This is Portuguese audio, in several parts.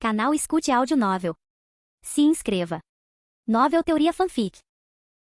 Canal Escute Áudio Novel. Se inscreva. Novel Teoria Fanfic.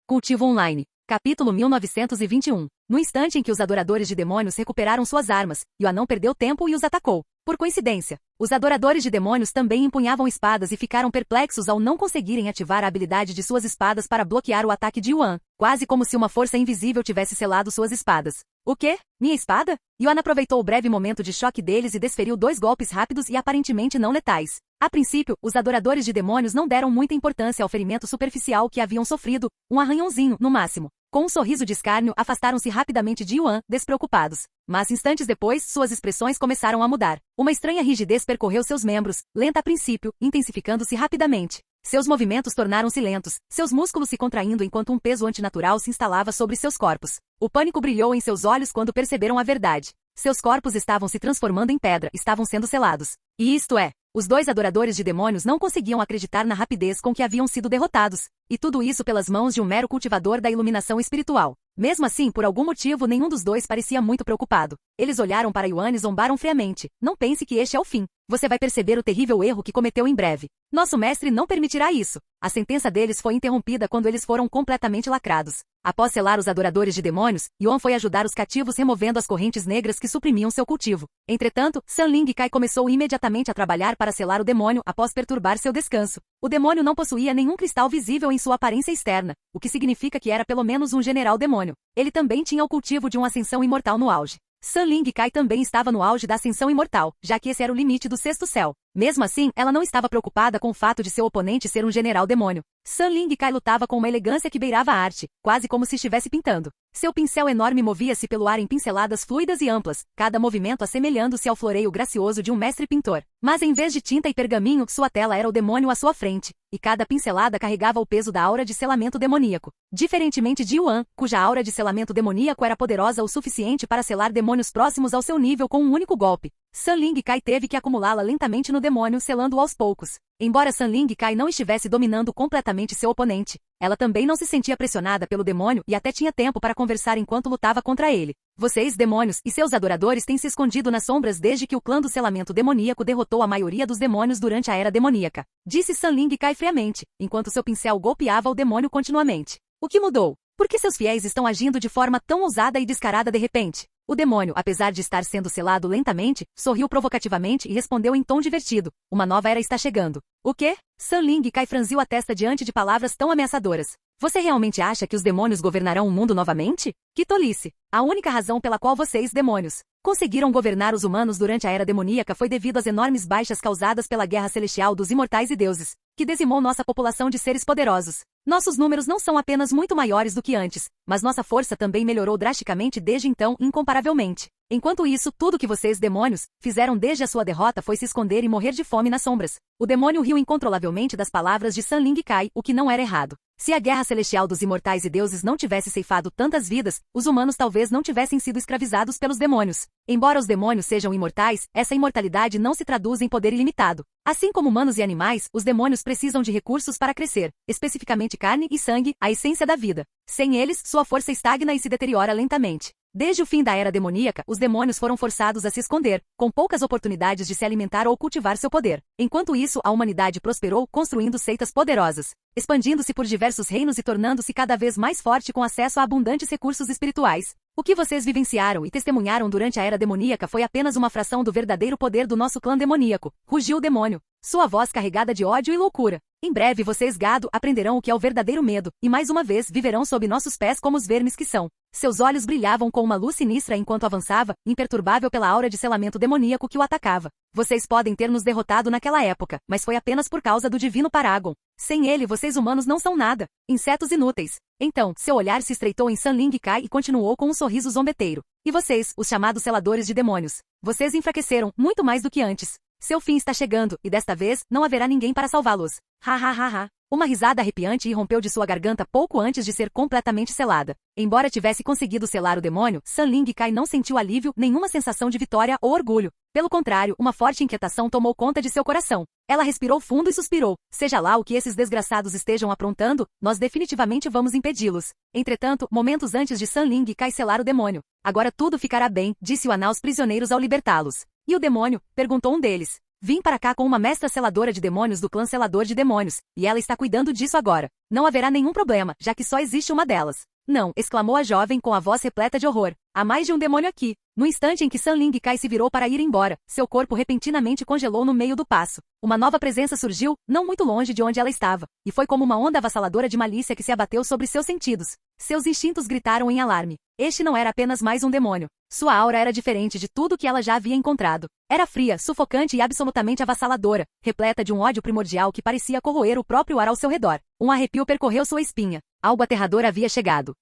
Cultivo Online. Capítulo 1921. No instante em que os adoradores de demônios recuperaram suas armas, e o anão perdeu tempo e os atacou. Por coincidência, os adoradores de demônios também empunhavam espadas e ficaram perplexos ao não conseguirem ativar a habilidade de suas espadas para bloquear o ataque de Yuan, quase como se uma força invisível tivesse selado suas espadas. O quê? Minha espada? Yuan aproveitou o breve momento de choque deles e desferiu 2 golpes rápidos e aparentemente não letais. A princípio, os adoradores de demônios não deram muita importância ao ferimento superficial que haviam sofrido, um arranhãozinho, no máximo. Com um sorriso de escárnio, afastaram-se rapidamente de Yuan, despreocupados. Mas instantes depois, suas expressões começaram a mudar. Uma estranha rigidez percorreu seus membros, lenta a princípio, intensificando-se rapidamente. Seus movimentos tornaram-se lentos, seus músculos se contraindo enquanto um peso antinatural se instalava sobre seus corpos. O pânico brilhou em seus olhos quando perceberam a verdade. Seus corpos estavam se transformando em pedra, estavam sendo selados. E isto é, os 2 adoradores de demônios não conseguiam acreditar na rapidez com que haviam sido derrotados. E tudo isso pelas mãos de um mero cultivador da iluminação espiritual. Mesmo assim, por algum motivo, nenhum dos 2 parecia muito preocupado. Eles olharam para Yuan e zombaram friamente. Não pense que este é o fim. Você vai perceber o terrível erro que cometeu em breve. Nosso mestre não permitirá isso. A sentença deles foi interrompida quando eles foram completamente lacrados. Após selar os adoradores de demônios, Yuan foi ajudar os cativos removendo as correntes negras que suprimiam seu cultivo. Entretanto, Sanling Kai começou imediatamente a trabalhar para selar o demônio após perturbar seu descanso. O demônio não possuía nenhum cristal visível em sua aparência externa, o que significa que era pelo menos um general demônio. Ele também tinha o cultivo de uma ascensão imortal no auge. Sanling Kai também estava no auge da ascensão imortal, já que esse era o limite do 6º céu. Mesmo assim, ela não estava preocupada com o fato de seu oponente ser um general demônio. Sanling Kai lutava com uma elegância que beirava a arte, quase como se estivesse pintando. Seu pincel enorme movia-se pelo ar em pinceladas fluidas e amplas, cada movimento assemelhando-se ao floreio gracioso de um mestre pintor. Mas em vez de tinta e pergaminho, sua tela era o demônio à sua frente, e cada pincelada carregava o peso da aura de selamento demoníaco. Diferentemente de Yuan, cuja aura de selamento demoníaco era poderosa o suficiente para selar demônios próximos ao seu nível com um único golpe, Sanling Kai teve que acumulá-la lentamente no demônio, selando-o aos poucos. Embora Sanling Kai não estivesse dominando completamente seu oponente, ela também não se sentia pressionada pelo demônio e até tinha tempo para conversar enquanto lutava contra ele. Vocês, demônios, e seus adoradores têm se escondido nas sombras desde que o clã do selamento demoníaco derrotou a maioria dos demônios durante a Era Demoníaca, disse Sanling Kai friamente, enquanto seu pincel golpeava o demônio continuamente. O que mudou? Por que seus fiéis estão agindo de forma tão ousada e descarada de repente? O demônio, apesar de estar sendo selado lentamente, sorriu provocativamente e respondeu em tom divertido. Uma nova era está chegando. O quê? Sanling Kai franziu a testa diante de palavras tão ameaçadoras. Você realmente acha que os demônios governarão o mundo novamente? Que tolice! A única razão pela qual vocês, demônios, conseguiram governar os humanos durante a Era Demoníaca foi devido às enormes baixas causadas pela guerra celestial dos imortais e deuses, que dizimou nossa população de seres poderosos. Nossos números não são apenas muito maiores do que antes, mas nossa força também melhorou drasticamente desde então, incomparavelmente. Enquanto isso, tudo que vocês, demônios, fizeram desde a sua derrota foi se esconder e morrer de fome nas sombras. O demônio riu incontrolavelmente das palavras de Sanling Kai, o que não era errado. Se a guerra celestial dos imortais e deuses não tivesse ceifado tantas vidas, os humanos talvez não tivessem sido escravizados pelos demônios. Embora os demônios sejam imortais, essa imortalidade não se traduz em poder ilimitado. Assim como humanos e animais, os demônios precisam de recursos para crescer, especificamente carne e sangue, a essência da vida. Sem eles, sua força estagna e se deteriora lentamente. Desde o fim da Era Demoníaca, os demônios foram forçados a se esconder, com poucas oportunidades de se alimentar ou cultivar seu poder. Enquanto isso, a humanidade prosperou, construindo seitas poderosas, expandindo-se por diversos reinos e tornando-se cada vez mais forte com acesso a abundantes recursos espirituais. O que vocês vivenciaram e testemunharam durante a Era Demoníaca foi apenas uma fração do verdadeiro poder do nosso clã demoníaco, rugiu o demônio, sua voz carregada de ódio e loucura. Em breve vocês, gado, aprenderão o que é o verdadeiro medo, e mais uma vez viverão sob nossos pés como os vermes que são. Seus olhos brilhavam com uma luz sinistra enquanto avançava, imperturbável pela aura de selamento demoníaco que o atacava. Vocês podem ter nos derrotado naquela época, mas foi apenas por causa do divino Paragon. Sem ele, vocês humanos não são nada. Insetos inúteis. Então, seu olhar se estreitou em Sanling Kai e continuou com um sorriso zombeteiro. E vocês, os chamados seladores de demônios. Vocês enfraqueceram, muito mais do que antes. Seu fim está chegando, e desta vez, não haverá ninguém para salvá-los. Ha ha ha ha. Uma risada arrepiante irrompeu de sua garganta pouco antes de ser completamente selada. Embora tivesse conseguido selar o demônio, Sanling Kai não sentiu alívio, nenhuma sensação de vitória ou orgulho. Pelo contrário, uma forte inquietação tomou conta de seu coração. Ela respirou fundo e suspirou. Seja lá o que esses desgraçados estejam aprontando, nós definitivamente vamos impedi-los. Entretanto, momentos antes de Sanling Kai selar o demônio. Agora tudo ficará bem, disse o anão aos prisioneiros ao libertá-los. E o demônio? Perguntou um deles. Vim para cá com uma mestra seladora de demônios do clã selador de demônios, e ela está cuidando disso agora. Não haverá nenhum problema, já que só existe uma delas. Não, exclamou a jovem com a voz repleta de horror. Há mais de um demônio aqui. No instante em que San Ling Kai se virou para ir embora, seu corpo repentinamente congelou no meio do passo. Uma nova presença surgiu, não muito longe de onde ela estava, e foi como uma onda avassaladora de malícia que se abateu sobre seus sentidos. Seus instintos gritaram em alarme. Este não era apenas mais um demônio. Sua aura era diferente de tudo que ela já havia encontrado. Era fria, sufocante e absolutamente avassaladora, repleta de um ódio primordial que parecia corroer o próprio ar ao seu redor. Um arrepio percorreu sua espinha. Algo aterrador havia chegado.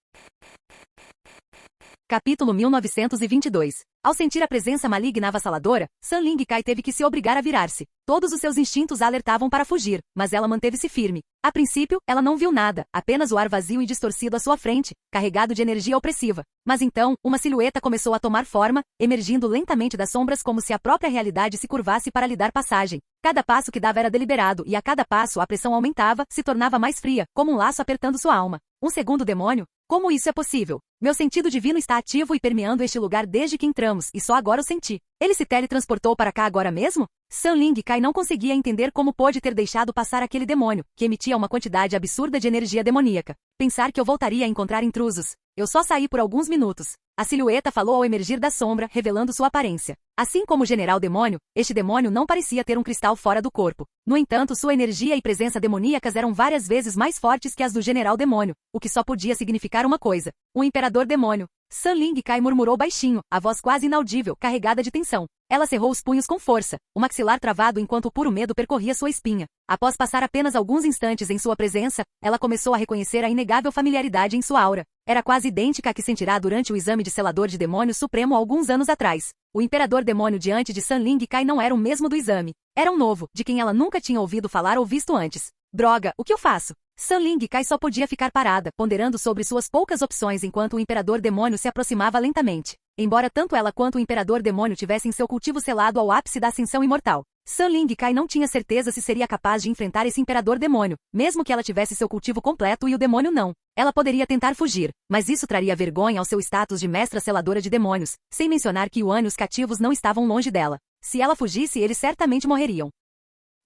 Capítulo 1922. Ao sentir a presença maligna avassaladora, San Ling Kai teve que se obrigar a virar-se. Todos os seus instintos a alertavam para fugir, mas ela manteve-se firme. A princípio, ela não viu nada, apenas o ar vazio e distorcido à sua frente, carregado de energia opressiva. Mas então, uma silhueta começou a tomar forma, emergindo lentamente das sombras como se a própria realidade se curvasse para lhe dar passagem. Cada passo que dava era deliberado, e a cada passo a pressão aumentava, se tornava mais fria, como um laço apertando sua alma. Um segundo demônio? Como isso é possível? Meu sentido divino está ativo e permeando este lugar desde que entramos, e só agora o senti. Ele se teletransportou para cá agora mesmo? San Ling Kai não conseguia entender como pôde ter deixado passar aquele demônio, que emitia uma quantidade absurda de energia demoníaca. Pensar que eu voltaria a encontrar intrusos. Eu só saí por alguns minutos. A silhueta falou ao emergir da sombra, revelando sua aparência. Assim como o general demônio, este demônio não parecia ter um cristal fora do corpo. No entanto, sua energia e presença demoníacas eram várias vezes mais fortes que as do general demônio, o que só podia significar uma coisa: o imperador demônio. San Ling Kai murmurou baixinho, a voz quase inaudível, carregada de tensão. Ela cerrou os punhos com força, o maxilar travado enquanto o puro medo percorria sua espinha. Após passar apenas alguns instantes em sua presença, ela começou a reconhecer a inegável familiaridade em sua aura. Era quase idêntica à que sentirá durante o exame de selador de demônio supremo alguns anos atrás. O imperador demônio diante de San Ling Kai não era o mesmo do exame. Era um novo, de quem ela nunca tinha ouvido falar ou visto antes. Droga, o que eu faço? San Ling Kai só podia ficar parada, ponderando sobre suas poucas opções enquanto o imperador demônio se aproximava lentamente. Embora tanto ela quanto o imperador demônio tivessem seu cultivo selado ao ápice da ascensão imortal, San Ling Kai não tinha certeza se seria capaz de enfrentar esse imperador demônio, mesmo que ela tivesse seu cultivo completo e o demônio não. Ela poderia tentar fugir, mas isso traria vergonha ao seu status de mestra seladora de demônios, sem mencionar que Yuan e os cativos não estavam longe dela. Se ela fugisse, eles certamente morreriam.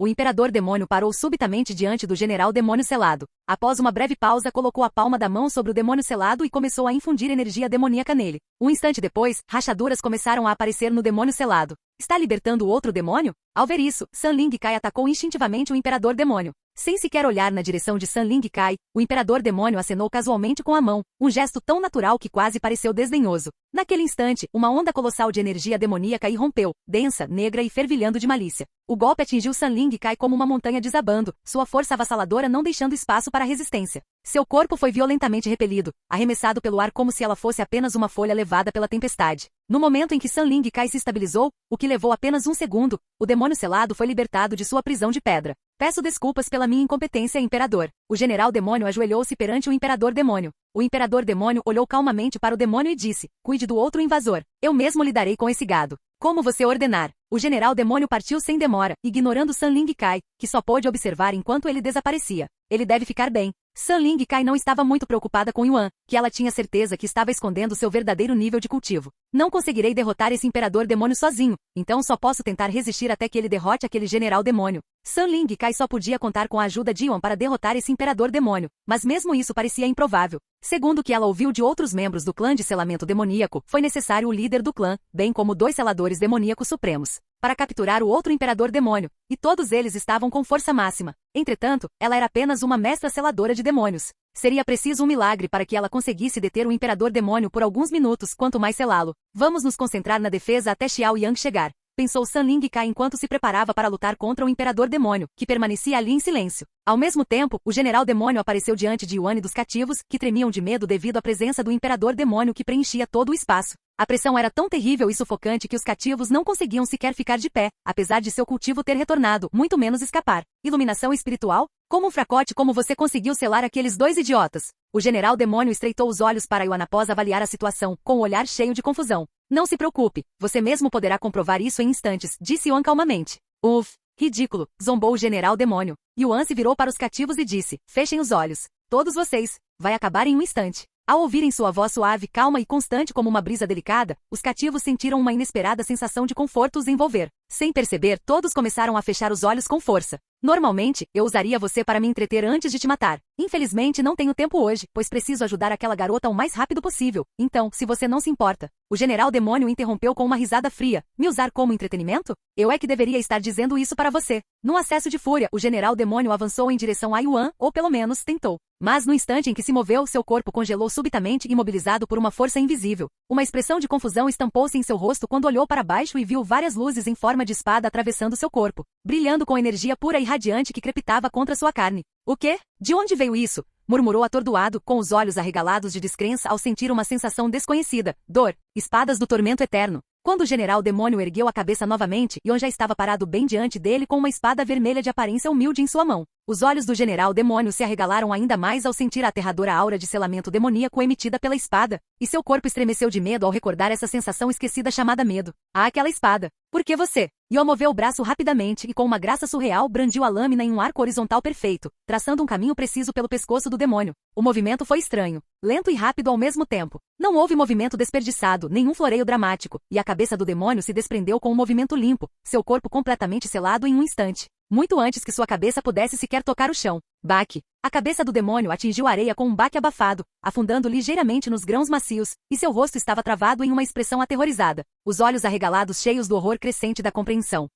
O imperador demônio parou subitamente diante do general demônio selado. Após uma breve pausa, colocou a palma da mão sobre o demônio selado e começou a infundir energia demoníaca nele. Um instante depois, rachaduras começaram a aparecer no demônio selado. Está libertando outro demônio? Ao ver isso, San Ling Kai atacou instintivamente o imperador demônio. Sem sequer olhar na direção de San Ling Kai, o imperador demônio acenou casualmente com a mão, um gesto tão natural que quase pareceu desdenhoso. Naquele instante, uma onda colossal de energia demoníaca irrompeu, densa, negra e fervilhando de malícia. O golpe atingiu San Ling Kai como uma montanha desabando, sua força avassaladora não deixando espaço para resistência. Seu corpo foi violentamente repelido, arremessado pelo ar como se ela fosse apenas uma folha levada pela tempestade. No momento em que San Ling Kai se estabilizou, o que levou apenas um segundo, o demônio selado foi libertado de sua prisão de pedra. Peço desculpas pela minha incompetência, imperador. O general demônio ajoelhou-se perante o imperador demônio. O imperador demônio olhou calmamente para o demônio e disse: cuide do outro invasor. Eu mesmo lidarei com esse gado. Como você ordenar. O general demônio partiu sem demora, ignorando San Ling Kai, que só pôde observar enquanto ele desaparecia. Ele deve ficar bem. San Ling Kai não estava muito preocupada com Yuan, que ela tinha certeza que estava escondendo seu verdadeiro nível de cultivo. Não conseguirei derrotar esse imperador demônio sozinho, então só posso tentar resistir até que ele derrote aquele general demônio. San Ling Kai só podia contar com a ajuda de Yuan para derrotar esse imperador demônio, mas mesmo isso parecia improvável. Segundo o que ela ouviu de outros membros do clã de selamento demoníaco, foi necessário o líder do clã, bem como 2 seladores demoníacos supremos, para capturar o outro imperador demônio, e todos eles estavam com força máxima. Entretanto, ela era apenas uma mestra seladora de demônios. Seria preciso um milagre para que ela conseguisse deter o imperador demônio por alguns minutos, quanto mais selá-lo. Vamos nos concentrar na defesa até Xiao Yang chegar, pensou San Ling Kai enquanto se preparava para lutar contra o imperador demônio, que permanecia ali em silêncio. Ao mesmo tempo, o general demônio apareceu diante de Yuan e dos cativos, que tremiam de medo devido à presença do imperador demônio que preenchia todo o espaço. A pressão era tão terrível e sufocante que os cativos não conseguiam sequer ficar de pé, apesar de seu cultivo ter retornado, muito menos escapar. Iluminação espiritual? Como um fracote, como você conseguiu selar aqueles 2 idiotas? O general demônio estreitou os olhos para Yuan após avaliar a situação, com o olhar cheio de confusão. Não se preocupe, você mesmo poderá comprovar isso em instantes, disse Yuan calmamente. Uf, ridículo, zombou o general demônio. Yuan se virou para os cativos e disse: fechem os olhos. Todos vocês. Vai acabar em um instante. Ao ouvirem sua voz suave, calma e constante como uma brisa delicada, os cativos sentiram uma inesperada sensação de conforto os envolver. Sem perceber, todos começaram a fechar os olhos com força. Normalmente, eu usaria você para me entreter antes de te matar. Infelizmente, não tenho tempo hoje, pois preciso ajudar aquela garota o mais rápido possível. Então, se você não se importa. O general demônio interrompeu com uma risada fria. Me usar como entretenimento? Eu é que deveria estar dizendo isso para você. Num acesso de fúria, o general demônio avançou em direção a Yuan, ou pelo menos tentou. Mas no instante em que se moveu, seu corpo congelou subitamente, imobilizado por uma força invisível. Uma expressão de confusão estampou-se em seu rosto quando olhou para baixo e viu várias luzes em forma de espada atravessando seu corpo, brilhando com energia pura e radiante que crepitava contra sua carne. O quê? De onde veio isso? Murmurou atordoado, com os olhos arregalados de descrença ao sentir uma sensação desconhecida. Dor. Espadas do tormento eterno. Quando o general demônio ergueu a cabeça novamente, Yon já estava parado bem diante dele com uma espada vermelha de aparência humilde em sua mão. Os olhos do general demônio se arregalaram ainda mais ao sentir a aterradora aura de selamento demoníaco emitida pela espada, e seu corpo estremeceu de medo ao recordar essa sensação esquecida chamada medo. Ah, aquela espada! Por que você? Yon moveu o braço rapidamente e com uma graça surreal brandiu a lâmina em um arco horizontal perfeito, traçando um caminho preciso pelo pescoço do demônio. O movimento foi estranho, lento e rápido ao mesmo tempo. Não houve movimento desperdiçado, nenhum floreio dramático, e a cabeça do demônio se desprendeu com um movimento limpo, seu corpo completamente selado em um instante. Muito antes que sua cabeça pudesse sequer tocar o chão. Baque. A cabeça do demônio atingiu a areia com um baque abafado, afundando ligeiramente nos grãos macios, e seu rosto estava travado em uma expressão aterrorizada, os olhos arregalados cheios do horror crescente da compreensão.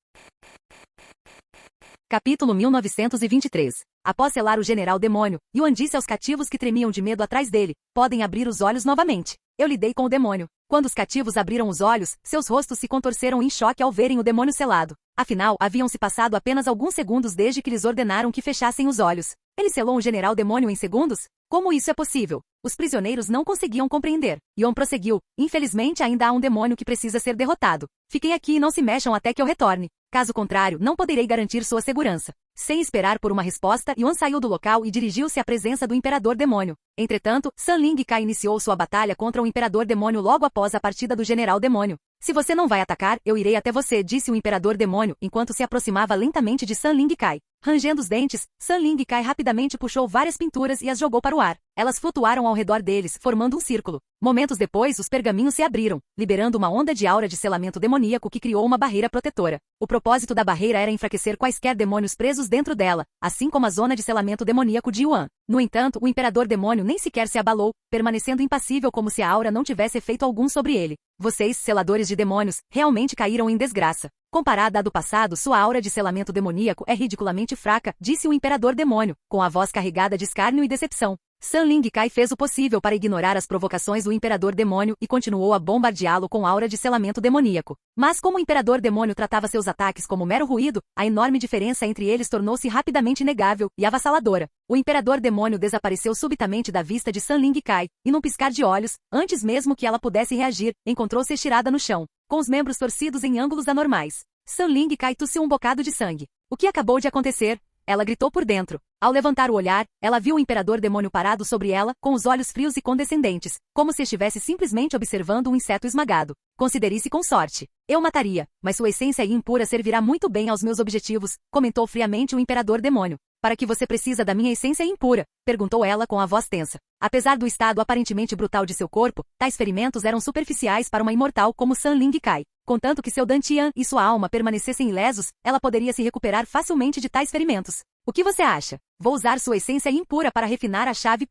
Capítulo 1923. Após selar o general demônio, Yuan disse aos cativos que tremiam de medo atrás dele, podem abrir os olhos novamente. Eu lidei com o demônio. Quando os cativos abriram os olhos, seus rostos se contorceram em choque ao verem o demônio selado. Afinal, haviam-se passado apenas alguns segundos desde que lhes ordenaram que fechassem os olhos. Ele selou o general demônio em segundos? Como isso é possível? Os prisioneiros não conseguiam compreender. Yon prosseguiu. Infelizmente ainda há um demônio que precisa ser derrotado. Fiquem aqui e não se mexam até que eu retorne. Caso contrário, não poderei garantir sua segurança. Sem esperar por uma resposta, Yuan saiu do local e dirigiu-se à presença do Imperador Demônio. Entretanto, San Ling Kai iniciou sua batalha contra o Imperador Demônio logo após a partida do General Demônio. Se você não vai atacar, eu irei até você, disse o Imperador Demônio, enquanto se aproximava lentamente de San Ling Kai. Rangendo os dentes, San Ling Kai rapidamente puxou várias pinturas e as jogou para o ar. Elas flutuaram ao redor deles, formando um círculo. Momentos depois, os pergaminhos se abriram, liberando uma onda de aura de selamento demoníaco que criou uma barreira protetora. O propósito da barreira era enfraquecer quaisquer demônios presos dentro dela, assim como a zona de selamento demoníaco de Yuan. No entanto, o Imperador Demônio nem sequer se abalou, permanecendo impassível como se a aura não tivesse efeito algum sobre ele. Vocês, seladores de demônios, realmente caíram em desgraça. Comparada à do passado, sua aura de selamento demoníaco é ridiculamente fraca, disse o Imperador Demônio, com a voz carregada de escárnio e decepção. San Ling Kai fez o possível para ignorar as provocações do Imperador Demônio e continuou a bombardeá-lo com aura de selamento demoníaco. Mas como o Imperador Demônio tratava seus ataques como mero ruído, a enorme diferença entre eles tornou-se rapidamente inegável e avassaladora. O Imperador Demônio desapareceu subitamente da vista de San Ling Kai, e num piscar de olhos, antes mesmo que ela pudesse reagir, encontrou-se estirada no chão, com os membros torcidos em ângulos anormais. San Ling Kai tossiu um bocado de sangue. O que acabou de acontecer? Ela gritou por dentro. Ao levantar o olhar, ela viu o Imperador Demônio parado sobre ela, com os olhos frios e condescendentes, como se estivesse simplesmente observando um inseto esmagado. Considere-se com sorte. Eu mataria, mas sua essência impura servirá muito bem aos meus objetivos, comentou friamente o Imperador Demônio. Para que você precisa da minha essência impura? Perguntou ela com a voz tensa. Apesar do estado aparentemente brutal de seu corpo, tais ferimentos eram superficiais para uma imortal como San Ling Kai. Contanto que seu Dantian e sua alma permanecessem ilesos, ela poderia se recuperar facilmente de tais ferimentos. O que você acha? Vou usar sua essência impura para refinar a chave.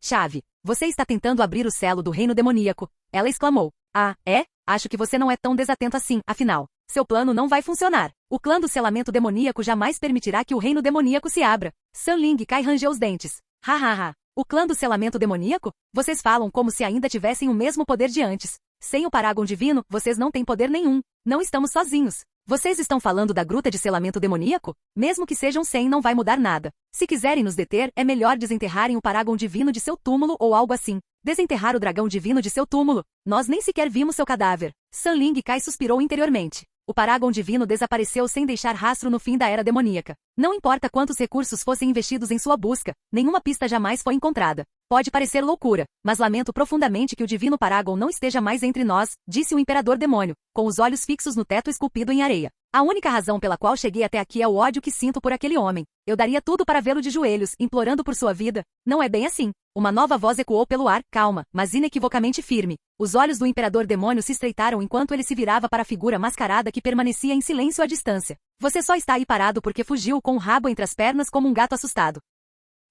Chave. Você está tentando abrir o selo do reino demoníaco. Ela exclamou. Ah, é? Acho que você não é tão desatento assim, afinal. Seu plano não vai funcionar. O clã do selamento demoníaco jamais permitirá que o reino demoníaco se abra. San Ling Kai rangeu os dentes. Ha. O clã do selamento demoníaco? Vocês falam como se ainda tivessem o mesmo poder de antes. Sem o Paragon Divino, vocês não têm poder nenhum. Não estamos sozinhos. Vocês estão falando da gruta de selamento demoníaco? Mesmo que sejam 100, não vai mudar nada. Se quiserem nos deter, é melhor desenterrarem o Paragon Divino de seu túmulo ou algo assim. Desenterrar o dragão divino de seu túmulo. Nós nem sequer vimos seu cadáver. San Ling Kai suspirou interiormente. O Paragon Divino desapareceu sem deixar rastro no fim da Era Demoníaca. Não importa quantos recursos fossem investidos em sua busca, nenhuma pista jamais foi encontrada. Pode parecer loucura, mas lamento profundamente que o divino Paragon não esteja mais entre nós, disse o imperador demônio, com os olhos fixos no teto esculpido em areia. A única razão pela qual cheguei até aqui é o ódio que sinto por aquele homem. Eu daria tudo para vê-lo de joelhos, implorando por sua vida. Não é bem assim. Uma nova voz ecoou pelo ar, calma, mas inequivocamente firme. Os olhos do imperador demônio se estreitaram enquanto ele se virava para a figura mascarada que permanecia em silêncio à distância. Você só está aí parado porque fugiu com o rabo entre as pernas como um gato assustado.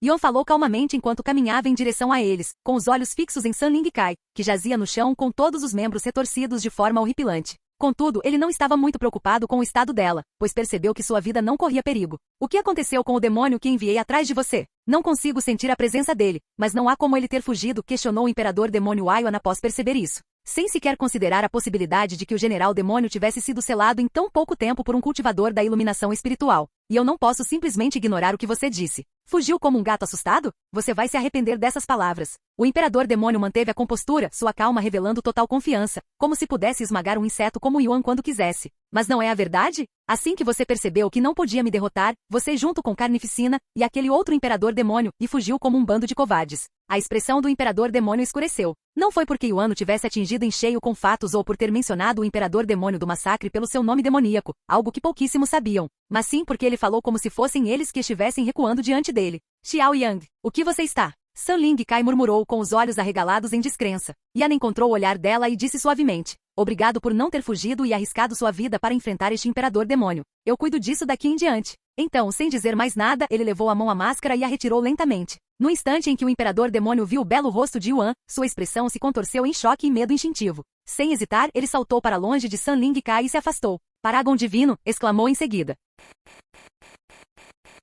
Yuan falou calmamente enquanto caminhava em direção a eles, com os olhos fixos em San Ling Kai, que jazia no chão com todos os membros retorcidos de forma horripilante. Contudo, ele não estava muito preocupado com o estado dela, pois percebeu que sua vida não corria perigo. O que aconteceu com o demônio que enviei atrás de você? Não consigo sentir a presença dele, mas não há como ele ter fugido, questionou o imperador demônio Yuan após perceber isso. Sem sequer considerar a possibilidade de que o general demônio tivesse sido selado em tão pouco tempo por um cultivador da iluminação espiritual. E eu não posso simplesmente ignorar o que você disse. Fugiu como um gato assustado? Você vai se arrepender dessas palavras. O imperador demônio manteve a compostura, sua calma revelando total confiança, como se pudesse esmagar um inseto como Yuan quando quisesse. Mas não é a verdade? Assim que você percebeu que não podia me derrotar, você junto com Carnificina e aquele outro imperador demônio e fugiu como um bando de covardes. A expressão do imperador demônio escureceu. Não foi porque Yuan o tivesse atingido em cheio com fatos ou por ter mencionado o imperador demônio do massacre pelo seu nome demoníaco, algo que pouquíssimos sabiam, mas sim porque ele falou como se fossem eles que estivessem recuando diante dele. Xiao Yang, o que você está? San Ling Kai murmurou com os olhos arregalados em descrença. Yan encontrou o olhar dela e disse suavemente: obrigado por não ter fugido e arriscado sua vida para enfrentar este imperador demônio. Eu cuido disso daqui em diante. Então, sem dizer mais nada, ele levou a mão à máscara e a retirou lentamente. No instante em que o imperador demônio viu o belo rosto de Yuan, sua expressão se contorceu em choque e medo instintivo. Sem hesitar, ele saltou para longe de San Ling Kai e se afastou. Paragon divino, exclamou em seguida.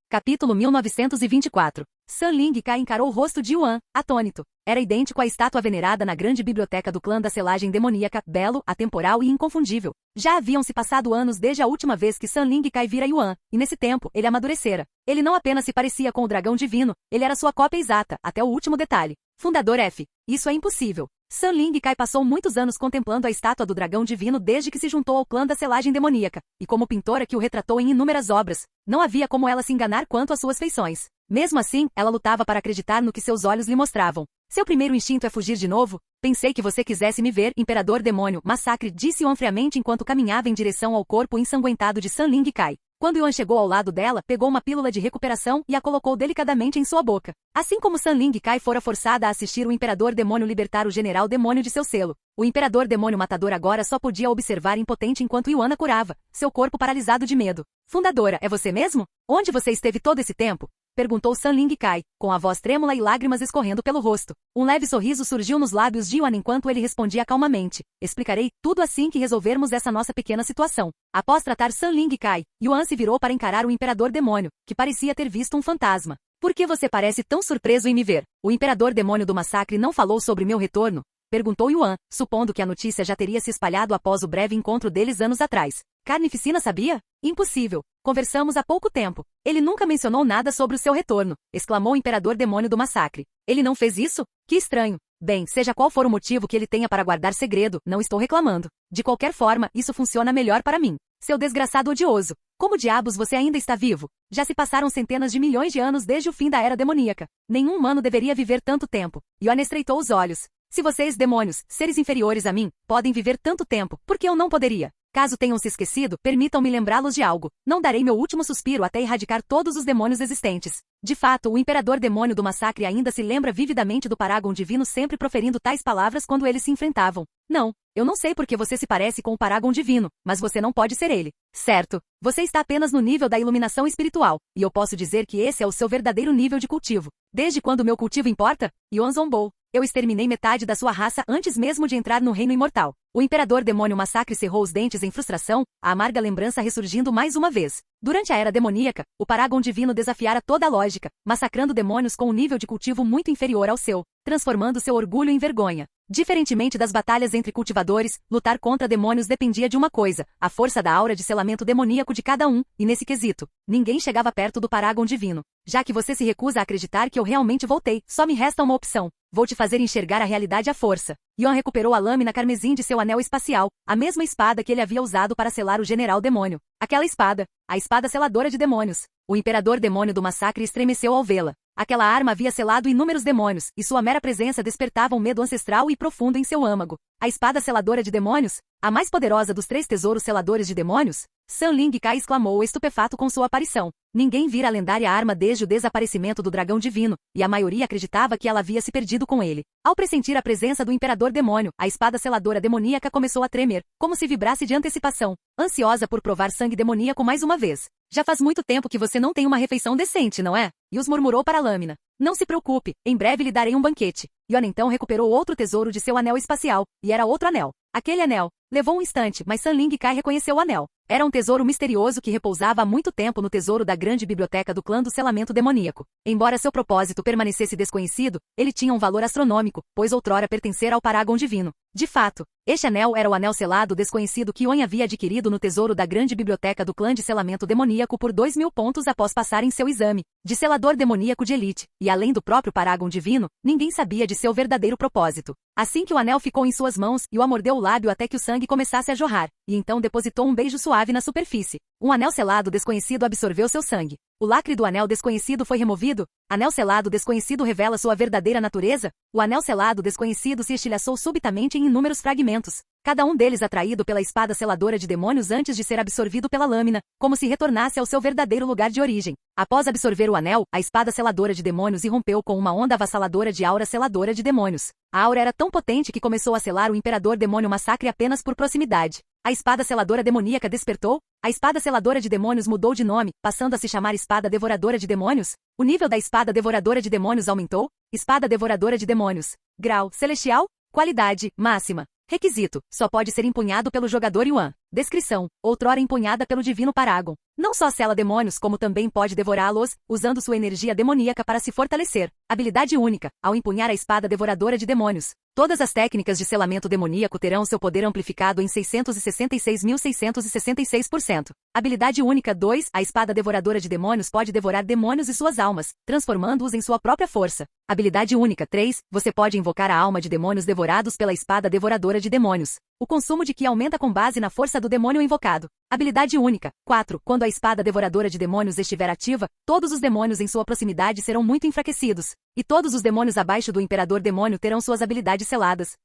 Capítulo 1924. San Ling Kai encarou o rosto de Yuan, atônito. Era idêntico à estátua venerada na grande biblioteca do clã da selagem demoníaca, belo, atemporal e inconfundível. Já haviam se passado anos desde a última vez que San Ling Kai vira Yuan, e nesse tempo, ele amadurecera. Ele não apenas se parecia com o dragão divino, ele era sua cópia exata, até o último detalhe. Fundador F. Isso é impossível. San Ling Kai passou muitos anos contemplando a estátua do dragão divino desde que se juntou ao clã da selagem demoníaca, e como pintora que o retratou em inúmeras obras, não havia como ela se enganar quanto às suas feições. Mesmo assim, ela lutava para acreditar no que seus olhos lhe mostravam. Seu primeiro instinto é fugir de novo? Pensei que você quisesse me ver, imperador demônio, massacre, disse Yuan friamente enquanto caminhava em direção ao corpo ensanguentado de San Ling Kai. Quando Yuan chegou ao lado dela, pegou uma pílula de recuperação e a colocou delicadamente em sua boca. Assim como San Ling Kai fora forçada a assistir o imperador demônio libertar o general demônio de seu selo, o imperador demônio matador agora só podia observar impotente enquanto Yuan a curava, seu corpo paralisado de medo. Fundadora, é você mesmo? Onde você esteve todo esse tempo? Perguntou San Ling Kai, com a voz trêmula e lágrimas escorrendo pelo rosto. Um leve sorriso surgiu nos lábios de Yuan enquanto ele respondia calmamente. Explicarei tudo assim que resolvermos essa nossa pequena situação. Após tratar San Ling Kai, Yuan se virou para encarar o imperador demônio, que parecia ter visto um fantasma. Por que você parece tão surpreso em me ver? O imperador demônio do massacre não falou sobre meu retorno? Perguntou Yuan, supondo que a notícia já teria se espalhado após o breve encontro deles anos atrás. Carnificina sabia? Impossível. Conversamos há pouco tempo. Ele nunca mencionou nada sobre o seu retorno, exclamou o imperador demônio do massacre. Ele não fez isso? Que estranho. Bem, seja qual for o motivo que ele tenha para guardar segredo, não estou reclamando. De qualquer forma, isso funciona melhor para mim. Seu desgraçado odioso. Como diabos você ainda está vivo? Já se passaram centenas de milhões de anos desde o fim da era demoníaca. Nenhum humano deveria viver tanto tempo. Yuan estreitou os olhos. Se vocês, demônios, seres inferiores a mim, podem viver tanto tempo, por que eu não poderia? Caso tenham se esquecido, permitam-me lembrá-los de algo. Não darei meu último suspiro até erradicar todos os demônios existentes. De fato, o imperador demônio do massacre ainda se lembra vividamente do Paragon divino sempre proferindo tais palavras quando eles se enfrentavam. Não, eu não sei porque você se parece com o Paragon divino, mas você não pode ser ele. Certo, você está apenas no nível da iluminação espiritual, e eu posso dizer que esse é o seu verdadeiro nível de cultivo. Desde quando meu cultivo importa? Yuan zombou. Eu exterminei metade da sua raça antes mesmo de entrar no reino imortal. O imperador demônio massacre cerrou os dentes em frustração, a amarga lembrança ressurgindo mais uma vez. Durante a era demoníaca, o Paragon divino desafiara toda a lógica, massacrando demônios com um nível de cultivo muito inferior ao seu, transformando seu orgulho em vergonha. Diferentemente das batalhas entre cultivadores, lutar contra demônios dependia de uma coisa, a força da aura de selamento demoníaco de cada um, e nesse quesito, ninguém chegava perto do Paragon divino. Já que você se recusa a acreditar que eu realmente voltei, só me resta uma opção. Vou te fazer enxergar a realidade à força. Yuan recuperou a lâmina carmesim de seu anel espacial, a mesma espada que ele havia usado para selar o general demônio. Aquela espada, a espada seladora de demônios. O imperador demônio do massacre estremeceu ao vê-la. Aquela arma havia selado inúmeros demônios, e sua mera presença despertava um medo ancestral e profundo em seu âmago. A espada seladora de demônios? A mais poderosa dos 3 tesouros seladores de demônios? San Ling Kai exclamou estupefato com sua aparição. Ninguém vira a lendária arma desde o desaparecimento do dragão divino, e a maioria acreditava que ela havia se perdido com ele. Ao pressentir a presença do imperador demônio, a espada seladora demoníaca começou a tremer, como se vibrasse de antecipação, ansiosa por provar sangue demoníaco mais uma vez. Já faz muito tempo que você não tem uma refeição decente, não é? Yus murmurou para a lâmina. Não se preocupe, em breve lhe darei um banquete. Yuan então recuperou outro tesouro de seu anel espacial, e era outro anel. Aquele anel. Levou um instante, mas San Ling Kai reconheceu o anel. Era um tesouro misterioso que repousava há muito tempo no tesouro da grande biblioteca do clã do selamento demoníaco. Embora seu propósito permanecesse desconhecido, ele tinha um valor astronômico, pois outrora pertencera ao Paragon Divino. De fato, este anel era o anel selado desconhecido que Yuan havia adquirido no tesouro da grande biblioteca do clã de selamento demoníaco por 2.000 pontos após passar em seu exame de selador demoníaco de elite, e além do próprio Paragon Divino, ninguém sabia de seu verdadeiro propósito. Assim que o anel ficou em suas mãos, Yuan mordeu o lábio até que o sangue começasse a jorrar, e então depositou um beijo suave na superfície. Um anel selado desconhecido absorveu seu sangue. O lacre do anel desconhecido foi removido? Anel selado desconhecido revela sua verdadeira natureza? O anel selado desconhecido se estilhaçou subitamente em inúmeros fragmentos, cada um deles atraído pela espada seladora de demônios antes de ser absorvido pela lâmina, como se retornasse ao seu verdadeiro lugar de origem. Após absorver o anel, a espada seladora de demônios irrompeu com uma onda avassaladora de aura seladora de demônios. A aura era tão potente que começou a selar o imperador demônio massacre apenas por proximidade. A espada seladora demoníaca despertou? A espada seladora de demônios mudou de nome, passando a se chamar espada devoradora de demônios? O nível da espada devoradora de demônios aumentou? Espada devoradora de demônios. Grau: celestial? Qualidade: máxima. Requisito: só pode ser empunhado pelo jogador Yuan. Descrição: outrora empunhada pelo divino Paragon. Não só sela demônios como também pode devorá-los, usando sua energia demoníaca para se fortalecer. Habilidade única: ao empunhar a espada devoradora de demônios. Todas as técnicas de selamento demoníaco terão seu poder amplificado em 666.666%. Habilidade única 2. A espada devoradora de demônios pode devorar demônios e suas almas, transformando-os em sua própria força. Habilidade única 3. Você pode invocar a alma de demônios devorados pela espada devoradora de demônios. O consumo de que aumenta com base na força do demônio invocado. Habilidade única 4. Quando a espada devoradora de demônios estiver ativa, todos os demônios em sua proximidade serão muito enfraquecidos, e todos os demônios abaixo do imperador demônio terão suas habilidades seladas.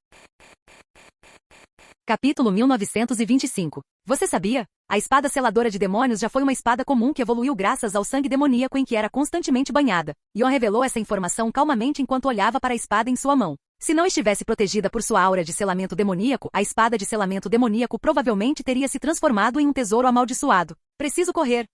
Capítulo 1925. Você sabia? A espada seladora de demônios já foi uma espada comum que evoluiu graças ao sangue demoníaco em que era constantemente banhada. Yuan revelou essa informação calmamente enquanto olhava para a espada em sua mão. Se não estivesse protegida por sua aura de selamento demoníaco, a espada de selamento demoníaco provavelmente teria se transformado em um tesouro amaldiçoado. Preciso correr.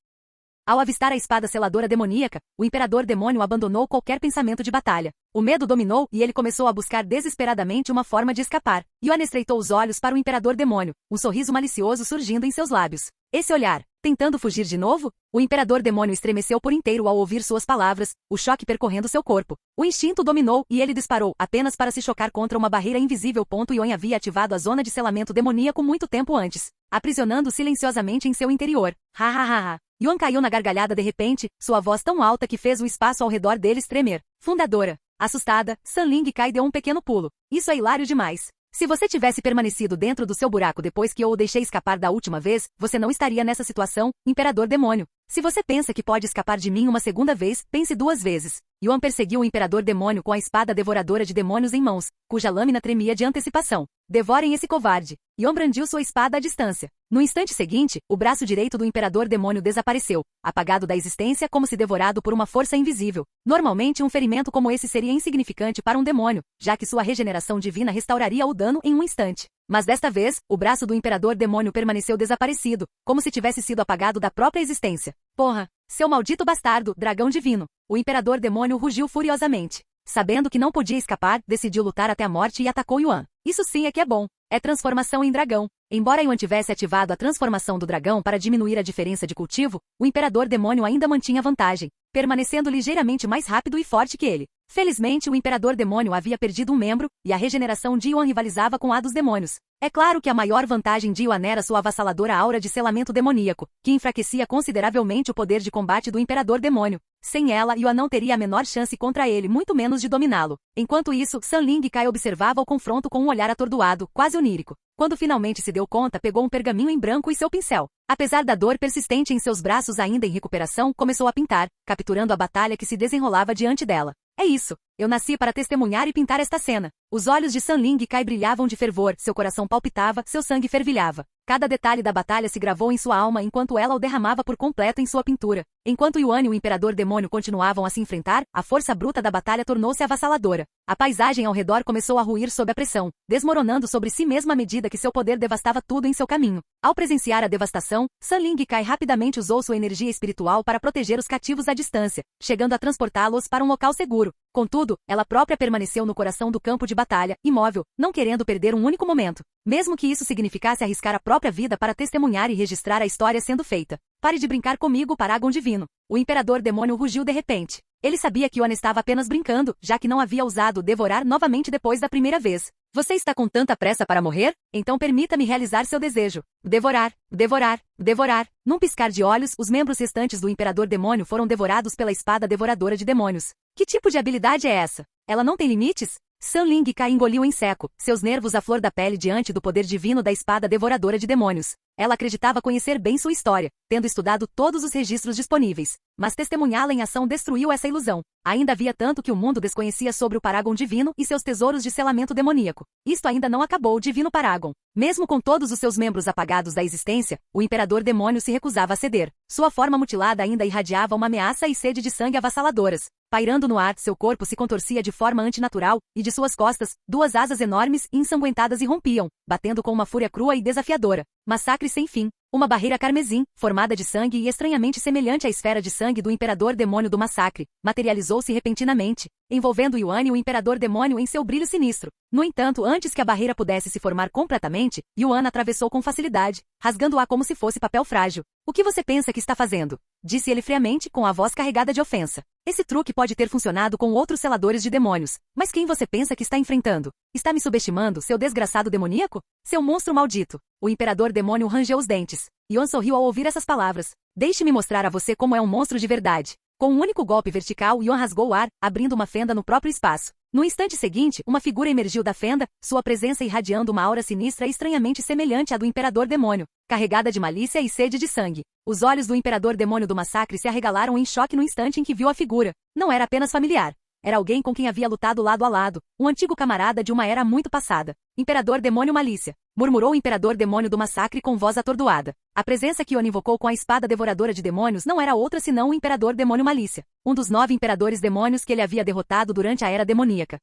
Ao avistar a espada seladora demoníaca, o imperador demônio abandonou qualquer pensamento de batalha. O medo dominou e ele começou a buscar desesperadamente uma forma de escapar. Yuan estreitou os olhos para o imperador demônio, um sorriso malicioso surgindo em seus lábios. Esse olhar, tentando fugir de novo? O imperador demônio estremeceu por inteiro ao ouvir suas palavras, o choque percorrendo seu corpo. O instinto dominou e ele disparou, apenas para se chocar contra uma barreira invisível. Yuan havia ativado a zona de selamento demoníaco muito tempo antes, aprisionando silenciosamente em seu interior. Ha ha ha ha. Yuan caiu na gargalhada de repente, sua voz tão alta que fez o espaço ao redor deles tremer. Fundadora. Assustada, San Ling Kai deu um pequeno pulo. Isso é hilário demais. Se você tivesse permanecido dentro do seu buraco depois que eu o deixei escapar da última vez, você não estaria nessa situação, imperador demônio. Se você pensa que pode escapar de mim uma segunda vez, pense 2 vezes. Yuan perseguiu o imperador demônio com a espada devoradora de demônios em mãos, cuja lâmina tremia de antecipação. Devorem esse covarde. Yuan brandiu sua espada à distância. No instante seguinte, o braço direito do imperador demônio desapareceu, apagado da existência como se devorado por uma força invisível. Normalmente um ferimento como esse seria insignificante para um demônio, já que sua regeneração divina restauraria o dano em um instante. Mas desta vez, o braço do imperador demônio permaneceu desaparecido, como se tivesse sido apagado da própria existência. Porra! Seu maldito bastardo, dragão divino! O imperador demônio rugiu furiosamente. Sabendo que não podia escapar, decidiu lutar até a morte e atacou Yuan. Isso sim é que é bom. É transformação em dragão. Embora Yuan tivesse ativado a transformação do dragão para diminuir a diferença de cultivo, o imperador demônio ainda mantinha vantagem, permanecendo ligeiramente mais rápido e forte que ele. Felizmente, o imperador demônio havia perdido um membro, e a regeneração de Yuan rivalizava com a dos demônios. É claro que a maior vantagem de Yuan era sua avassaladora aura de selamento demoníaco, que enfraquecia consideravelmente o poder de combate do imperador demônio. Sem ela, Yuan não teria a menor chance contra ele, muito menos de dominá-lo. Enquanto isso, San Ling Kai observava o confronto com um olhar atordoado, quase onírico. Quando finalmente se deu conta, pegou um pergaminho em branco e seu pincel. Apesar da dor persistente em seus braços ainda em recuperação, começou a pintar, capturando a batalha que se desenrolava diante dela. É isso. Eu nasci para testemunhar e pintar esta cena. Os olhos de San Ling Kai brilhavam de fervor, seu coração palpitava, seu sangue fervilhava. Cada detalhe da batalha se gravou em sua alma enquanto ela o derramava por completo em sua pintura. Enquanto Yuan e o Imperador Demônio continuavam a se enfrentar, a força bruta da batalha tornou-se avassaladora. A paisagem ao redor começou a ruir sob a pressão, desmoronando sobre si mesma à medida que seu poder devastava tudo em seu caminho. Ao presenciar a devastação, San Ling Kai rapidamente usou sua energia espiritual para proteger os cativos à distância, chegando a transportá-los para um local seguro. Contudo, ela própria permaneceu no coração do campo de batalha, imóvel, não querendo perder um único momento. Mesmo que isso significasse arriscar a própria vida para testemunhar e registrar a história sendo feita. Pare de brincar comigo, Paragon Divino. O Imperador Demônio rugiu de repente. Ele sabia que Yuan estava apenas brincando, já que não havia ousado devorar novamente depois da primeira vez. Você está com tanta pressa para morrer? Então permita-me realizar seu desejo. Devorar, devorar, devorar. Num piscar de olhos, os membros restantes do Imperador Demônio foram devorados pela espada devoradora de demônios. Que tipo de habilidade é essa? Ela não tem limites? San Ling Kai engoliu em seco, seus nervos à flor da pele diante do poder divino da espada devoradora de demônios. Ela acreditava conhecer bem sua história, tendo estudado todos os registros disponíveis. Mas testemunhá-la em ação destruiu essa ilusão. Ainda havia tanto que o mundo desconhecia sobre o Paragon Divino e seus tesouros de selamento demoníaco. Isto ainda não acabou, Divino Paragon. Mesmo com todos os seus membros apagados da existência, o Imperador Demônio se recusava a ceder. Sua forma mutilada ainda irradiava uma ameaça e sede de sangue avassaladoras. Pairando no ar, seu corpo se contorcia de forma antinatural, e de suas costas, duas asas enormes e ensanguentadas irrompiam, batendo com uma fúria crua e desafiadora. Massacre sem fim. Uma barreira carmesim, formada de sangue e estranhamente semelhante à esfera de sangue do Imperador Demônio do Massacre, materializou-se repentinamente, envolvendo Yuan e o Imperador Demônio em seu brilho sinistro. No entanto, antes que a barreira pudesse se formar completamente, Yuan atravessou com facilidade, rasgando-a como se fosse papel frágil. O que você pensa que está fazendo? Disse ele friamente, com a voz carregada de ofensa. Esse truque pode ter funcionado com outros seladores de demônios, mas quem você pensa que está enfrentando? Está me subestimando, seu desgraçado demoníaco? Seu monstro maldito! O Imperador Demônio rangeu os dentes. Yuan sorriu ao ouvir essas palavras. Deixe-me mostrar a você como é um monstro de verdade. Com um único golpe vertical, Yuan rasgou o ar, abrindo uma fenda no próprio espaço. No instante seguinte, uma figura emergiu da fenda, sua presença irradiando uma aura sinistra estranhamente semelhante à do Imperador Demônio, carregada de malícia e sede de sangue. Os olhos do Imperador Demônio do Massacre se arregalaram em choque no instante em que viu a figura. Não era apenas familiar. Era alguém com quem havia lutado lado a lado, um antigo camarada de uma era muito passada. Imperador Demônio Malícia, murmurou o Imperador Demônio do Massacre com voz atordoada. A presença que Yuan invocou com a espada devoradora de demônios não era outra senão o Imperador Demônio Malícia, um dos 9 imperadores demônios que ele havia derrotado durante a Era Demoníaca.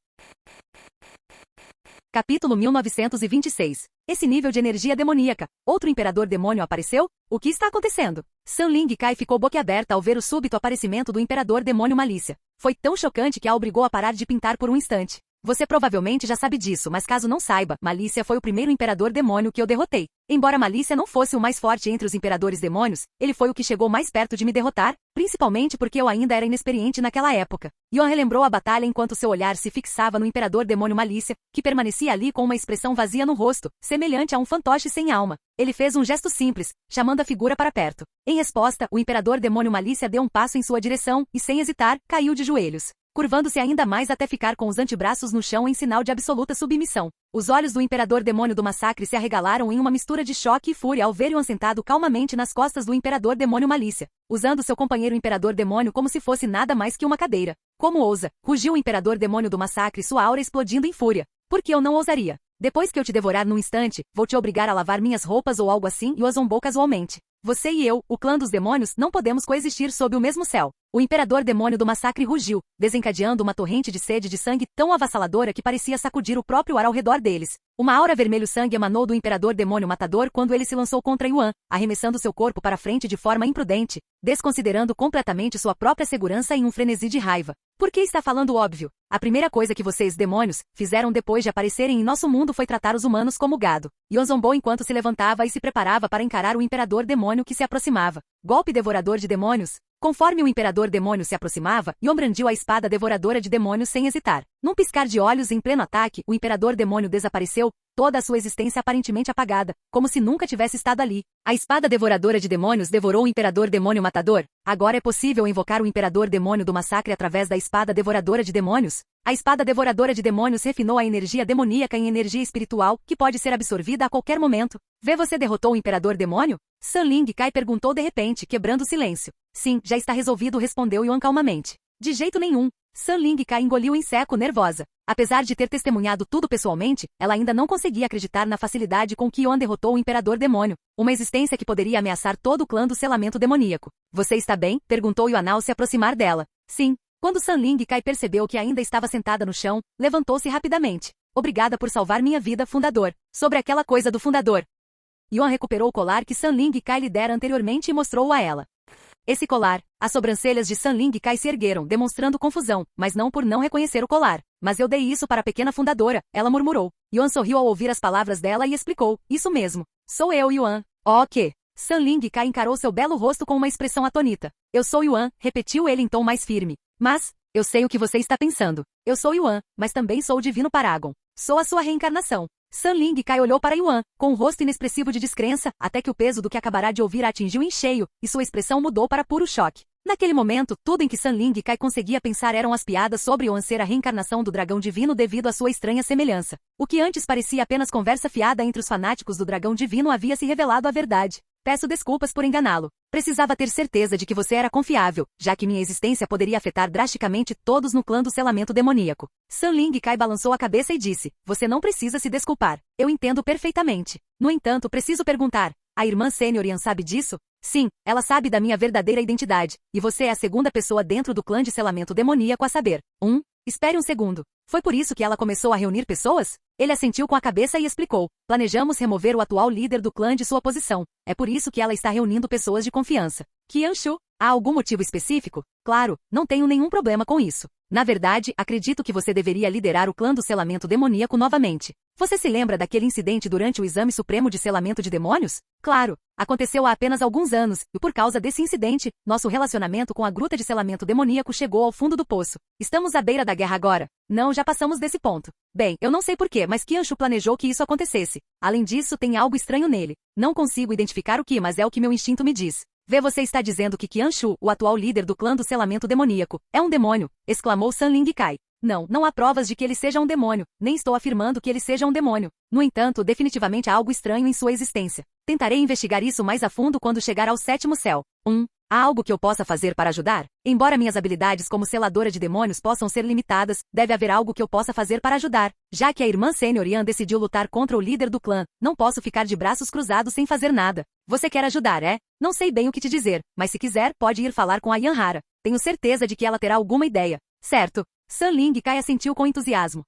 Capítulo 1926. Esse nível de energia demoníaca. Outro Imperador Demônio apareceu? O que está acontecendo? San Ling Kai ficou boquiaberta ao ver o súbito aparecimento do Imperador Demônio Malícia. Foi tão chocante que a obrigou a parar de pintar por um instante. Você provavelmente já sabe disso, mas caso não saiba, Malícia foi o primeiro Imperador Demônio que eu derrotei. Embora Malícia não fosse o mais forte entre os Imperadores Demônios, ele foi o que chegou mais perto de me derrotar, principalmente porque eu ainda era inexperiente naquela época. Yuan relembrou a batalha enquanto seu olhar se fixava no Imperador Demônio Malícia, que permanecia ali com uma expressão vazia no rosto, semelhante a um fantoche sem alma. Ele fez um gesto simples, chamando a figura para perto. Em resposta, o Imperador Demônio Malícia deu um passo em sua direção e, sem hesitar, caiu de joelhos, curvando-se ainda mais até ficar com os antebraços no chão em sinal de absoluta submissão. Os olhos do Imperador Demônio do Massacre se arregalaram em uma mistura de choque e fúria ao ver Yuan sentado calmamente nas costas do Imperador Demônio Malícia, usando seu companheiro Imperador Demônio como se fosse nada mais que uma cadeira. Como ousa? Rugiu o Imperador Demônio do Massacre, sua aura explodindo em fúria. Por que eu não ousaria? Depois que eu te devorar num instante, vou te obrigar a lavar minhas roupas ou algo assim, Yuan zombou casualmente. Você e eu, o clã dos demônios, não podemos coexistir sob o mesmo céu. O Imperador Demônio do Massacre rugiu, desencadeando uma torrente de sede de sangue tão avassaladora que parecia sacudir o próprio ar ao redor deles. Uma aura vermelho-sangue emanou do Imperador Demônio Matador quando ele se lançou contra Yuan, arremessando seu corpo para frente de forma imprudente, desconsiderando completamente sua própria segurança em um frenesi de raiva. Por que está falando óbvio? A primeira coisa que vocês, demônios, fizeram depois de aparecerem em nosso mundo foi tratar os humanos como gado. Yuan zombou enquanto se levantava e se preparava para encarar o Imperador Demônio que se aproximava. Golpe devorador de demônios. Conforme o Imperador Demônio se aproximava, Yuan brandiu a espada devoradora de demônios sem hesitar. Num piscar de olhos em pleno ataque, o Imperador Demônio desapareceu, toda a sua existência aparentemente apagada, como se nunca tivesse estado ali. A espada devoradora de demônios devorou o Imperador Demônio Matador. Agora é possível invocar o Imperador Demônio do Massacre através da espada devoradora de demônios? A espada devoradora de demônios refinou a energia demoníaca em energia espiritual, que pode ser absorvida a qualquer momento. Vê, você derrotou o Imperador Demônio? Sun Ling Kai perguntou de repente, quebrando o silêncio. Sim, já está resolvido, respondeu Yuan calmamente. De jeito nenhum. Sun Ling Kai engoliu em seco, nervosa. Apesar de ter testemunhado tudo pessoalmente, ela ainda não conseguia acreditar na facilidade com que Yuan derrotou o Imperador Demônio, uma existência que poderia ameaçar todo o clã do selamento demoníaco. Você está bem? Perguntou Yuan ao se aproximar dela. Sim. Quando Sun Ling Kai percebeu que ainda estava sentada no chão, levantou-se rapidamente. Obrigada por salvar minha vida, fundador. Sobre aquela coisa do fundador. Yuan recuperou o colar que Sun Ling Kai lhe dera anteriormente e mostrou-o a ela. Esse colar, as sobrancelhas de Sun Ling Kai se ergueram, demonstrando confusão, mas não por não reconhecer o colar. Mas eu dei isso para a pequena fundadora, ela murmurou. Yuan sorriu ao ouvir as palavras dela e explicou. Isso mesmo. Sou eu, Yuan. Oh, que? Sun Ling Kai encarou seu belo rosto com uma expressão atônita. Eu sou Yuan, repetiu ele em tom mais firme. Mas, eu sei o que você está pensando. Eu sou Yuan, mas também sou o Divino Paragon. Sou a sua reencarnação. Sun Ling Kai olhou para Yuan, com um rosto inexpressivo de descrença, até que o peso do que acabará de ouvir a atingiu em cheio, e sua expressão mudou para puro choque. Naquele momento, tudo em que Sun Ling Kai conseguia pensar eram as piadas sobre Yuan ser a reencarnação do dragão divino devido à sua estranha semelhança. O que antes parecia apenas conversa fiada entre os fanáticos do dragão divino havia se revelado a verdade. Peço desculpas por enganá-lo. Precisava ter certeza de que você era confiável, já que minha existência poderia afetar drasticamente todos no clã do selamento demoníaco. Sun Ling Kai balançou a cabeça e disse, você não precisa se desculpar. Eu entendo perfeitamente. No entanto, preciso perguntar, a irmã Sênior Yan sabe disso? Sim, ela sabe da minha verdadeira identidade, e você é a segunda pessoa dentro do clã de selamento demoníaco a saber. Espere um segundo. Foi por isso que ela começou a reunir pessoas? Ele assentiu com a cabeça e explicou. Planejamos remover o atual líder do clã de sua posição. É por isso que ela está reunindo pessoas de confiança. Qian Shu, há algum motivo específico? Claro, não tenho nenhum problema com isso. Na verdade, acredito que você deveria liderar o clã do selamento demoníaco novamente. Você se lembra daquele incidente durante o exame supremo de selamento de demônios? Claro, aconteceu há apenas alguns anos, e por causa desse incidente, nosso relacionamento com a gruta de selamento demoníaco chegou ao fundo do poço. Estamos à beira da guerra agora. Não, já passamos desse ponto. Bem, eu não sei porquê, mas Qian Shu planejou que isso acontecesse. Além disso, tem algo estranho nele. Não consigo identificar o que, mas é o que meu instinto me diz. Vê, você está dizendo que Qian Shu, o atual líder do clã do selamento demoníaco, é um demônio, exclamou Sun Ling Kai. Não, não há provas de que ele seja um demônio, nem estou afirmando que ele seja um demônio. No entanto, definitivamente há algo estranho em sua existência. Tentarei investigar isso mais a fundo quando chegar ao sétimo céu. Há algo que eu possa fazer para ajudar? Embora minhas habilidades como seladora de demônios possam ser limitadas, deve haver algo que eu possa fazer para ajudar. Já que a irmã Sênior Yan decidiu lutar contra o líder do clã, não posso ficar de braços cruzados sem fazer nada. Você quer ajudar, é? Não sei bem o que te dizer, mas se quiser, pode ir falar com a Yan Hara. Tenho certeza de que ela terá alguma ideia. Certo. Sun Ling Kai assentiu com entusiasmo.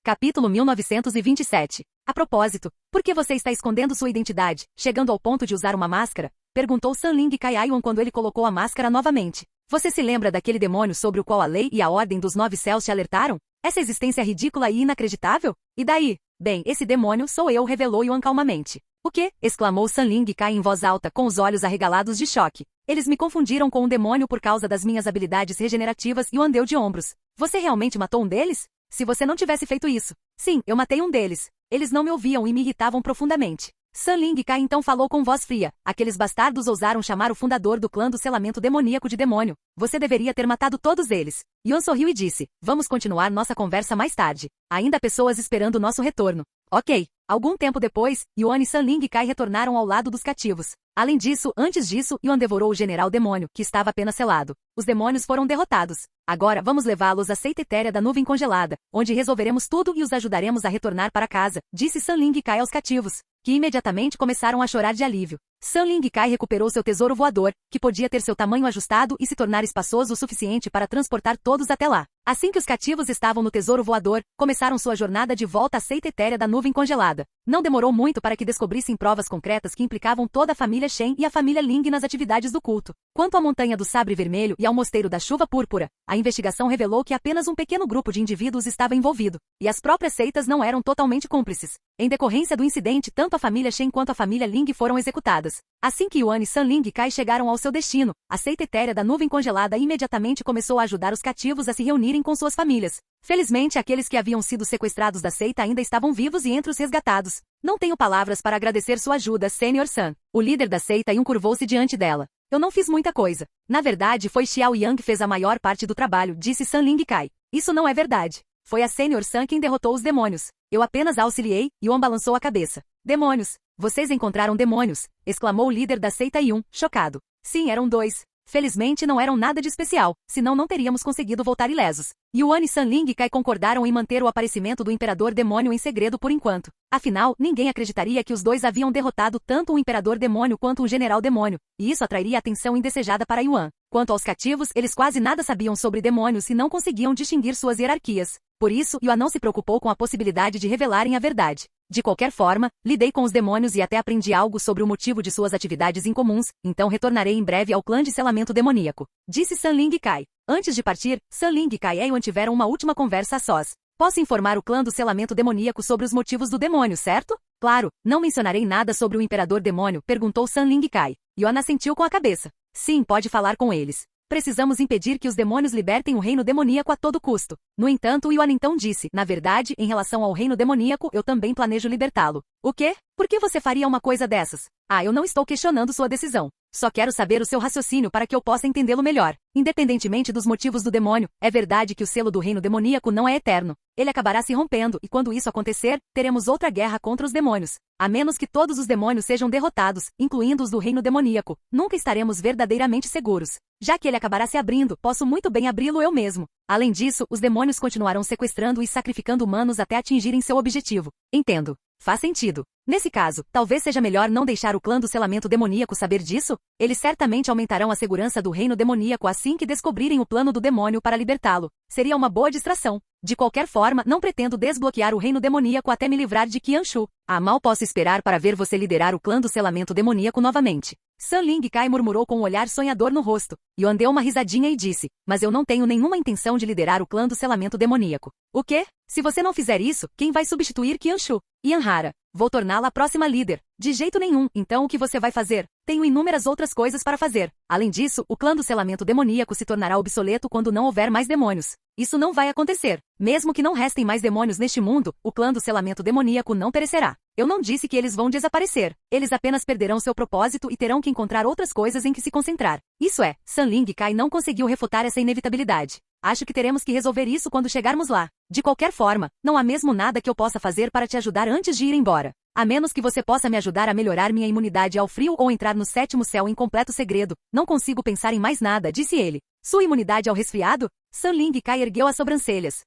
Capítulo 1927. A propósito, por que você está escondendo sua identidade, chegando ao ponto de usar uma máscara? Perguntou Sun Ling Kai a Yuan quando ele colocou a máscara novamente. Você se lembra daquele demônio sobre o qual a lei e a ordem dos 9 céus te alertaram? Essa existência ridícula e inacreditável? E daí? Bem, esse demônio sou eu, revelou Yuan calmamente. O quê? Exclamou Sun Ling Kai em voz alta, com os olhos arregalados de choque. Eles me confundiram com um demônio por causa das minhas habilidades regenerativas. Yuan deu de ombros. Você realmente matou um deles? Se você não tivesse feito isso. Sim, eu matei um deles. Eles não me ouviam e me irritavam profundamente. Sun Ling Kai então falou com voz fria. Aqueles bastardos ousaram chamar o fundador do clã do selamento demoníaco de demônio. Você deveria ter matado todos eles. Yuan sorriu e disse, vamos continuar nossa conversa mais tarde. Ainda há pessoas esperando nosso retorno. Ok. Algum tempo depois, Yuan e Sun Ling Kai retornaram ao lado dos cativos. Além disso, antes disso, Yuan devorou o general demônio, que estava apenas selado. Os demônios foram derrotados. Agora vamos levá-los à seita etérea da nuvem congelada, onde resolveremos tudo e os ajudaremos a retornar para casa, disse Sun Ling Kai aos cativos, que imediatamente começaram a chorar de alívio. Sun Ling Kai recuperou seu tesouro voador, que podia ter seu tamanho ajustado e se tornar espaçoso o suficiente para transportar todos até lá. Assim que os cativos estavam no tesouro voador, começaram sua jornada de volta à seita etérea da nuvem congelada. Não demorou muito para que descobrissem provas concretas que implicavam toda a família Shen e a família Ling nas atividades do culto. Quanto à Montanha do Sabre Vermelho e ao Mosteiro da Chuva Púrpura, a investigação revelou que apenas um pequeno grupo de indivíduos estava envolvido, e as próprias seitas não eram totalmente cúmplices. Em decorrência do incidente, tanto a família Shen quanto a família Ling foram executadas. Assim que Yuan e Sun Ling Kai chegaram ao seu destino, a seita etérea da nuvem congelada imediatamente começou a ajudar os cativos a se reunirem com suas famílias. Felizmente, aqueles que haviam sido sequestrados da seita ainda estavam vivos e entre os resgatados. Não tenho palavras para agradecer sua ajuda, Senior Sun. O líder da seita curvou-se diante dela. Eu não fiz muita coisa. Na verdade, foi Xiao Yang que fez a maior parte do trabalho, disse San Ling Kai. Isso não é verdade. Foi a Senior Sun quem derrotou os demônios. Eu apenas auxiliei, Yuan balançou a cabeça. Demônios! Vocês encontraram demônios! Exclamou o líder da seita Yun, chocado. Sim, eram 2. Felizmente não eram nada de especial, senão não teríamos conseguido voltar ilesos. Yuan e San Ling Kai concordaram em manter o aparecimento do Imperador Demônio em segredo por enquanto. Afinal, ninguém acreditaria que os 2 haviam derrotado tanto um Imperador Demônio quanto um General Demônio, e isso atrairia atenção indesejada para Yuan. Quanto aos cativos, eles quase nada sabiam sobre demônios e não conseguiam distinguir suas hierarquias. Por isso, Yuan não se preocupou com a possibilidade de revelarem a verdade. De qualquer forma, lidei com os demônios e até aprendi algo sobre o motivo de suas atividades incomuns, então retornarei em breve ao clã de selamento demoníaco. Disse San Ling Kai. Antes de partir, San Ling Kai e Yuan tiveram uma última conversa a sós. Posso informar o clã do selamento demoníaco sobre os motivos do demônio, certo? Claro, não mencionarei nada sobre o Imperador Demônio, perguntou San Ling Kai. Yuan assentiu com a cabeça. Sim, pode falar com eles. Precisamos impedir que os demônios libertem o reino demoníaco a todo custo. No entanto, Yuan então disse, na verdade, em relação ao reino demoníaco, eu também planejo libertá-lo. O quê? Por que você faria uma coisa dessas? Eu não estou questionando sua decisão. Só quero saber o seu raciocínio para que eu possa entendê-lo melhor. Independentemente dos motivos do demônio, é verdade que o selo do reino demoníaco não é eterno. Ele acabará se rompendo, e quando isso acontecer, teremos outra guerra contra os demônios. A menos que todos os demônios sejam derrotados, incluindo os do reino demoníaco, nunca estaremos verdadeiramente seguros. Já que ele acabará se abrindo, posso muito bem abri-lo eu mesmo. Além disso, os demônios continuarão sequestrando e sacrificando humanos até atingirem seu objetivo. Entendo. Faz sentido. Nesse caso, talvez seja melhor não deixar o clã do selamento demoníaco saber disso? Eles certamente aumentarão a segurança do reino demoníaco assim que descobrirem o plano do demônio para libertá-lo. Seria uma boa distração. De qualquer forma, não pretendo desbloquear o reino demoníaco até me livrar de Qianshu. Mal posso esperar para ver você liderar o clã do selamento demoníaco novamente. San Ling Kai murmurou com um olhar sonhador no rosto. Yuan deu uma risadinha e disse, mas eu não tenho nenhuma intenção de liderar o clã do selamento demoníaco. O quê? Se você não fizer isso, quem vai substituir Qianshu? Yanhara. Vou torná-la a próxima líder. De jeito nenhum. Então o que você vai fazer? Tenho inúmeras outras coisas para fazer. Além disso, o clã do selamento demoníaco se tornará obsoleto quando não houver mais demônios. Isso não vai acontecer. Mesmo que não restem mais demônios neste mundo, o clã do selamento demoníaco não perecerá. Eu não disse que eles vão desaparecer. Eles apenas perderão seu propósito e terão que encontrar outras coisas em que se concentrar. Isso é, San Ling Kai não conseguiu refutar essa inevitabilidade. Acho que teremos que resolver isso quando chegarmos lá. De qualquer forma, não há mesmo nada que eu possa fazer para te ajudar antes de ir embora. A menos que você possa me ajudar a melhorar minha imunidade ao frio ou entrar no 7º céu em completo segredo, não consigo pensar em mais nada, disse ele. Sua imunidade ao resfriado? San Ling Kai ergueu as sobrancelhas.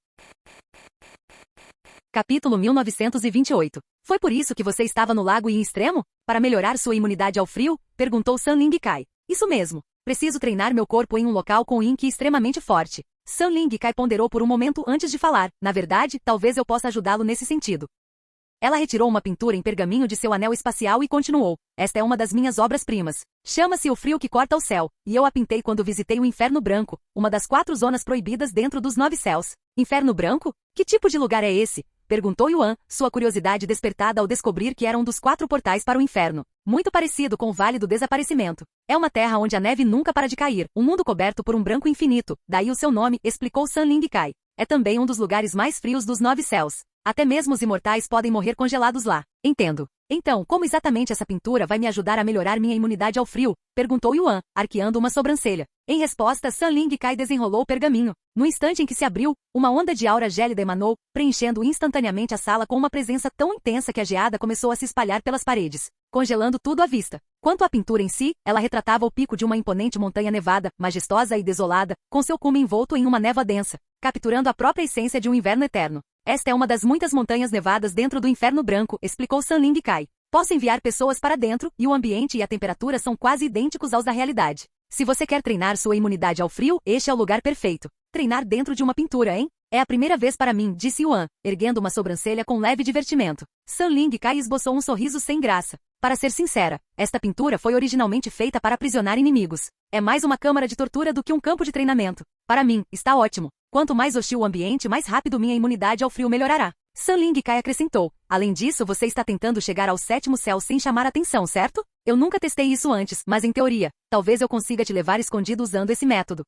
Capítulo 1928. Foi por isso que você estava no lago Yin Extremo? Para melhorar sua imunidade ao frio? Perguntou San Ling Kai. Isso mesmo. Preciso treinar meu corpo em um local com Yin Qi extremamente forte. San Ling Kai ponderou por um momento antes de falar. Na verdade, talvez eu possa ajudá-lo nesse sentido. Ela retirou uma pintura em pergaminho de seu anel espacial e continuou. Esta é uma das minhas obras-primas. Chama-se O Frio que Corta o Céu, e eu a pintei quando visitei o Inferno Branco, uma das 4 zonas proibidas dentro dos 9 céus. Inferno Branco? Que tipo de lugar é esse? Perguntou Yuan, sua curiosidade despertada ao descobrir que era um dos 4 portais para o inferno. Muito parecido com o Vale do Desaparecimento. É uma terra onde a neve nunca para de cair, um mundo coberto por um branco infinito, daí o seu nome, explicou San Ling Kai. É também um dos lugares mais frios dos 9 céus. Até mesmo os imortais podem morrer congelados lá. Entendo. Então, como exatamente essa pintura vai me ajudar a melhorar minha imunidade ao frio? Perguntou Yuan, arqueando uma sobrancelha. Em resposta, San Ling Kai desenrolou o pergaminho. No instante em que se abriu, uma onda de aura gélida emanou, preenchendo instantaneamente a sala com uma presença tão intensa que a geada começou a se espalhar pelas paredes, congelando tudo à vista. Quanto à pintura em si, ela retratava o pico de uma imponente montanha nevada, majestosa e desolada, com seu cume envolto em uma névoa densa, capturando a própria essência de um inverno eterno. Esta é uma das muitas montanhas nevadas dentro do Inferno Branco, explicou San Ling Kai. Posso enviar pessoas para dentro, e o ambiente e a temperatura são quase idênticos aos da realidade. Se você quer treinar sua imunidade ao frio, este é o lugar perfeito. Treinar dentro de uma pintura, hein? É a primeira vez para mim, disse Yuan, erguendo uma sobrancelha com leve divertimento. San Ling Kai esboçou um sorriso sem graça. Para ser sincera, esta pintura foi originalmente feita para aprisionar inimigos. É mais uma câmara de tortura do que um campo de treinamento. Para mim, está ótimo. Quanto mais hostil o ambiente, mais rápido minha imunidade ao frio melhorará. San Ling Kai acrescentou. Além disso, você está tentando chegar ao 7º céu sem chamar atenção, certo? Eu nunca testei isso antes, mas em teoria, talvez eu consiga te levar escondido usando esse método.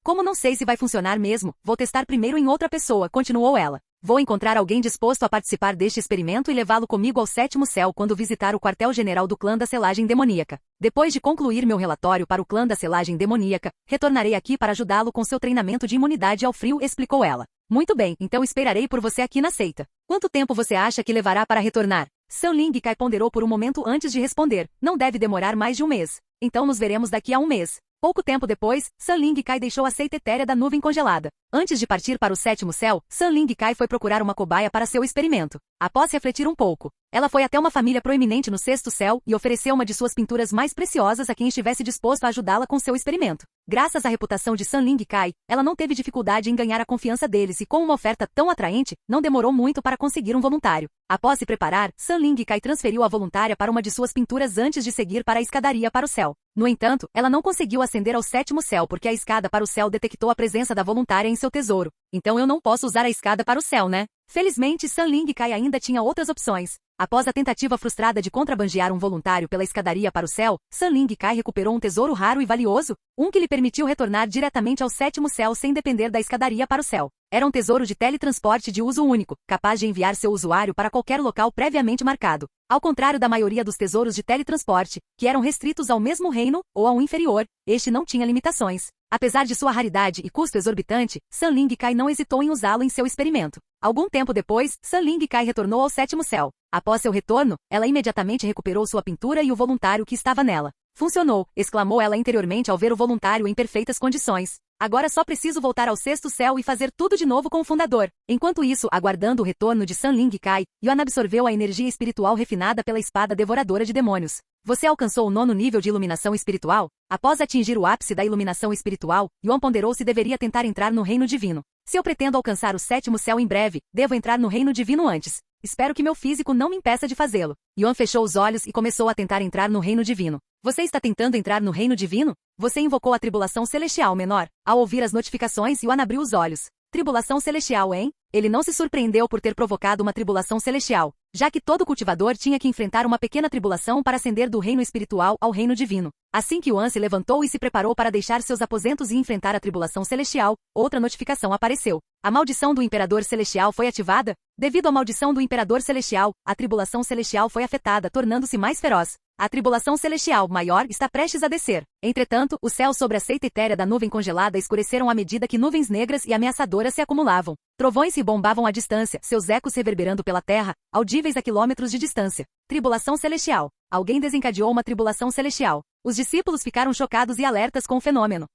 Como não sei se vai funcionar mesmo, vou testar primeiro em outra pessoa, continuou ela. Vou encontrar alguém disposto a participar deste experimento e levá-lo comigo ao 7º céu quando visitar o quartel-general do clã da selagem demoníaca. Depois de concluir meu relatório para o clã da selagem demoníaca, retornarei aqui para ajudá-lo com seu treinamento de imunidade ao frio, explicou ela. Muito bem, então esperarei por você aqui na seita. Quanto tempo você acha que levará para retornar? Sun Ling Kai ponderou por um momento antes de responder. Não deve demorar mais de um mês. Então nos veremos daqui a um mês. Pouco tempo depois, Sun Ling Kai deixou a seita etérea da nuvem congelada. Antes de partir para o 7º céu, Sun Ling Kai foi procurar uma cobaia para seu experimento. Após refletir um pouco, ela foi até uma família proeminente no 6º céu e ofereceu uma de suas pinturas mais preciosas a quem estivesse disposto a ajudá-la com seu experimento. Graças à reputação de Sun Ling Kai, ela não teve dificuldade em ganhar a confiança deles e com uma oferta tão atraente, não demorou muito para conseguir um voluntário. Após se preparar, Sun Ling Kai transferiu a voluntária para uma de suas pinturas antes de seguir para a escadaria para o céu. No entanto, ela não conseguiu ascender ao 7º céu porque a escada para o céu detectou a presença da voluntária em seu tesouro. Então eu não posso usar a escada para o céu, né? Felizmente, Sun Ling Kai ainda tinha outras opções. Após a tentativa frustrada de contrabandear um voluntário pela escadaria para o céu, Sun Ling Kai recuperou um tesouro raro e valioso, um que lhe permitiu retornar diretamente ao 7º céu sem depender da escadaria para o céu. Era um tesouro de teletransporte de uso único, capaz de enviar seu usuário para qualquer local previamente marcado. Ao contrário da maioria dos tesouros de teletransporte, que eram restritos ao mesmo reino ou ao inferior, este não tinha limitações. Apesar de sua raridade e custo exorbitante, Sun Ling Kai não hesitou em usá-lo em seu experimento. Algum tempo depois, Sun Ling Kai retornou ao 7º céu. Após seu retorno, ela imediatamente recuperou sua pintura e o voluntário que estava nela. Funcionou, exclamou ela interiormente ao ver o voluntário em perfeitas condições. Agora só preciso voltar ao 6º céu e fazer tudo de novo com o fundador. Enquanto isso, aguardando o retorno de Sun Ling Kai, Yuan absorveu a energia espiritual refinada pela espada devoradora de demônios. Você alcançou o 9º nível de iluminação espiritual? Após atingir o ápice da iluminação espiritual, Yuan ponderou se deveria tentar entrar no reino divino. Se eu pretendo alcançar o 7º céu em breve, devo entrar no reino divino antes. Espero que meu físico não me impeça de fazê-lo. Yuan fechou os olhos e começou a tentar entrar no reino divino. Você está tentando entrar no reino divino? Você invocou a tribulação celestial menor. Ao ouvir as notificações, Yuan abriu os olhos. Tribulação celestial, hein? Ele não se surpreendeu por ter provocado uma tribulação celestial, já que todo cultivador tinha que enfrentar uma pequena tribulação para ascender do reino espiritual ao reino divino. Assim que Yuan se levantou e se preparou para deixar seus aposentos e enfrentar a tribulação celestial, outra notificação apareceu. A maldição do Imperador Celestial foi ativada? Devido à maldição do Imperador Celestial, a tribulação celestial foi afetada, tornando-se mais feroz. A tribulação celestial maior está prestes a descer. Entretanto, os céus sobre a seita etérea da nuvem congelada escureceram à medida que nuvens negras e ameaçadoras se acumulavam. Trovões se bombavam à distância, seus ecos reverberando pela terra, audíveis a quilômetros de distância. Tribulação celestial. Alguém desencadeou uma tribulação celestial. Os discípulos ficaram chocados e alertas com o fenômeno.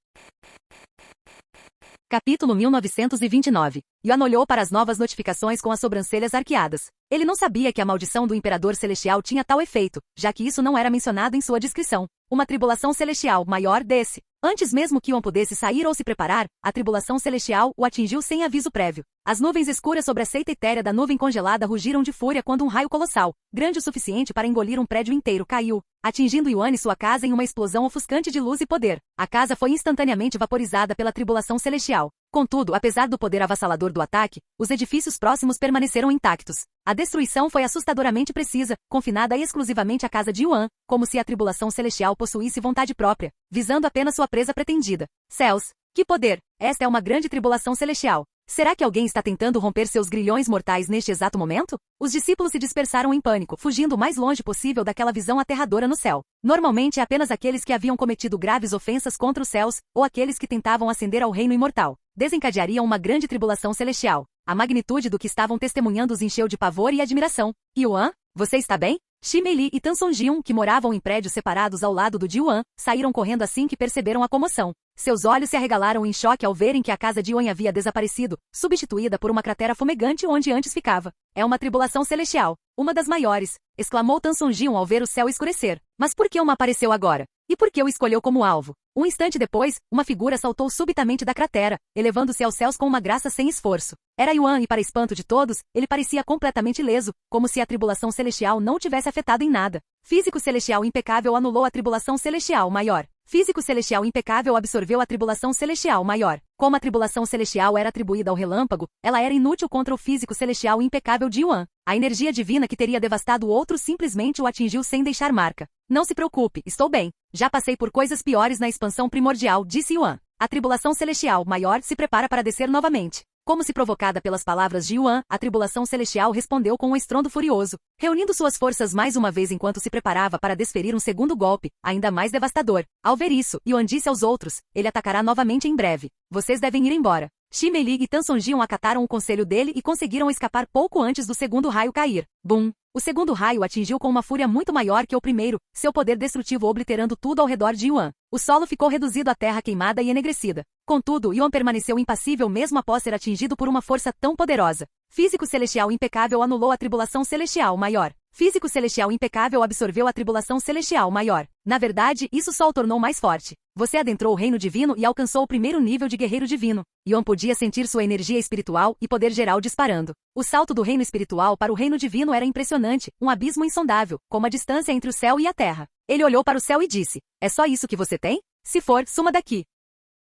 Capítulo 1929. Yuan olhou para as novas notificações com as sobrancelhas arqueadas. Ele não sabia que a maldição do Imperador Celestial tinha tal efeito, já que isso não era mencionado em sua descrição. Uma tribulação celestial maior desse. Antes mesmo que Yuan pudesse sair ou se preparar, a tribulação celestial o atingiu sem aviso prévio. As nuvens escuras sobre a seita etérea da nuvem congelada rugiram de fúria quando um raio colossal, grande o suficiente para engolir um prédio inteiro, caiu, atingindo Yuan e sua casa em uma explosão ofuscante de luz e poder. A casa foi instantaneamente vaporizada pela tribulação celestial. Contudo, apesar do poder avassalador do ataque, os edifícios próximos permaneceram intactos. A destruição foi assustadoramente precisa, confinada exclusivamente à casa de Yuan, como se a tribulação celestial possuísse vontade própria, visando apenas sua presa pretendida. Céus! Que poder! Esta é uma grande tribulação celestial. Será que alguém está tentando romper seus grilhões mortais neste exato momento? Os discípulos se dispersaram em pânico, fugindo o mais longe possível daquela visão aterradora no céu. Normalmente apenas aqueles que haviam cometido graves ofensas contra os céus, ou aqueles que tentavam ascender ao reino imortal, desencadeariam uma grande tribulação celestial. A magnitude do que estavam testemunhando os encheu de pavor e admiração. Yuan, você está bem? Shi Meili e Tan Sonjiun, que moravam em prédios separados ao lado do de Yuan, saíram correndo assim que perceberam a comoção. Seus olhos se arregalaram em choque ao verem que a casa de Yuan havia desaparecido, substituída por uma cratera fumegante onde antes ficava. É uma tribulação celestial, uma das maiores, exclamou Tan Sonjiun ao ver o céu escurecer. Mas por que uma apareceu agora? E por que o escolheu como alvo? Um instante depois, uma figura saltou subitamente da cratera, elevando-se aos céus com uma graça sem esforço. Era Yuan e, para espanto de todos, ele parecia completamente ileso, como se a tribulação celestial não tivesse afetado em nada. Físico celestial impecável anulou a tribulação celestial maior. Físico celestial impecável absorveu a tribulação celestial maior. Como a tribulação celestial era atribuída ao relâmpago, ela era inútil contra o físico celestial impecável de Yuan. A energia divina que teria devastado o outro simplesmente o atingiu sem deixar marca. Não se preocupe, estou bem. Já passei por coisas piores na expansão primordial, disse Yuan. A tribulação celestial maior se prepara para descer novamente. Como se provocada pelas palavras de Yuan, a tribulação celestial respondeu com um estrondo furioso, reunindo suas forças mais uma vez enquanto se preparava para desferir um segundo golpe, ainda mais devastador. Ao ver isso, Yuan disse aos outros, ele atacará novamente em breve. Vocês devem ir embora. Xi Meili e Tan Sonjian acataram o conselho dele e conseguiram escapar pouco antes do segundo raio cair. Bum! O segundo raio atingiu com uma fúria muito maior que o primeiro, seu poder destrutivo obliterando tudo ao redor de Yuan. O solo ficou reduzido à terra queimada e enegrecida. Contudo, Yuan permaneceu impassível mesmo após ser atingido por uma força tão poderosa. Físico celestial impecável anulou a tribulação celestial maior. Físico celestial impecável absorveu a tribulação celestial maior. Na verdade, isso só o tornou mais forte. Você adentrou o reino divino e alcançou o primeiro nível de guerreiro divino. Yuan podia sentir sua energia espiritual e poder geral disparando. O salto do reino espiritual para o reino divino era impressionante, um abismo insondável, como a distância entre o céu e a terra. Ele olhou para o céu e disse, é só isso que você tem? Se for, suma daqui.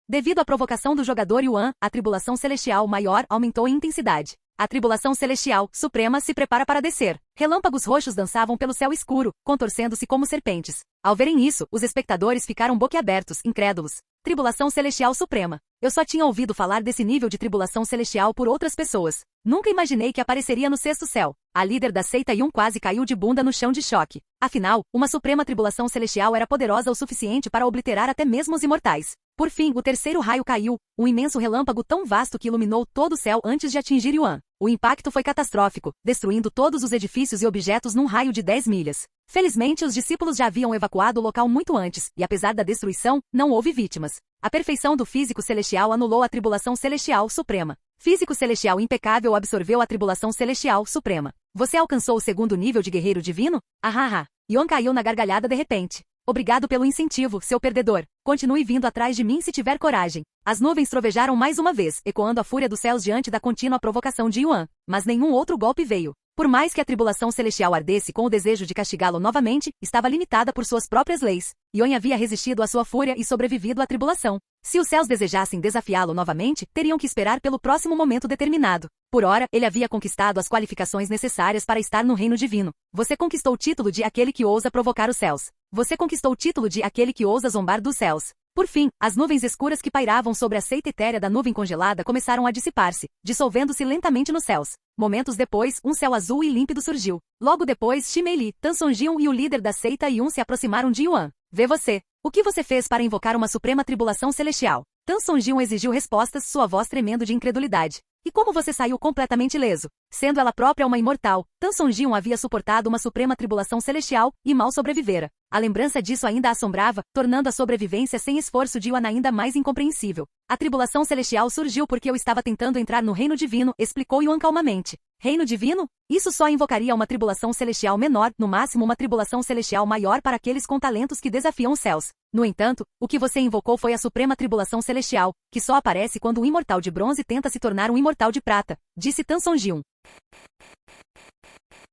Devido à provocação do jogador Yuan, a tribulação celestial maior aumentou em intensidade. A tribulação celestial suprema se prepara para descer. Relâmpagos roxos dançavam pelo céu escuro, contorcendo-se como serpentes. Ao verem isso, os espectadores ficaram boquiabertos, incrédulos. Tribulação celestial suprema. Eu só tinha ouvido falar desse nível de tribulação celestial por outras pessoas. Nunca imaginei que apareceria no sexto céu. A líder da seita Yun quase caiu de bunda no chão de choque. Afinal, uma suprema tribulação celestial era poderosa o suficiente para obliterar até mesmo os imortais. Por fim, o terceiro raio caiu, um imenso relâmpago tão vasto que iluminou todo o céu antes de atingir Yuan. O impacto foi catastrófico, destruindo todos os edifícios e objetos num raio de 10 milhas. Felizmente, os discípulos já haviam evacuado o local muito antes, e apesar da destruição, não houve vítimas. A perfeição do físico celestial anulou a tribulação celestial suprema. Físico celestial impecável absorveu a tribulação celestial suprema. Você alcançou o segundo nível de guerreiro divino? Ahaha! Yuan caiu na gargalhada de repente. Obrigado pelo incentivo, seu perdedor. Continue vindo atrás de mim se tiver coragem. As nuvens trovejaram mais uma vez, ecoando a fúria dos céus diante da contínua provocação de Yuan. Mas nenhum outro golpe veio. Por mais que a tribulação celestial ardesse com o desejo de castigá-lo novamente, estava limitada por suas próprias leis. Yuan havia resistido à sua fúria e sobrevivido à tribulação. Se os céus desejassem desafiá-lo novamente, teriam que esperar pelo próximo momento determinado. Por ora, ele havia conquistado as qualificações necessárias para estar no reino divino. Você conquistou o título de aquele que ousa provocar os céus. Você conquistou o título de aquele que ousa zombar dos céus. Por fim, as nuvens escuras que pairavam sobre a seita etérea da nuvem congelada começaram a dissipar-se, dissolvendo-se lentamente nos céus. Momentos depois, um céu azul e límpido surgiu. Logo depois, Xi Meili, Tan Sonjian e o líder da seita Yun se aproximaram de Yuan. Vê você. O que você fez para invocar uma suprema tribulação celestial? Tan Sonjian exigiu respostas, sua voz tremendo de incredulidade. E como você saiu completamente ileso? Sendo ela própria uma imortal, Tan Sonjian havia suportado uma suprema tribulação celestial e mal sobrevivera. A lembrança disso ainda a assombrava, tornando a sobrevivência sem esforço de Yuan ainda mais incompreensível. A tribulação celestial surgiu porque eu estava tentando entrar no reino divino, explicou Yuan calmamente. Reino divino? Isso só invocaria uma tribulação celestial menor, no máximo uma tribulação celestial maior para aqueles com talentos que desafiam os céus. No entanto, o que você invocou foi a suprema tribulação celestial, que só aparece quando um imortal de bronze tenta se tornar um imortal de prata, disse Tan Sonjian.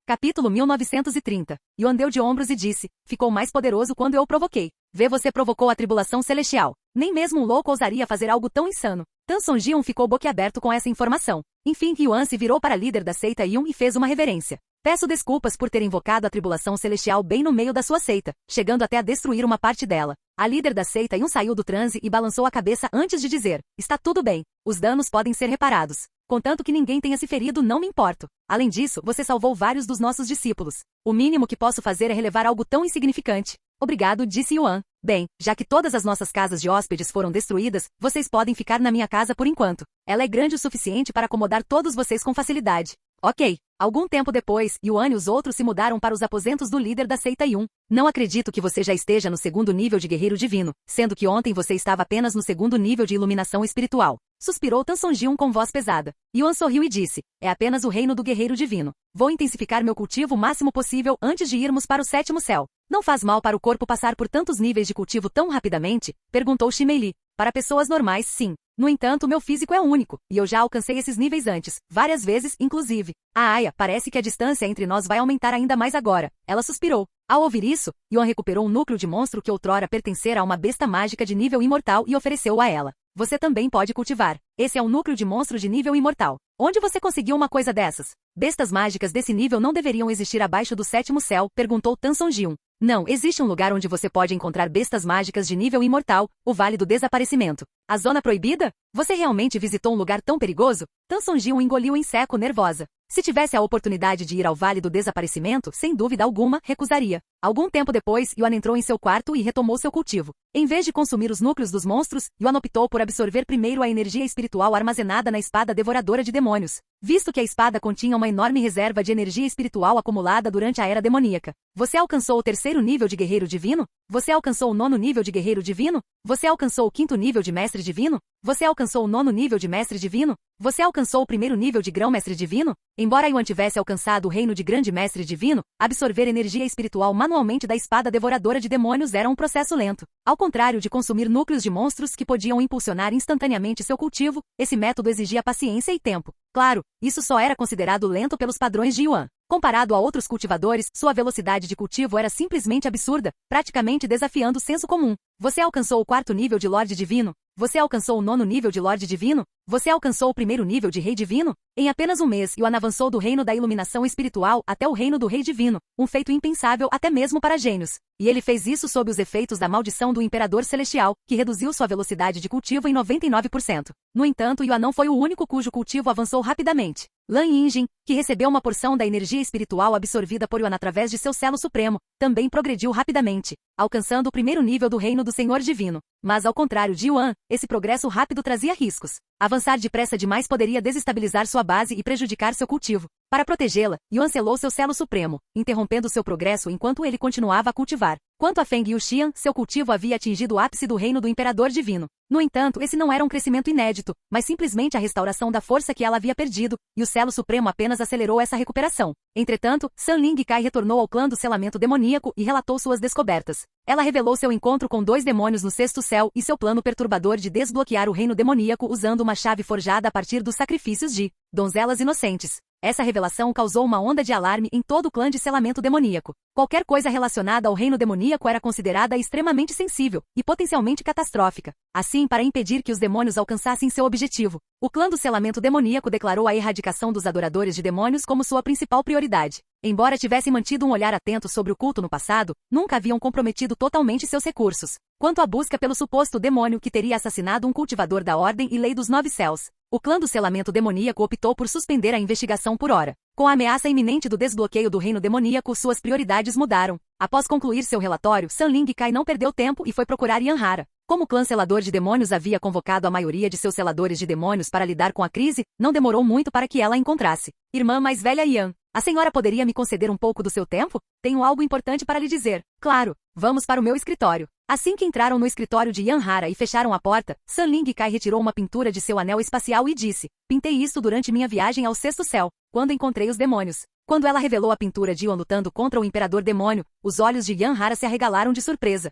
Capítulo 1930. Yuan deu de ombros e disse, ficou mais poderoso quando eu o provoquei. Vê, você provocou a tribulação celestial. Nem mesmo um louco ousaria fazer algo tão insano. Tan Sonjian ficou boquiaberto com essa informação. Enfim, Yuan se virou para a líder da seita Yun e fez uma reverência. Peço desculpas por ter invocado a tribulação celestial bem no meio da sua seita, chegando até a destruir uma parte dela. A líder da seita Yun saiu do transe e balançou a cabeça antes de dizer, está tudo bem. Os danos podem ser reparados. Contanto que ninguém tenha se ferido, não me importo. Além disso, você salvou vários dos nossos discípulos. O mínimo que posso fazer é relevar algo tão insignificante. Obrigado, disse Yuan. Bem, já que todas as nossas casas de hóspedes foram destruídas, vocês podem ficar na minha casa por enquanto. Ela é grande o suficiente para acomodar todos vocês com facilidade. Ok. Algum tempo depois, Yuan e os outros se mudaram para os aposentos do líder da seita Yun. Não acredito que você já esteja no segundo nível de guerreiro divino, sendo que ontem você estava apenas no segundo nível de iluminação espiritual. Suspirou Tan Sonjian com voz pesada. Yuan sorriu e disse, é apenas o reino do guerreiro divino. Vou intensificar meu cultivo o máximo possível antes de irmos para o sétimo céu. Não faz mal para o corpo passar por tantos níveis de cultivo tão rapidamente? Perguntou Xi Meili. Para pessoas normais, sim. No entanto, meu físico é único, e eu já alcancei esses níveis antes, várias vezes, inclusive. Aya, parece que a distância entre nós vai aumentar ainda mais agora. Ela suspirou. Ao ouvir isso, Yuan recuperou um núcleo de monstro que outrora pertencera a uma besta mágica de nível imortal e ofereceu-o a ela. Você também pode cultivar. Esse é um núcleo de monstro de nível imortal. Onde você conseguiu uma coisa dessas? Bestas mágicas desse nível não deveriam existir abaixo do sétimo céu, perguntou Tan Sonjian. Não, existe um lugar onde você pode encontrar bestas mágicas de nível imortal, o Vale do Desaparecimento. A Zona Proibida? Você realmente visitou um lugar tão perigoso? Tan Sonjin engoliu em seco, nervosa. Se tivesse a oportunidade de ir ao Vale do Desaparecimento, sem dúvida alguma, recusaria. Algum tempo depois, Yuan entrou em seu quarto e retomou seu cultivo. Em vez de consumir os núcleos dos monstros, Yuan optou por absorver primeiro a energia espiritual armazenada na espada devoradora de demônios. Visto que a espada continha uma enorme reserva de energia espiritual acumulada durante a Era Demoníaca. Você alcançou o 3º nível de Guerreiro Divino? Você alcançou o 9º nível de Guerreiro Divino? Você alcançou o 5º nível de Mestre Divino? Você alcançou o 9º nível de Mestre Divino? Você alcançou o 1º nível de Grão-Mestre Divino? Embora Yuan tivesse alcançado o reino de Grande Mestre Divino, absorver energia espiritual manualmente da espada devoradora de demônios era um processo lento. Ao contrário de consumir núcleos de monstros que podiam impulsionar instantaneamente seu cultivo, esse método exigia paciência e tempo. Claro, isso só era considerado lento pelos padrões de Yuan. Comparado a outros cultivadores, sua velocidade de cultivo era simplesmente absurda, praticamente desafiando o senso comum. Você alcançou o 4º nível de Lorde Divino? Você alcançou o 9º nível de Lorde Divino? Você alcançou o 1º nível de Rei Divino? Em apenas um mês, Yuan avançou do reino da iluminação espiritual até o reino do Rei Divino, um feito impensável até mesmo para gênios. E ele fez isso sob os efeitos da maldição do Imperador Celestial, que reduziu sua velocidade de cultivo em 99%. No entanto, Yuan não foi o único cujo cultivo avançou rapidamente. Lan Yinjin, que recebeu uma porção da energia espiritual absorvida por Yuan através de seu selo supremo, também progrediu rapidamente, alcançando o 1º nível do reino do Senhor Divino. Mas ao contrário de Yuan, esse progresso rápido trazia riscos. Avançar depressa demais poderia desestabilizar sua base e prejudicar seu cultivo. Para protegê-la, Yuan selou seu selo supremo, interrompendo seu progresso enquanto ele continuava a cultivar. Quanto a Feng Yuxian, seu cultivo havia atingido o ápice do reino do Imperador Divino. No entanto, esse não era um crescimento inédito, mas simplesmente a restauração da força que ela havia perdido, e o selo supremo apenas acelerou essa recuperação. Entretanto, San Ling Kai retornou ao clã do selamento demoníaco e relatou suas descobertas. Ela revelou seu encontro com 2 demônios no 6º céu e seu plano perturbador de desbloquear o reino demoníaco usando uma chave forjada a partir dos sacrifícios de donzelas inocentes. Essa revelação causou uma onda de alarme em todo o clã de selamento demoníaco. Qualquer coisa relacionada ao reino demoníaco era considerada extremamente sensível e potencialmente catastrófica. Assim, para impedir que os demônios alcançassem seu objetivo, o clã do selamento demoníaco declarou a erradicação dos adoradores de demônios como sua principal prioridade. Embora tivessem mantido um olhar atento sobre o culto no passado, nunca haviam comprometido totalmente seus recursos. Quanto à busca pelo suposto demônio que teria assassinado um cultivador da Ordem e Lei dos 9 Céus, o clã do selamento demoníaco optou por suspender a investigação por hora. Com a ameaça iminente do desbloqueio do reino demoníaco, suas prioridades mudaram. Após concluir seu relatório, San Ling Kai não perdeu tempo e foi procurar Yanhara. Como o clã selador de demônios havia convocado a maioria de seus seladores de demônios para lidar com a crise, não demorou muito para que ela a encontrasse. Irmã mais velha Yan, a senhora poderia me conceder um pouco do seu tempo? Tenho algo importante para lhe dizer. Claro, vamos para o meu escritório. Assim que entraram no escritório de Yanhara e fecharam a porta, San Ling Kai retirou uma pintura de seu anel espacial e disse: "Pintei isso durante minha viagem ao 6º céu, quando encontrei os demônios." Quando ela revelou a pintura de Yuan lutando contra o Imperador Demônio, os olhos de Yanhara se arregalaram de surpresa.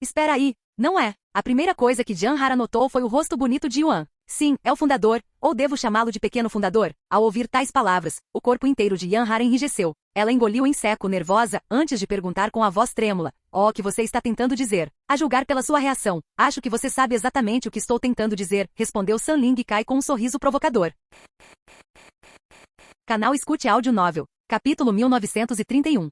Espera aí, não é? A primeira coisa que Yanhara notou foi o rosto bonito de Yuan. Sim, é o fundador, ou devo chamá-lo de pequeno fundador? Ao ouvir tais palavras, o corpo inteiro de Yanhara enrijeceu. Ela engoliu em seco, nervosa, antes de perguntar com a voz trêmula: "Oh, que você está tentando dizer?" "A julgar pela sua reação, acho que você sabe exatamente o que estou tentando dizer", respondeu San Ling Kai com um sorriso provocador. Canal Escute Áudio Novel. Capítulo 1931.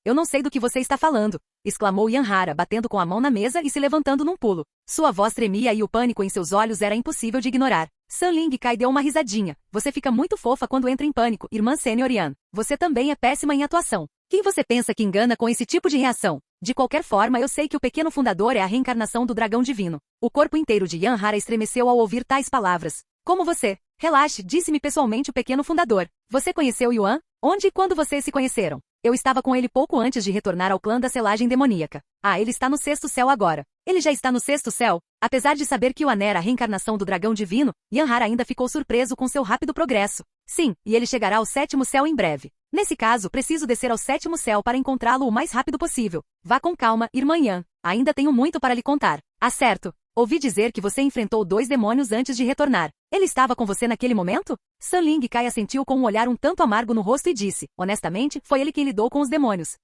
Eu não sei do que você está falando", exclamou Yanhara, batendo com a mão na mesa e se levantando num pulo. Sua voz tremia e o pânico em seus olhos era impossível de ignorar. San Ling Kai deu uma risadinha. "Você fica muito fofa quando entra em pânico, irmã sênior Yan. Você também é péssima em atuação. Quem você pensa que engana com esse tipo de reação? De qualquer forma, eu sei que o pequeno fundador é a reencarnação do dragão divino." O corpo inteiro de Yanhara estremeceu ao ouvir tais palavras. "Como você?" "Relaxe, disse-me pessoalmente o pequeno fundador. Você conheceu Yuan? Onde e quando vocês se conheceram?" "Eu estava com ele pouco antes de retornar ao clã da selagem demoníaca." "Ah, ele está no 6º céu agora." "Ele já está no 6º céu?" Apesar de saber que Yuan era a reencarnação do dragão divino, Yanhara ainda ficou surpreso com seu rápido progresso. "Sim, e ele chegará ao 7º céu em breve. Nesse caso, preciso descer ao 7º céu para encontrá-lo o mais rápido possível. Vá com calma, irmã Yan. Ainda tenho muito para lhe contar." "Ah, certo. Ouvi dizer que você enfrentou 2 demônios antes de retornar. Ele estava com você naquele momento?" San Ling Kai assentiu com um olhar um tanto amargo no rosto e disse: "Honestamente, foi ele quem lidou com os demônios."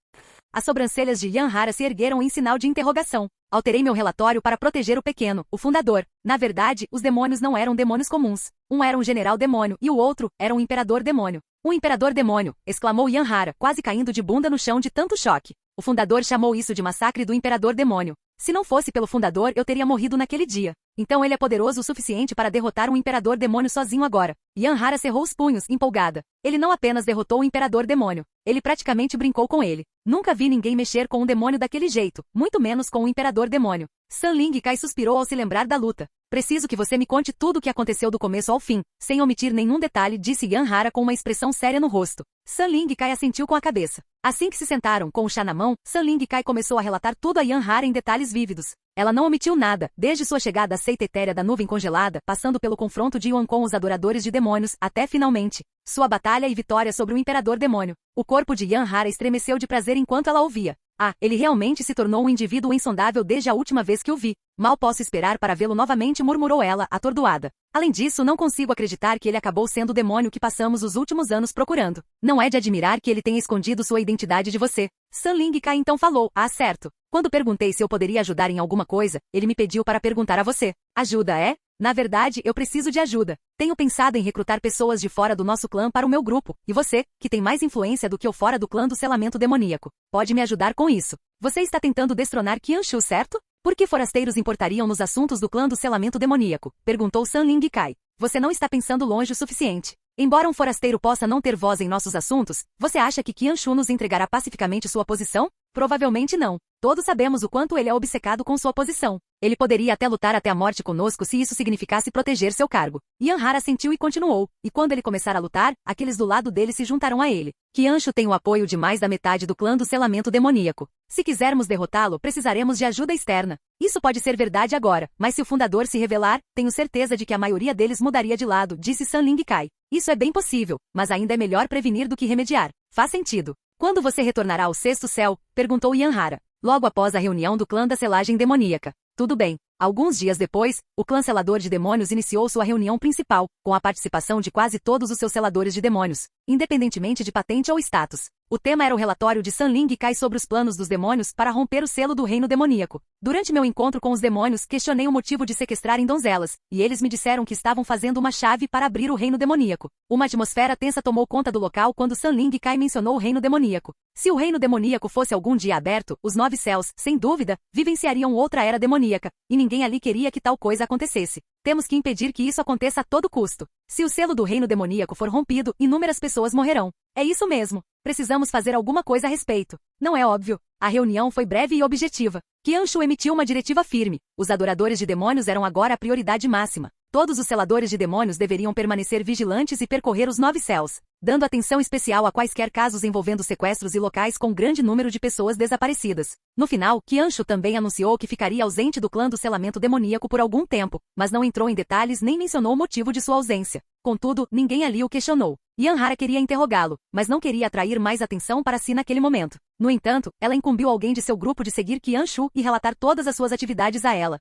As sobrancelhas de Yanhara se ergueram em sinal de interrogação. "Alterei meu relatório para proteger o pequeno, o fundador. Na verdade, os demônios não eram demônios comuns. Um era um general demônio e o outro era um imperador demônio." "Um imperador demônio!" exclamou Yanhara, quase caindo de bunda no chão de tanto choque. O fundador chamou isso de massacre do Imperador Demônio. Se não fosse pelo fundador, eu teria morrido naquele dia. Então ele é poderoso o suficiente para derrotar um Imperador Demônio sozinho agora. Yanhara cerrou os punhos, empolgada. Ele não apenas derrotou o Imperador Demônio. Ele praticamente brincou com ele. Nunca vi ninguém mexer com um demônio daquele jeito, muito menos com o Imperador Demônio. San Ling Kai suspirou ao se lembrar da luta. Preciso que você me conte tudo o que aconteceu do começo ao fim, sem omitir nenhum detalhe, disse Yanhara com uma expressão séria no rosto. San Ling Kai assentiu com a cabeça. Assim que se sentaram, com o chá na mão, San Ling Kai começou a relatar tudo a Yanhara em detalhes vívidos. Ela não omitiu nada, desde sua chegada à seita etérea da nuvem congelada, passando pelo confronto de Yuan com os adoradores de demônios, até finalmente sua batalha e vitória sobre o Imperador Demônio. O corpo de Yanhara estremeceu de prazer enquanto ela ouvia. Ah, ele realmente se tornou um indivíduo insondável desde a última vez que o vi. Mal posso esperar para vê-lo novamente, murmurou ela, atordoada. Além disso, não consigo acreditar que ele acabou sendo o demônio que passamos os últimos anos procurando. Não é de admirar que ele tenha escondido sua identidade de você. San Ling Kai então falou, certo. Quando perguntei se eu poderia ajudar em alguma coisa, ele me pediu para perguntar a você. Ajuda, é? Na verdade, eu preciso de ajuda. Tenho pensado em recrutar pessoas de fora do nosso clã para o meu grupo, e você, que tem mais influência do que eu fora do clã do selamento demoníaco, pode me ajudar com isso. Você está tentando destronar Qianshu, certo? Por que forasteiros importariam nos assuntos do clã do selamento demoníaco? Perguntou San Ling Kai. Você não está pensando longe o suficiente. Embora um forasteiro possa não ter voz em nossos assuntos, você acha que Qianshu nos entregará pacificamente sua posição? Provavelmente não. Todos sabemos o quanto ele é obcecado com sua posição. Ele poderia até lutar até a morte conosco se isso significasse proteger seu cargo. Yanhara sentiu e continuou. E quando ele começar a lutar, aqueles do lado dele se juntarão a ele. Qianshu tem o apoio de mais da metade do clã do selamento demoníaco. Se quisermos derrotá-lo, precisaremos de ajuda externa. Isso pode ser verdade agora, mas se o fundador se revelar, tenho certeza de que a maioria deles mudaria de lado, disse San Ling Kai. Isso é bem possível, mas ainda é melhor prevenir do que remediar. Faz sentido. Quando você retornará ao sexto céu? Perguntou Yanhara. Logo após a reunião do clã da selagem demoníaca. Tudo bem. Alguns dias depois, o clã selador de demônios iniciou sua reunião principal, com a participação de quase todos os seus seladores de demônios, independentemente de patente ou status. O tema era o relatório de San Ling Kai sobre os planos dos demônios para romper o selo do reino demoníaco. Durante meu encontro com os demônios, questionei o motivo de sequestrarem donzelas, e eles me disseram que estavam fazendo uma chave para abrir o reino demoníaco. Uma atmosfera tensa tomou conta do local quando San Ling Kai mencionou o reino demoníaco. Se o reino demoníaco fosse algum dia aberto, os 9 céus, sem dúvida, vivenciariam outra era demoníaca, e ninguém ali queria que tal coisa acontecesse. Temos que impedir que isso aconteça a todo custo. Se o selo do reino demoníaco for rompido, inúmeras pessoas morrerão. É isso mesmo. Precisamos fazer alguma coisa a respeito. Não é óbvio. A reunião foi breve e objetiva. Qianshu emitiu uma diretiva firme. Os adoradores de demônios eram agora a prioridade máxima. Todos os seladores de demônios deveriam permanecer vigilantes e percorrer os 9 céus, dando atenção especial a quaisquer casos envolvendo sequestros e locais com grande número de pessoas desaparecidas. No final, Qianshu também anunciou que ficaria ausente do clã do selamento demoníaco por algum tempo, mas não entrou em detalhes nem mencionou o motivo de sua ausência. Contudo, ninguém ali o questionou. Yanhara queria interrogá-lo, mas não queria atrair mais atenção para si naquele momento. No entanto, ela incumbiu alguém de seu grupo de seguir Qianshu e relatar todas as suas atividades a ela.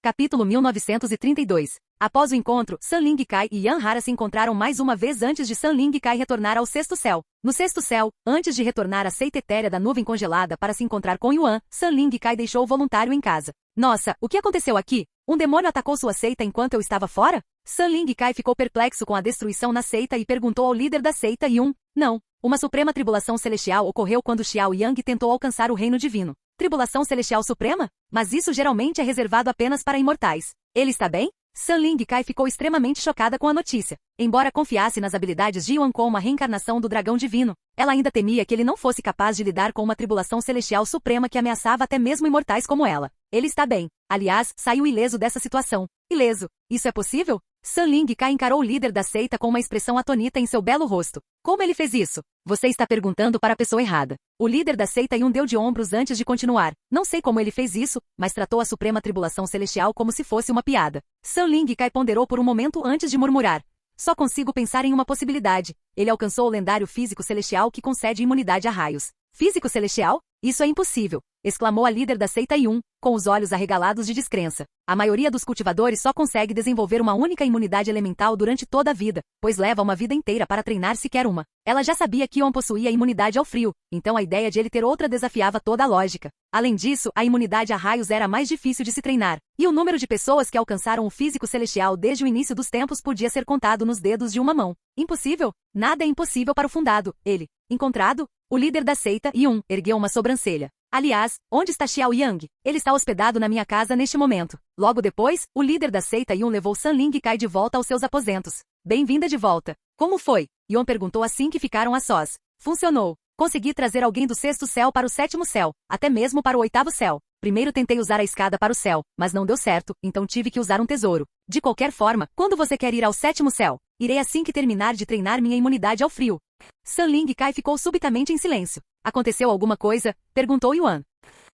Capítulo 1932. Após o encontro, San Ling Kai e Yanhara se encontraram mais uma vez antes de San Ling Kai retornar ao sexto céu. No sexto céu, antes de retornar à seita etérea da nuvem congelada para se encontrar com Yuan, San Ling Kai deixou o voluntário em casa. Nossa, o que aconteceu aqui? Um demônio atacou sua seita enquanto eu estava fora? San Ling Kai ficou perplexo com a destruição na seita e perguntou ao líder da seita Yun. Não. Uma suprema tribulação celestial ocorreu quando Xiao Yang tentou alcançar o reino divino. Tribulação celestial suprema? Mas isso geralmente é reservado apenas para imortais. Ele está bem? San Ling Kai ficou extremamente chocada com a notícia. Embora confiasse nas habilidades de Yuan como a reencarnação do dragão divino, ela ainda temia que ele não fosse capaz de lidar com uma tribulação celestial suprema que ameaçava até mesmo imortais como ela. Ele está bem. Aliás, saiu ileso dessa situação. Ileso? Isso é possível? San Ling Kai encarou o líder da seita com uma expressão atonita em seu belo rosto. Como ele fez isso? Você está perguntando para a pessoa errada. O líder da seita Yun deu de ombros antes de continuar. Não sei como ele fez isso, mas tratou a suprema tribulação celestial como se fosse uma piada. San Ling Kai ponderou por um momento antes de murmurar. Só consigo pensar em uma possibilidade. Ele alcançou o lendário físico celestial que concede imunidade a raios. Físico celestial? Isso é impossível, exclamou a líder da seita Yun, com os olhos arregalados de descrença. A maioria dos cultivadores só consegue desenvolver uma única imunidade elemental durante toda a vida, pois leva uma vida inteira para treinar sequer uma. Ela já sabia que Yuan possuía imunidade ao frio, então a ideia de ele ter outra desafiava toda a lógica. Além disso, a imunidade a raios era mais difícil de se treinar, e o número de pessoas que alcançaram o físico celestial desde o início dos tempos podia ser contado nos dedos de uma mão. Impossível? Nada é impossível para o fundado. Ele. Encontrado? O líder da seita, Yun, ergueu uma sobrancelha. Aliás, onde está Xiao Yang? Ele está hospedado na minha casa neste momento. Logo depois, o líder da seita Yun levou Sanling Kai de volta aos seus aposentos. Bem-vinda de volta. Como foi? Yun perguntou assim que ficaram a sós. Funcionou. Consegui trazer alguém do 6º céu para o 7º céu, até mesmo para o 8º céu. Primeiro tentei usar a escada para o céu, mas não deu certo, então tive que usar um tesouro. De qualquer forma, quando você quer ir ao 7º céu? Irei assim que terminar de treinar minha imunidade ao frio. Sanling Kai ficou subitamente em silêncio. Aconteceu alguma coisa? Perguntou Yuan.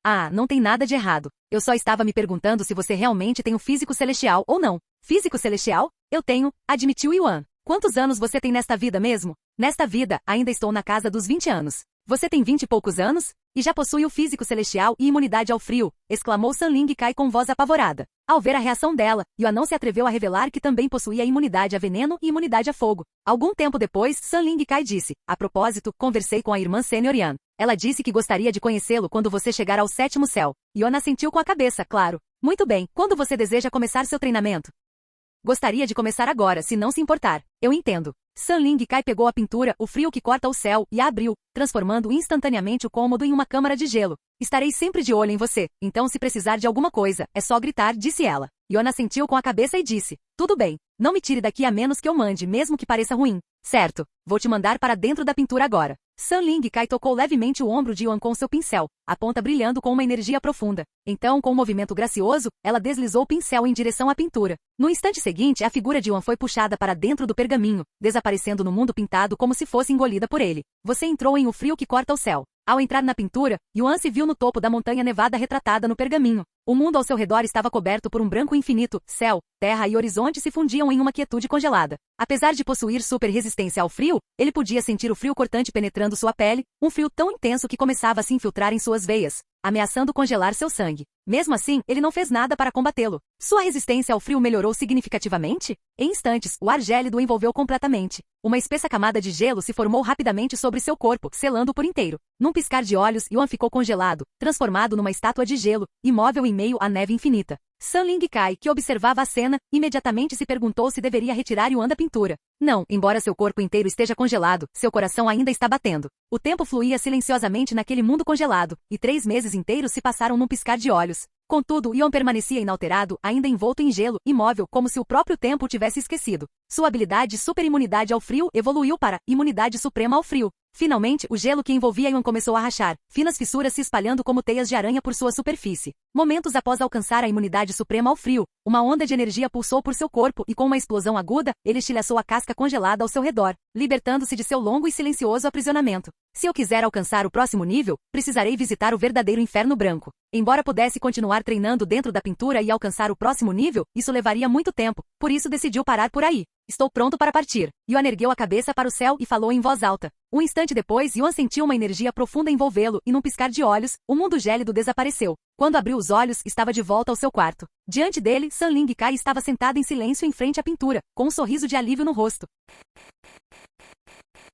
Ah, não tem nada de errado. Eu só estava me perguntando se você realmente tem um físico celestial ou não. Físico celestial? Eu tenho, admitiu Yuan. Quantos anos você tem nesta vida mesmo? Nesta vida, ainda estou na casa dos 20 anos. Você tem 20 e poucos anos? E já possui o físico celestial e imunidade ao frio, exclamou Sanling Kai com voz apavorada. Ao ver a reação dela, Yuan não se atreveu a revelar que também possuía imunidade a veneno e imunidade a fogo. Algum tempo depois, Sanling Kai disse, a propósito, conversei com a irmã sênior Yan. Ela disse que gostaria de conhecê-lo quando você chegar ao 7º céu. Yuan assentiu com a cabeça, claro. Muito bem, quando você deseja começar seu treinamento? Gostaria de começar agora, se não se importar. Eu entendo. Sanling Kai pegou a pintura, o frio que corta o céu, e a abriu, transformando instantaneamente o cômodo em uma câmara de gelo. Estarei sempre de olho em você, então se precisar de alguma coisa, é só gritar, disse ela. Yuan assentiu com a cabeça e disse, tudo bem, não me tire daqui a menos que eu mande, mesmo que pareça ruim. Certo, vou te mandar para dentro da pintura agora. Sanling Kai tocou levemente o ombro de Yuan com seu pincel, a ponta brilhando com uma energia profunda. Então, com um movimento gracioso, ela deslizou o pincel em direção à pintura. No instante seguinte, a figura de Yuan foi puxada para dentro do pergaminho, desaparecendo no mundo pintado como se fosse engolida por ele. Você entrou em O Frio que Corta o Céu. Ao entrar na pintura, Yuan se viu no topo da montanha nevada retratada no pergaminho. O mundo ao seu redor estava coberto por um branco infinito, céu, terra e horizonte se fundiam em uma quietude congelada. Apesar de possuir super resistência ao frio, ele podia sentir o frio cortante penetrando sua pele, um frio tão intenso que começava a se infiltrar em suas veias, ameaçando congelar seu sangue. Mesmo assim, ele não fez nada para combatê-lo. Sua resistência ao frio melhorou significativamente? Em instantes, o ar gélido o envolveu completamente. Uma espessa camada de gelo se formou rapidamente sobre seu corpo, selando-o por inteiro. Num piscar de olhos, Yuan ficou congelado, transformado numa estátua de gelo, imóvel em meio à neve infinita. Sanling Kai, que observava a cena, imediatamente se perguntou se deveria retirar Yuan da pintura. Não, embora seu corpo inteiro esteja congelado, seu coração ainda está batendo. O tempo fluía silenciosamente naquele mundo congelado, e 3 meses inteiros se passaram num piscar de olhos. Contudo, Yuan permanecia inalterado, ainda envolto em gelo, imóvel, como se o próprio tempo o tivesse esquecido. Sua habilidade super-imunidade ao frio evoluiu para imunidade suprema ao frio. Finalmente, o gelo que envolvia Yuan começou a rachar, finas fissuras se espalhando como teias de aranha por sua superfície. Momentos após alcançar a imunidade suprema ao frio, uma onda de energia pulsou por seu corpo e com uma explosão aguda, ele estilhaçou a casca congelada ao seu redor, libertando-se de seu longo e silencioso aprisionamento. Se eu quiser alcançar o próximo nível, precisarei visitar o verdadeiro inferno branco. Embora pudesse continuar treinando dentro da pintura e alcançar o próximo nível, isso levaria muito tempo, por isso decidiu parar por aí. Estou pronto para partir. Yuan ergueu a cabeça para o céu e falou em voz alta. Um instante depois, Yuan sentiu uma energia profunda envolvê-lo e num piscar de olhos, o mundo gélido desapareceu. Quando abriu os olhos, estava de volta ao seu quarto. Diante dele, Sanling Kai estava sentada em silêncio em frente à pintura, com um sorriso de alívio no rosto.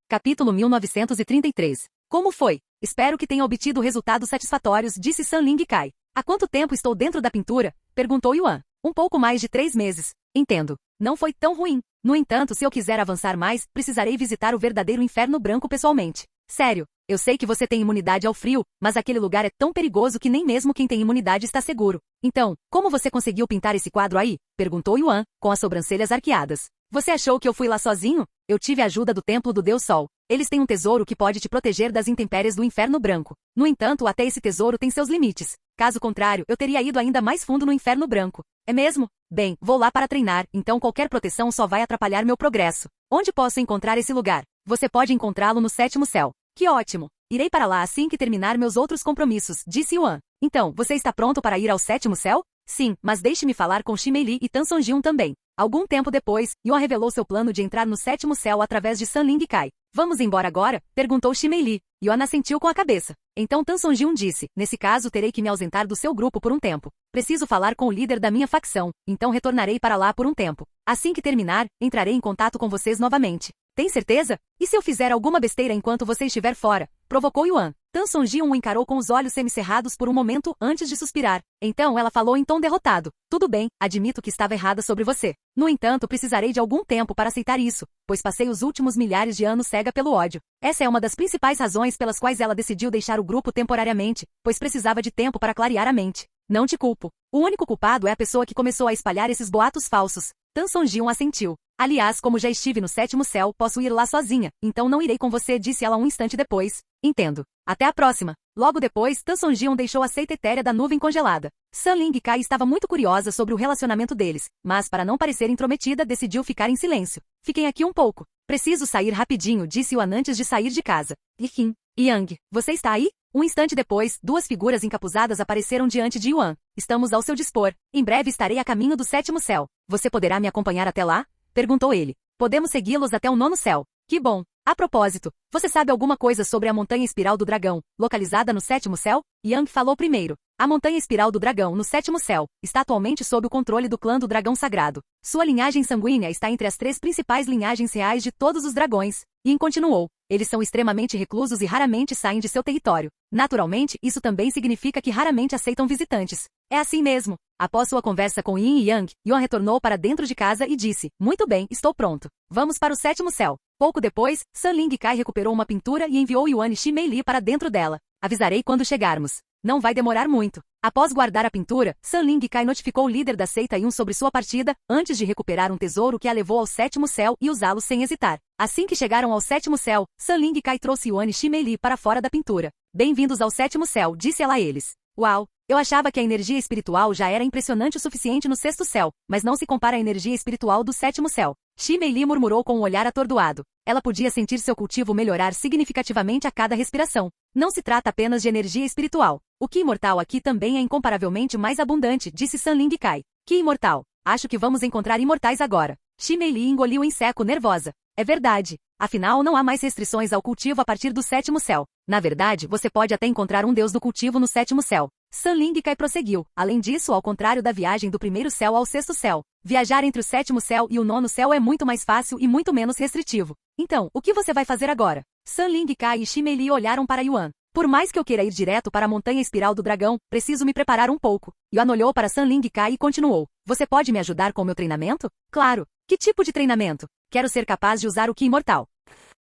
Capítulo 1933. Como foi? Espero que tenha obtido resultados satisfatórios, disse Sanling Kai. Há quanto tempo estou dentro da pintura? Perguntou Yuan. Um pouco mais de 3 meses. Entendo. Não foi tão ruim. No entanto, se eu quiser avançar mais, precisarei visitar o verdadeiro inferno branco pessoalmente. Sério, eu sei que você tem imunidade ao frio, mas aquele lugar é tão perigoso que nem mesmo quem tem imunidade está seguro. Então, como você conseguiu pintar esse quadro aí? Perguntou Yuan, com as sobrancelhas arqueadas. Você achou que eu fui lá sozinho? Eu tive a ajuda do Templo do Deus Sol. Eles têm um tesouro que pode te proteger das intempéries do inferno branco. No entanto, até esse tesouro tem seus limites. Caso contrário, eu teria ido ainda mais fundo no inferno branco. É mesmo? Bem, vou lá para treinar, então qualquer proteção só vai atrapalhar meu progresso. Onde posso encontrar esse lugar? Você pode encontrá-lo no 7º céu. Que ótimo! Irei para lá assim que terminar meus outros compromissos, disse Yuan. Então, você está pronto para ir ao 7º céu? Sim, mas deixe-me falar com Shimeili e Tan Sonjun também. Algum tempo depois, Yuan revelou seu plano de entrar no 7º céu através de Sanling Kai. Vamos embora agora? Perguntou Shimeili. Yuan assentiu com a cabeça. Então Tan Sonjun disse, nesse caso terei que me ausentar do seu grupo por um tempo. Preciso falar com o líder da minha facção, então retornarei para lá por um tempo. Assim que terminar, entrarei em contato com vocês novamente. Tem certeza? E se eu fizer alguma besteira enquanto você estiver fora? Provocou Yuan. Tan Sonjiun o encarou com os olhos semicerrados por um momento antes de suspirar. Então ela falou em tom derrotado. Tudo bem, admito que estava errada sobre você. No entanto, precisarei de algum tempo para aceitar isso, pois passei os últimos milhares de anos cega pelo ódio. Essa é uma das principais razões pelas quais ela decidiu deixar o grupo temporariamente, pois precisava de tempo para clarear a mente. Não te culpo. O único culpado é a pessoa que começou a espalhar esses boatos falsos. Tan Sonjiun assentiu. Aliás, como já estive no 7º céu, posso ir lá sozinha, então não irei com você, disse ela um instante depois. Entendo. Até a próxima. Logo depois, Tan Sonjiun deixou a seita etérea da nuvem congelada. Sun Ling Kai estava muito curiosa sobre o relacionamento deles, mas para não parecer intrometida, decidiu ficar em silêncio. Fiquem aqui um pouco. Preciso sair rapidinho, disse Yuan antes de sair de casa. Yiqin. Yang, você está aí? Um instante depois, duas figuras encapuzadas apareceram diante de Yuan. Estamos ao seu dispor. Em breve estarei a caminho do 7º céu. Você poderá me acompanhar até lá? Perguntou ele. Podemos segui-los até o 9º céu. Que bom. A propósito, você sabe alguma coisa sobre a Montanha Espiral do Dragão, localizada no 7º céu? Yang falou primeiro. A Montanha Espiral do Dragão, no 7º céu, está atualmente sob o controle do clã do Dragão Sagrado. Sua linhagem sanguínea está entre as 3 principais linhagens reais de todos os dragões. Yin continuou. Eles são extremamente reclusos e raramente saem de seu território. Naturalmente, isso também significa que raramente aceitam visitantes. É assim mesmo. Após sua conversa com Yin e Yang, Yuan retornou para dentro de casa e disse, muito bem, estou pronto. Vamos para o 7º céu. Pouco depois, Sun Ling Kai recuperou uma pintura e enviou Yuan e Shi Meili para dentro dela. Avisarei quando chegarmos. Não vai demorar muito. Após guardar a pintura, Sun Ling Kai notificou o líder da seita Yun sobre sua partida, antes de recuperar um tesouro que a levou ao 7º céu e usá-lo sem hesitar. Assim que chegaram ao 7º céu, Sun Ling Kai trouxe Yuan e Shi Meili para fora da pintura. Bem-vindos ao 7º céu, disse ela a eles. Uau! Eu achava que a energia espiritual já era impressionante o suficiente no 6º céu, mas não se compara à energia espiritual do 7º céu. Shi Meili murmurou com um olhar atordoado. Ela podia sentir seu cultivo melhorar significativamente a cada respiração. Não se trata apenas de energia espiritual. O Ki imortal aqui também é incomparavelmente mais abundante, disse Sun Ling Kai. Ki imortal. Acho que vamos encontrar imortais agora. Shi Meili engoliu em seco, nervosa. É verdade. Afinal, não há mais restrições ao cultivo a partir do 7º céu. Na verdade, você pode até encontrar um deus do cultivo no 7º céu. Sun Ling Kai prosseguiu. Além disso, ao contrário da viagem do 1º céu ao 6º céu, viajar entre o 7º céu e o 9º céu é muito mais fácil e muito menos restritivo. Então, o que você vai fazer agora? Sun Ling Kai e Shi Meili olharam para Yuan. Por mais que eu queira ir direto para a Montanha Espiral do Dragão, preciso me preparar um pouco. Yuan olhou para Sun Ling Kai e continuou. Você pode me ajudar com meu treinamento? Claro. Que tipo de treinamento? Quero ser capaz de usar o Ki imortal.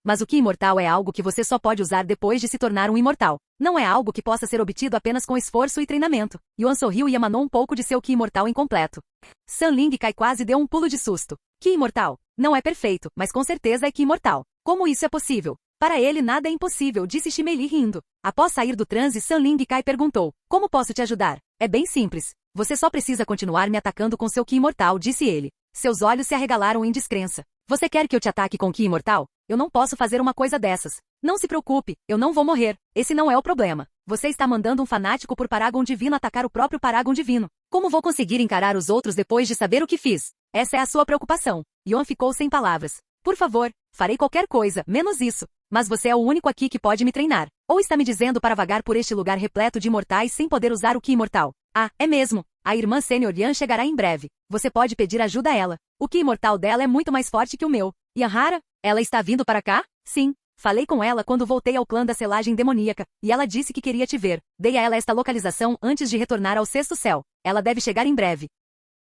Mas o Ki imortal é algo que você só pode usar depois de se tornar um imortal. Não é algo que possa ser obtido apenas com esforço e treinamento. Yuan sorriu e emanou um pouco de seu Ki imortal incompleto. Sun Ling Kai quase deu um pulo de susto. Ki imortal? Não é perfeito, mas com certeza é Ki imortal. Como isso é possível? Para ele nada é impossível, disse Shi Meili rindo. Após sair do transe, Sun Ling Kai perguntou. Como posso te ajudar? É bem simples. Você só precisa continuar me atacando com seu Ki imortal, disse ele. Seus olhos se arregalaram em descrença. Você quer que eu te ataque com Ki imortal? Eu não posso fazer uma coisa dessas. Não se preocupe, eu não vou morrer. Esse não é o problema. Você está mandando um fanático por Paragon Divino atacar o próprio Paragon Divino. Como vou conseguir encarar os outros depois de saber o que fiz? Essa é a sua preocupação. Yuan ficou sem palavras. Por favor, farei qualquer coisa, menos isso. Mas você é o único aqui que pode me treinar. Ou está me dizendo para vagar por este lugar repleto de imortais sem poder usar o Ki imortal? Ah, é mesmo. A irmã Sênior Yan chegará em breve. Você pode pedir ajuda a ela. O Ki imortal dela é muito mais forte que o meu. Yanhara? Ela está vindo para cá? Sim. Falei com ela quando voltei ao clã da selagem demoníaca, e ela disse que queria te ver. Dei a ela esta localização antes de retornar ao 6º céu. Ela deve chegar em breve.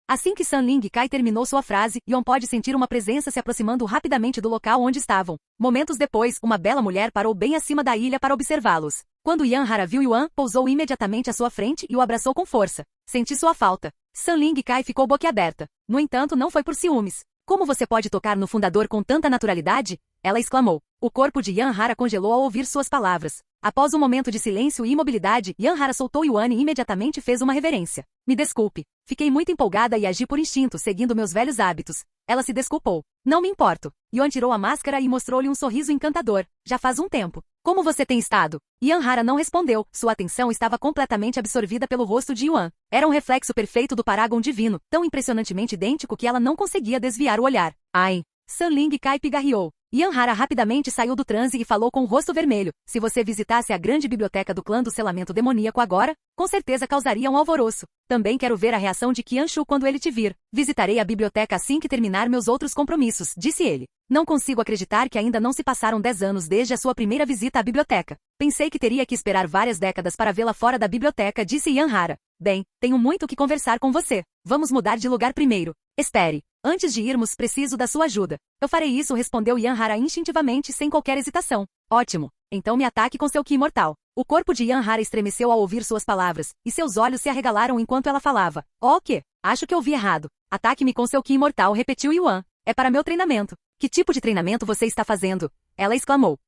Assim que Sun Ling Kai terminou sua frase, Yuan pôde sentir uma presença se aproximando rapidamente do local onde estavam. Momentos depois, uma bela mulher parou bem acima da ilha para observá-los. Quando Yanhara viu Yuan, pousou imediatamente à sua frente e o abraçou com força. Senti sua falta. Sun Ling Kai ficou boquiaberta. No entanto, não foi por ciúmes. Como você pode tocar no fundador com tanta naturalidade? Ela exclamou. O corpo de Yanhara congelou ao ouvir suas palavras. Após um momento de silêncio e imobilidade, Yanhara soltou Yuan e imediatamente fez uma reverência. Me desculpe. Fiquei muito empolgada e agi por instinto, seguindo meus velhos hábitos. Ela se desculpou. Não me importo. Yuan tirou a máscara e mostrou-lhe um sorriso encantador. Já faz um tempo. Como você tem estado? Yanhara não respondeu. Sua atenção estava completamente absorvida pelo rosto de Yuan. Era um reflexo perfeito do Paragon Divino, tão impressionantemente idêntico que ela não conseguia desviar o olhar. Ai! Sun Ling Kai pigarreou. Yanhara rapidamente saiu do transe e falou com o rosto vermelho. Se você visitasse a grande biblioteca do clã do selamento demoníaco agora, com certeza causaria um alvoroço. Também quero ver a reação de Qianshu quando ele te vir. Visitarei a biblioteca assim que terminar meus outros compromissos, disse ele. Não consigo acreditar que ainda não se passaram 10 anos desde a sua primeira visita à biblioteca. Pensei que teria que esperar várias décadas para vê-la fora da biblioteca, disse Yanhara. Bem, tenho muito que conversar com você. Vamos mudar de lugar primeiro. Espere. Antes de irmos, preciso da sua ajuda. Eu farei isso, respondeu Yanhara instintivamente, sem qualquer hesitação. Ótimo. Então me ataque com seu Ki mortal. O corpo de Yanhara estremeceu ao ouvir suas palavras, e seus olhos se arregalaram enquanto ela falava. Oh, o quê? Acho que ouvi errado. Ataque-me com seu Ki mortal, repetiu Yuan. É para meu treinamento. Que tipo de treinamento você está fazendo? Ela exclamou.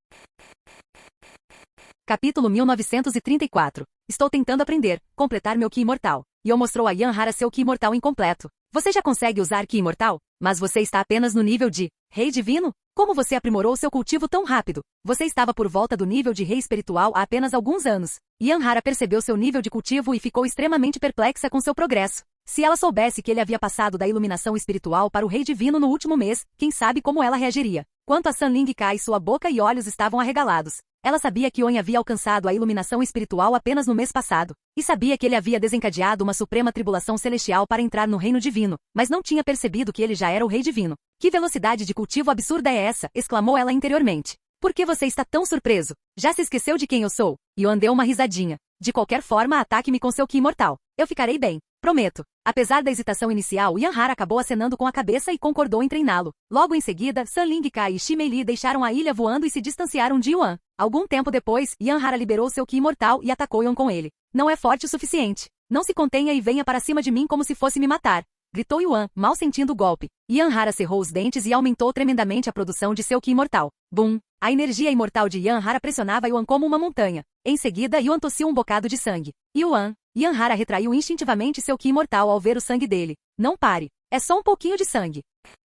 Capítulo 1934. Estou tentando aprender, completar meu Ki mortal. Yo mostrou a Yanhara seu Ki mortal incompleto. Você já consegue usar Ki mortal? Mas você está apenas no nível de Rei Divino? Como você aprimorou seu cultivo tão rápido? Você estava por volta do nível de Rei Espiritual há apenas alguns anos. Yanhara percebeu seu nível de cultivo e ficou extremamente perplexa com seu progresso. Se ela soubesse que ele havia passado da iluminação espiritual para o Rei Divino no último mês, quem sabe como ela reagiria. Quanto a Sanling Kai, sua boca e olhos estavam arregalados. Ela sabia que On havia alcançado a iluminação espiritual apenas no mês passado, e sabia que ele havia desencadeado uma suprema tribulação celestial para entrar no reino divino, mas não tinha percebido que ele já era o Rei Divino. Que velocidade de cultivo absurda é essa? Exclamou ela interiormente. Por que você está tão surpreso? Já se esqueceu de quem eu sou? Yuan deu uma risadinha. De qualquer forma, ataque-me com seu Ki mortal. Eu ficarei bem. Prometo. Apesar da hesitação inicial, Yanhara acabou acenando com a cabeça e concordou em treiná-lo. Logo em seguida, Sanling Kai e Shi Meili deixaram a ilha voando e se distanciaram de Yuan. Algum tempo depois, Yanhara liberou seu Ki mortal e atacou Yuan com ele. Não é forte o suficiente. Não se contenha e venha para cima de mim como se fosse me matar. Gritou Yuan, mal sentindo o golpe. Yanhara cerrou os dentes e aumentou tremendamente a produção de seu Ki mortal. Bum! A energia imortal de Yanhara pressionava Yuan como uma montanha. Em seguida, Yuan tossiu um bocado de sangue. Yanhara retraiu instintivamente seu Ki mortal ao ver o sangue dele. Não pare. É só um pouquinho de sangue.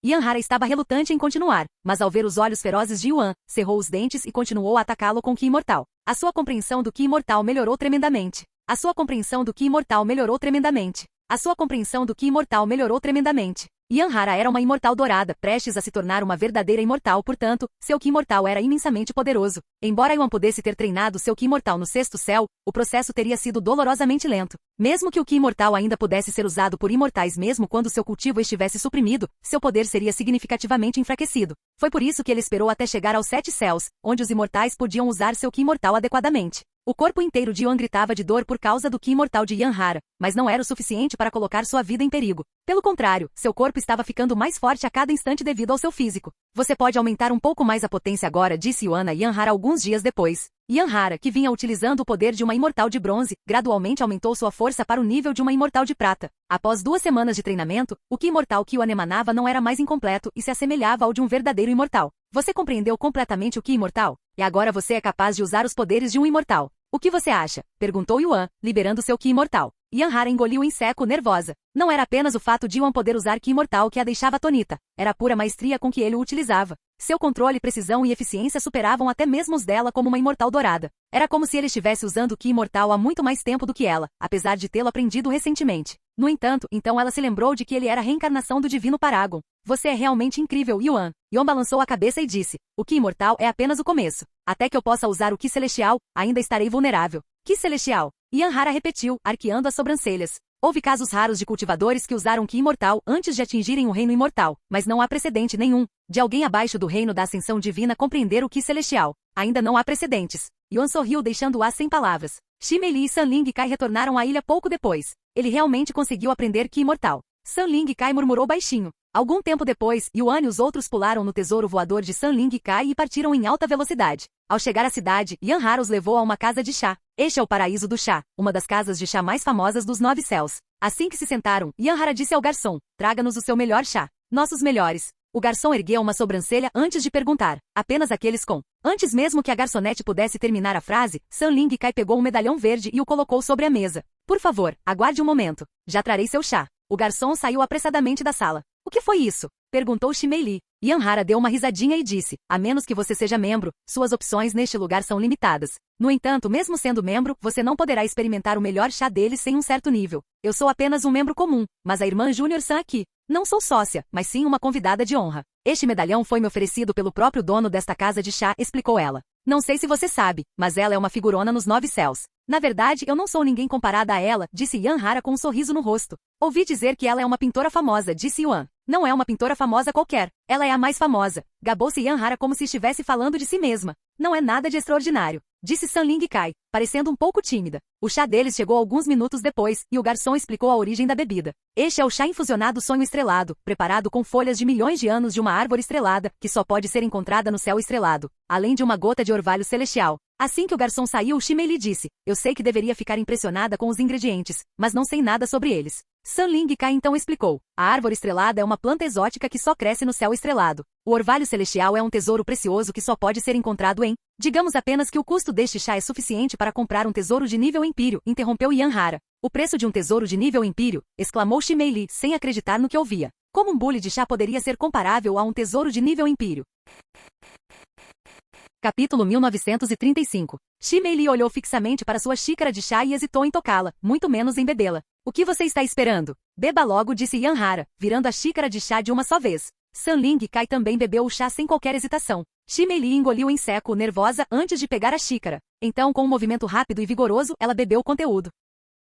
Yanhara estava relutante em continuar, mas ao ver os olhos ferozes de Yuan, cerrou os dentes e continuou a atacá-lo com Ki mortal. A sua compreensão do Ki mortal melhorou tremendamente. A sua compreensão do Ki mortal melhorou tremendamente. A sua compreensão do Ki mortal melhorou tremendamente. Yanhara era uma imortal dourada, prestes a se tornar uma verdadeira imortal, portanto, seu Ki mortal era imensamente poderoso. Embora Yuan pudesse ter treinado seu Ki mortal no sexto céu, o processo teria sido dolorosamente lento. Mesmo que o Ki mortal ainda pudesse ser usado por imortais mesmo quando seu cultivo estivesse suprimido, seu poder seria significativamente enfraquecido. Foi por isso que ele esperou até chegar aos 7 céus, onde os imortais podiam usar seu Ki mortal adequadamente. O corpo inteiro de Yuan gritava de dor por causa do Ki mortal de Yanhara, mas não era o suficiente para colocar sua vida em perigo. Pelo contrário, seu corpo estava ficando mais forte a cada instante devido ao seu físico. Você pode aumentar um pouco mais a potência agora, disse Yuan a Yanhara alguns dias depois. Yanhara, que vinha utilizando o poder de uma imortal de bronze, gradualmente aumentou sua força para o nível de uma imortal de prata. Após 2 semanas de treinamento, o Ki mortal que Yuan emanava não era mais incompleto e se assemelhava ao de um verdadeiro imortal. Você compreendeu completamente o Ki imortal? E agora você é capaz de usar os poderes de um imortal. O que você acha? Perguntou Yuan, liberando seu Ki imortal. Yanhara engoliu em seco, nervosa. Não era apenas o fato de Yuan poder usar Ki imortal que a deixava atônita. Era a pura maestria com que ele o utilizava. Seu controle, precisão e eficiência superavam até mesmo os dela como uma imortal dourada. Era como se ele estivesse usando o Ki imortal há muito mais tempo do que ela, apesar de tê-lo aprendido recentemente. No entanto, então ela se lembrou de que ele era a reencarnação do Divino Paragon. Você é realmente incrível, Yuan. Yuan balançou a cabeça e disse, o Ki imortal é apenas o começo. Até que eu possa usar o Ki celestial, ainda estarei vulnerável. Ki celestial. Yanhara repetiu, arqueando as sobrancelhas. Houve casos raros de cultivadores que usaram Ki imortal antes de atingirem o reino imortal, mas não há precedente nenhum de alguém abaixo do reino da ascensão divina compreender o Ki celestial. Ainda não há precedentes. Yuan sorriu deixando-a sem palavras. Shi Meili e Sanling Kai retornaram à ilha pouco depois. Ele realmente conseguiu aprender Ki imortal. Sanling Kai murmurou baixinho. Algum tempo depois, Yuan e os outros pularam no tesouro voador de Sanling Kai e partiram em alta velocidade. Ao chegar à cidade, Yanhara os levou a uma casa de chá. Este é o paraíso do chá, uma das casas de chá mais famosas dos 9 céus. Assim que se sentaram, Yanhara disse ao garçom, traga-nos o seu melhor chá. Nossos melhores. O garçom ergueu uma sobrancelha antes de perguntar, apenas aqueles com. Antes mesmo que a garçonete pudesse terminar a frase, Sanling Kai pegou um medalhão verde e o colocou sobre a mesa. Por favor, aguarde um momento. Já trarei seu chá. O garçom saiu apressadamente da sala. O que foi isso? Perguntou Shi Meili. Yanhara deu uma risadinha e disse, a menos que você seja membro, suas opções neste lugar são limitadas. No entanto, mesmo sendo membro, você não poderá experimentar o melhor chá deles sem um certo nível. Eu sou apenas um membro comum, mas a irmã Júnior San aqui. Não sou sócia, mas sim uma convidada de honra. Este medalhão foi me oferecido pelo próprio dono desta casa de chá, explicou ela. Não sei se você sabe, mas ela é uma figurona nos 9 céus. Na verdade, eu não sou ninguém comparada a ela, disse Yanhara com um sorriso no rosto. Ouvi dizer que ela é uma pintora famosa, disse Yuan. Não é uma pintora famosa qualquer, ela é a mais famosa. Gabou-se Yanhara como se estivesse falando de si mesma. Não é nada de extraordinário, disse Sanling Kai, parecendo um pouco tímida. O chá deles chegou alguns minutos depois, e o garçom explicou a origem da bebida. Este é o chá infusionado sonho estrelado, preparado com folhas de milhões de anos de uma árvore estrelada, que só pode ser encontrada no céu estrelado, além de uma gota de orvalho celestial. Assim que o garçom saiu, Shimei lhe disse, eu sei que deveria ficar impressionada com os ingredientes, mas não sei nada sobre eles. Sanling Kai então explicou, a árvore estrelada é uma planta exótica que só cresce no céu estrelado. O orvalho celestial é um tesouro precioso que só pode ser encontrado em... Digamos apenas que o custo deste chá é suficiente para comprar um tesouro de nível empírio, interrompeu Yanhara. O preço de um tesouro de nível empírio, exclamou Shimei Li, sem acreditar no que ouvia. Como um bule de chá poderia ser comparável a um tesouro de nível empírio? Capítulo 1935. Shimei Li olhou fixamente para sua xícara de chá e hesitou em tocá-la, muito menos em bebê-la. O que você está esperando? Beba logo, disse Yanhara, virando a xícara de chá de uma só vez. Sanling Kai também bebeu o chá sem qualquer hesitação. Shimei Li engoliu em seco, nervosa, antes de pegar a xícara. Então, com um movimento rápido e vigoroso, ela bebeu o conteúdo.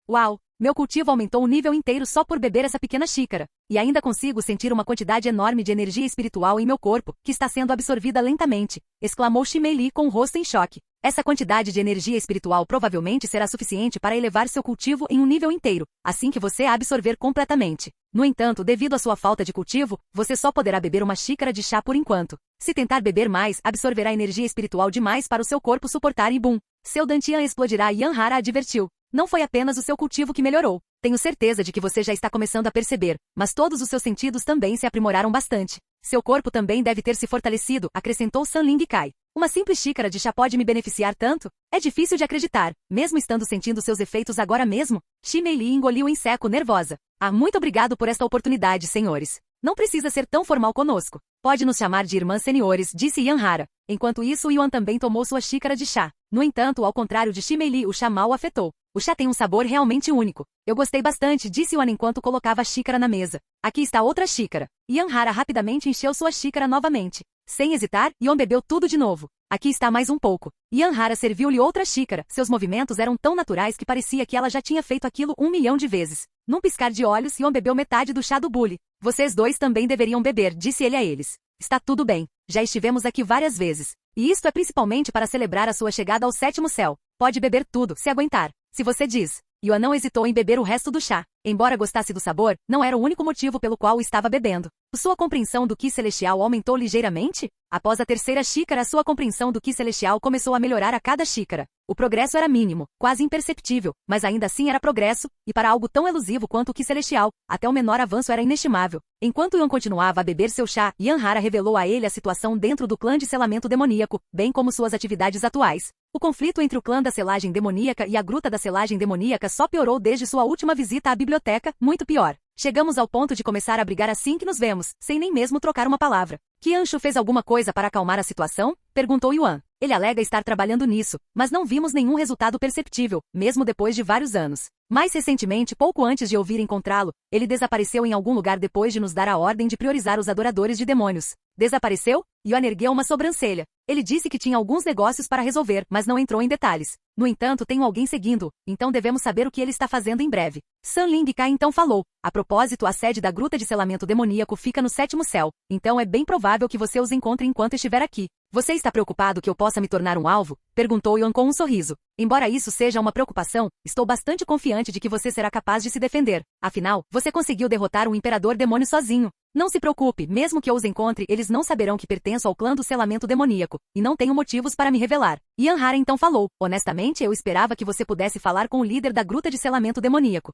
Uau! Meu cultivo aumentou o nível inteiro só por beber essa pequena xícara. E ainda consigo sentir uma quantidade enorme de energia espiritual em meu corpo, que está sendo absorvida lentamente, exclamou Shimei Li com o rosto em choque. Essa quantidade de energia espiritual provavelmente será suficiente para elevar seu cultivo em um nível inteiro, assim que você a absorver completamente. No entanto, devido à sua falta de cultivo, você só poderá beber uma xícara de chá por enquanto. Se tentar beber mais, absorverá energia espiritual demais para o seu corpo suportar e bum! Seu dantian explodirá, Yanhara advertiu. Não foi apenas o seu cultivo que melhorou. Tenho certeza de que você já está começando a perceber, mas todos os seus sentidos também se aprimoraram bastante. Seu corpo também deve ter se fortalecido, acrescentou Sanling Kai. Uma simples xícara de chá pode me beneficiar tanto? É difícil de acreditar, mesmo estando sentindo seus efeitos agora mesmo. Shimei Li engoliu em seco, nervosa. Ah, muito obrigado por esta oportunidade, senhores. Não precisa ser tão formal conosco. Pode nos chamar de irmãs seniores, disse Yanhara. Enquanto isso, Yuan também tomou sua xícara de chá. No entanto, ao contrário de Shimei Li, o chá mal o afetou. O chá tem um sabor realmente único. Eu gostei bastante, disse Yuan enquanto colocava a xícara na mesa. Aqui está outra xícara. Yanhara rapidamente encheu sua xícara novamente. Sem hesitar, Yuan bebeu tudo de novo. Aqui está mais um pouco. Yanhara serviu-lhe outra xícara. Seus movimentos eram tão naturais que parecia que ela já tinha feito aquilo 1 milhão de vezes. Num piscar de olhos, Yuan bebeu metade do chá do bule. Vocês dois também deveriam beber, disse ele a eles. Está tudo bem. Já estivemos aqui várias vezes. E isto é principalmente para celebrar a sua chegada ao 7º céu. Pode beber tudo, se aguentar. Se você diz. Yuan não hesitou em beber o resto do chá. Embora gostasse do sabor, não era o único motivo pelo qual o estava bebendo. Sua compreensão do Ki celestial aumentou ligeiramente? Após a 3ª xícara, sua compreensão do Ki celestial começou a melhorar a cada xícara. O progresso era mínimo, quase imperceptível, mas ainda assim era progresso, e para algo tão elusivo quanto o Ki celestial, até o menor avanço era inestimável. Enquanto Yuan continuava a beber seu chá, Yanhara revelou a ele a situação dentro do clã de selamento demoníaco, bem como suas atividades atuais. O conflito entre o clã da selagem demoníaca e a gruta da selagem demoníaca só piorou desde sua última visita à biblioteca, muito pior. Chegamos ao ponto de começar a brigar assim que nos vemos, sem nem mesmo trocar uma palavra. Qianshu fez alguma coisa para acalmar a situação? Perguntou Yuan. Ele alega estar trabalhando nisso, mas não vimos nenhum resultado perceptível, mesmo depois de vários anos. Mais recentemente, pouco antes de ouvir encontrá-lo, ele desapareceu em algum lugar depois de nos dar a ordem de priorizar os adoradores de demônios. Desapareceu? Yuan ergueu uma sobrancelha. Ele disse que tinha alguns negócios para resolver, mas não entrou em detalhes. No entanto, tenho alguém seguindo, então devemos saber o que ele está fazendo em breve. Sanling Kai então falou. A propósito, a sede da gruta de selamento demoníaco fica no 7º céu, então é bem provável que você os encontre enquanto estiver aqui. Você está preocupado que eu possa me tornar um alvo? Perguntou Yuan com um sorriso. Embora isso seja uma preocupação, estou bastante confiante de que você será capaz de se defender. Afinal, você conseguiu derrotar um imperador demônio sozinho. Não se preocupe, mesmo que eu os encontre, eles não saberão que pertenço ao clã do selamento demoníaco, e não tenho motivos para me revelar. Yanhara então falou. Honestamente, eu esperava que você pudesse falar com o líder da gruta de selamento demoníaco.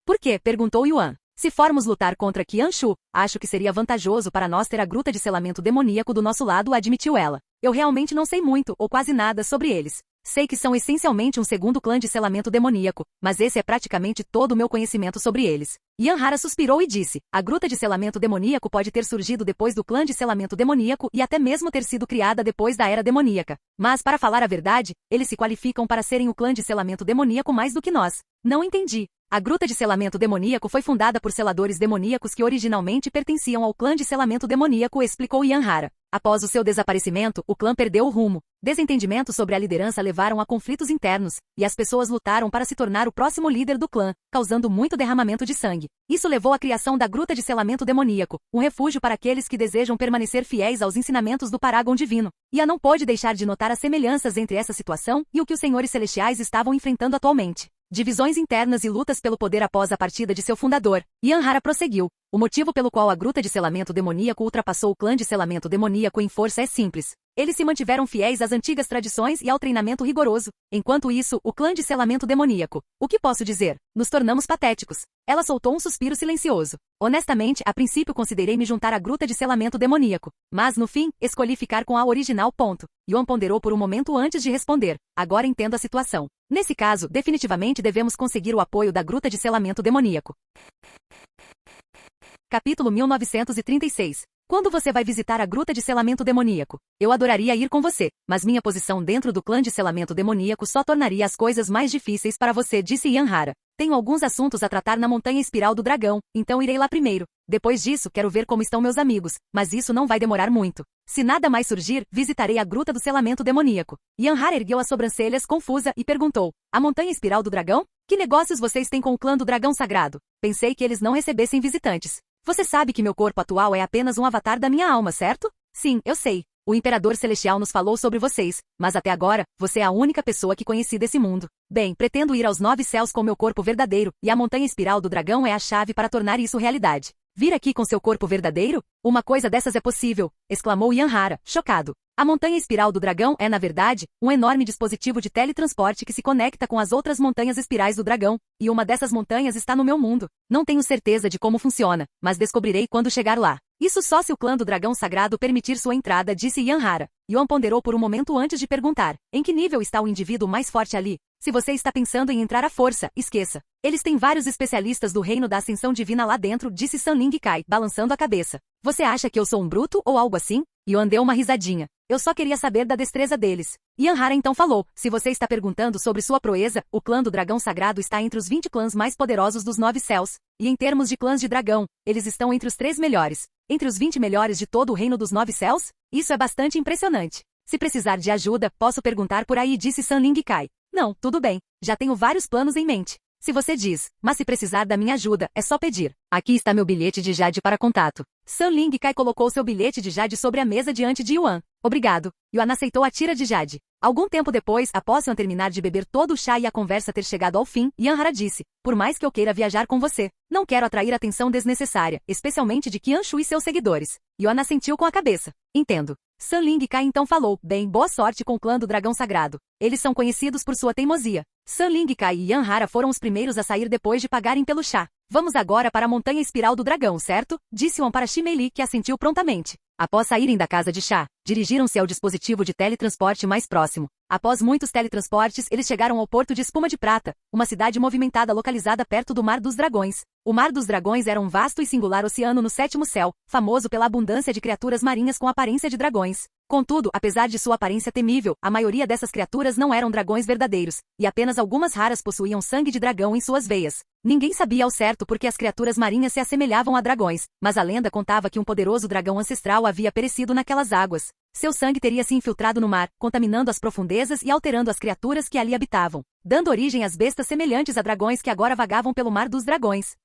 Por quê? Perguntou Yuan. Se formos lutar contra Qianshu, acho que seria vantajoso para nós ter a gruta de selamento demoníaco do nosso lado, admitiu ela. Eu realmente não sei muito, ou quase nada, sobre eles. Sei que são essencialmente um segundo clã de selamento demoníaco, mas esse é praticamente todo o meu conhecimento sobre eles. Yanhara suspirou e disse, a gruta de selamento demoníaco pode ter surgido depois do clã de selamento demoníaco e até mesmo ter sido criada depois da era demoníaca. Mas, para falar a verdade, eles se qualificam para serem o clã de selamento demoníaco mais do que nós. Não entendi. A Gruta de Selamento Demoníaco foi fundada por seladores demoníacos que originalmente pertenciam ao clã de selamento demoníaco, explicou Yanhara. Após o seu desaparecimento, o clã perdeu o rumo. Desentendimentos sobre a liderança levaram a conflitos internos, e as pessoas lutaram para se tornar o próximo líder do clã, causando muito derramamento de sangue. Isso levou à criação da Gruta de Selamento Demoníaco, um refúgio para aqueles que desejam permanecer fiéis aos ensinamentos do Paragon Divino. Ia não pôde deixar de notar as semelhanças entre essa situação e o que os Senhores Celestiais estavam enfrentando atualmente. Divisões internas e lutas pelo poder após a partida de seu fundador. Yanhara prosseguiu. O motivo pelo qual a Gruta de Selamento Demoníaco ultrapassou o clã de selamento demoníaco em força é simples. Eles se mantiveram fiéis às antigas tradições e ao treinamento rigoroso. Enquanto isso, o clã de selamento demoníaco. O que posso dizer? Nos tornamos patéticos. Ela soltou um suspiro silencioso. Honestamente, a princípio considerei me juntar à Gruta de Selamento Demoníaco. Mas, no fim, escolhi ficar com a original. Yuan ponderou por um momento antes de responder. Agora entendo a situação. Nesse caso, definitivamente devemos conseguir o apoio da Gruta de Selamento Demoníaco. Capítulo 1936. Quando você vai visitar a Gruta de Selamento Demoníaco? Eu adoraria ir com você, mas minha posição dentro do clã de selamento demoníaco só tornaria as coisas mais difíceis para você, disse Yanhara. Tenho alguns assuntos a tratar na Montanha Espiral do Dragão, então irei lá primeiro. Depois disso, quero ver como estão meus amigos, mas isso não vai demorar muito. Se nada mais surgir, visitarei a Gruta do Selamento Demoníaco. Yanhara ergueu as sobrancelhas confusa e perguntou: a Montanha Espiral do Dragão? Que negócios vocês têm com o clã do Dragão Sagrado? Pensei que eles não recebessem visitantes. Você sabe que meu corpo atual é apenas um avatar da minha alma, certo? Sim, eu sei. O Imperador Celestial nos falou sobre vocês, mas até agora, você é a única pessoa que conheci desse mundo. Bem, pretendo ir aos 9 céus com meu corpo verdadeiro, e a Montanha Espiral do Dragão é a chave para tornar isso realidade. Vir aqui com seu corpo verdadeiro? Uma coisa dessas é possível, exclamou Yanhara, chocado. A Montanha Espiral do Dragão é, na verdade, um enorme dispositivo de teletransporte que se conecta com as outras montanhas espirais do dragão, e uma dessas montanhas está no meu mundo. Não tenho certeza de como funciona, mas descobrirei quando chegar lá. Isso só se o clã do Dragão Sagrado permitir sua entrada, disse Yanhara. Yuan ponderou por um momento antes de perguntar: em que nível está o indivíduo mais forte ali? Se você está pensando em entrar à força, esqueça. Eles têm vários especialistas do reino da ascensão divina lá dentro, disse Sanling Kai, balançando a cabeça. Você acha que eu sou um bruto ou algo assim? Yuan deu uma risadinha. Eu só queria saber da destreza deles. Yanhara então falou: se você está perguntando sobre sua proeza, o clã do Dragão Sagrado está entre os 20 clãs mais poderosos dos 9 céus. E em termos de clãs de dragão, eles estão entre os 3 melhores. Entre os 20 melhores de todo o reino dos 9 céus? Isso é bastante impressionante. Se precisar de ajuda, posso perguntar por aí, disse Sanling Kai. Não, tudo bem. Já tenho vários planos em mente. Se você diz, mas se precisar da minha ajuda, é só pedir. Aqui está meu bilhete de Jade para contato. Sanling Kai colocou seu bilhete de Jade sobre a mesa diante de Yuan. Obrigado. Yuan aceitou a tira de Jade. Algum tempo depois, após Yuan terminar de beber todo o chá e a conversa ter chegado ao fim, Yanhara disse: por mais que eu queira viajar com você, não quero atrair atenção desnecessária, especialmente de Qianshu e seus seguidores. Yuan assentiu com a cabeça. Entendo. Sanling Kai então falou: bem, boa sorte com o clã do Dragão Sagrado. Eles são conhecidos por sua teimosia. Sanling Kai e Yanhara foram os primeiros a sair depois de pagarem pelo chá. Vamos agora para a Montanha Espiral do Dragão, certo? Disse Yuan para Shimeili, que assentiu prontamente. Após saírem da casa de chá, dirigiram-se ao dispositivo de teletransporte mais próximo. Após muitos teletransportes, eles chegaram ao Porto de Espuma de Prata, uma cidade movimentada localizada perto do Mar dos Dragões. O Mar dos Dragões era um vasto e singular oceano no 7º céu, famoso pela abundância de criaturas marinhas com aparência de dragões. Contudo, apesar de sua aparência temível, a maioria dessas criaturas não eram dragões verdadeiros, e apenas algumas raras possuíam sangue de dragão em suas veias. Ninguém sabia ao certo porque as criaturas marinhas se assemelhavam a dragões, mas a lenda contava que um poderoso dragão ancestral havia perecido naquelas águas. Seu sangue teria se infiltrado no mar, contaminando as profundezas e alterando as criaturas que ali habitavam, dando origem às bestas semelhantes a dragões que agora vagavam pelo Mar dos Dragões.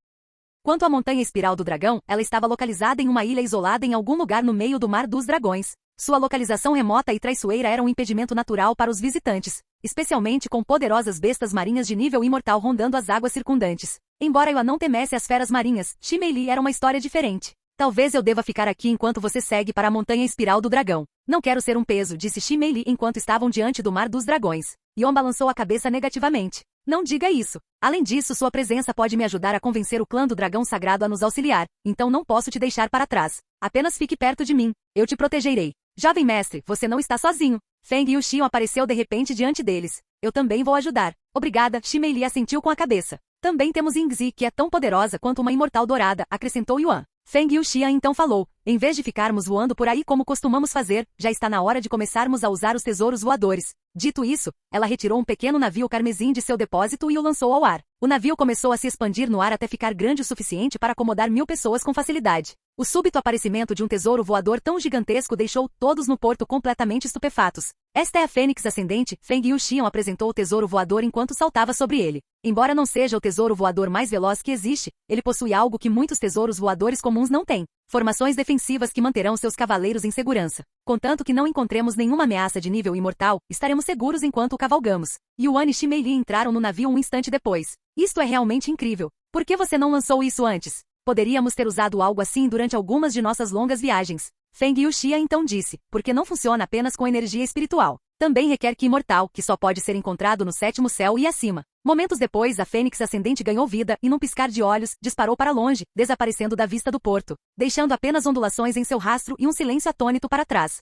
Quanto à Montanha Espiral do Dragão, ela estava localizada em uma ilha isolada em algum lugar no meio do Mar dos Dragões. Sua localização remota e traiçoeira era um impedimento natural para os visitantes, especialmente com poderosas bestas marinhas de nível imortal rondando as águas circundantes. Embora eu não temesse as feras marinhas, Shimeili era uma história diferente. Talvez eu deva ficar aqui enquanto você segue para a Montanha Espiral do Dragão. Não quero ser um peso, disse Shimeili enquanto estavam diante do Mar dos Dragões. Yuan balançou a cabeça negativamente. Não diga isso. Além disso, sua presença pode me ajudar a convencer o clã do Dragão Sagrado a nos auxiliar, então não posso te deixar para trás. Apenas fique perto de mim. Eu te protegerei. Jovem mestre, você não está sozinho. Feng e o Xion apareceu de repente diante deles. Eu também vou ajudar. Obrigada, Shimeili assentiu com a cabeça. Também temos Yingzi, que é tão poderosa quanto uma imortal dourada, acrescentou Yuan. Feng Yuxian então falou, em vez de ficarmos voando por aí como costumamos fazer, já está na hora de começarmos a usar os tesouros voadores. Dito isso, ela retirou um pequeno navio carmesim de seu depósito e o lançou ao ar. O navio começou a se expandir no ar até ficar grande o suficiente para acomodar 1000 pessoas com facilidade. O súbito aparecimento de um tesouro voador tão gigantesco deixou todos no porto completamente estupefatos. Esta é a Fênix Ascendente, Feng Yuxian apresentou o tesouro voador enquanto saltava sobre ele. Embora não seja o tesouro voador mais veloz que existe, ele possui algo que muitos tesouros voadores comuns não têm. Formações defensivas que manterão seus cavaleiros em segurança. Contanto que não encontremos nenhuma ameaça de nível imortal, estaremos seguros enquanto o cavalgamos. Yuan e Shimeili entraram no navio um instante depois. Isto é realmente incrível. Por que você não lançou isso antes? Poderíamos ter usado algo assim durante algumas de nossas longas viagens. Feng Yuxian então disse, porque não funciona apenas com energia espiritual. Também requer ki imortal, que só pode ser encontrado no 7º céu e acima. Momentos depois, a Fênix Ascendente ganhou vida e num piscar de olhos, disparou para longe, desaparecendo da vista do porto, deixando apenas ondulações em seu rastro e um silêncio atônito para trás.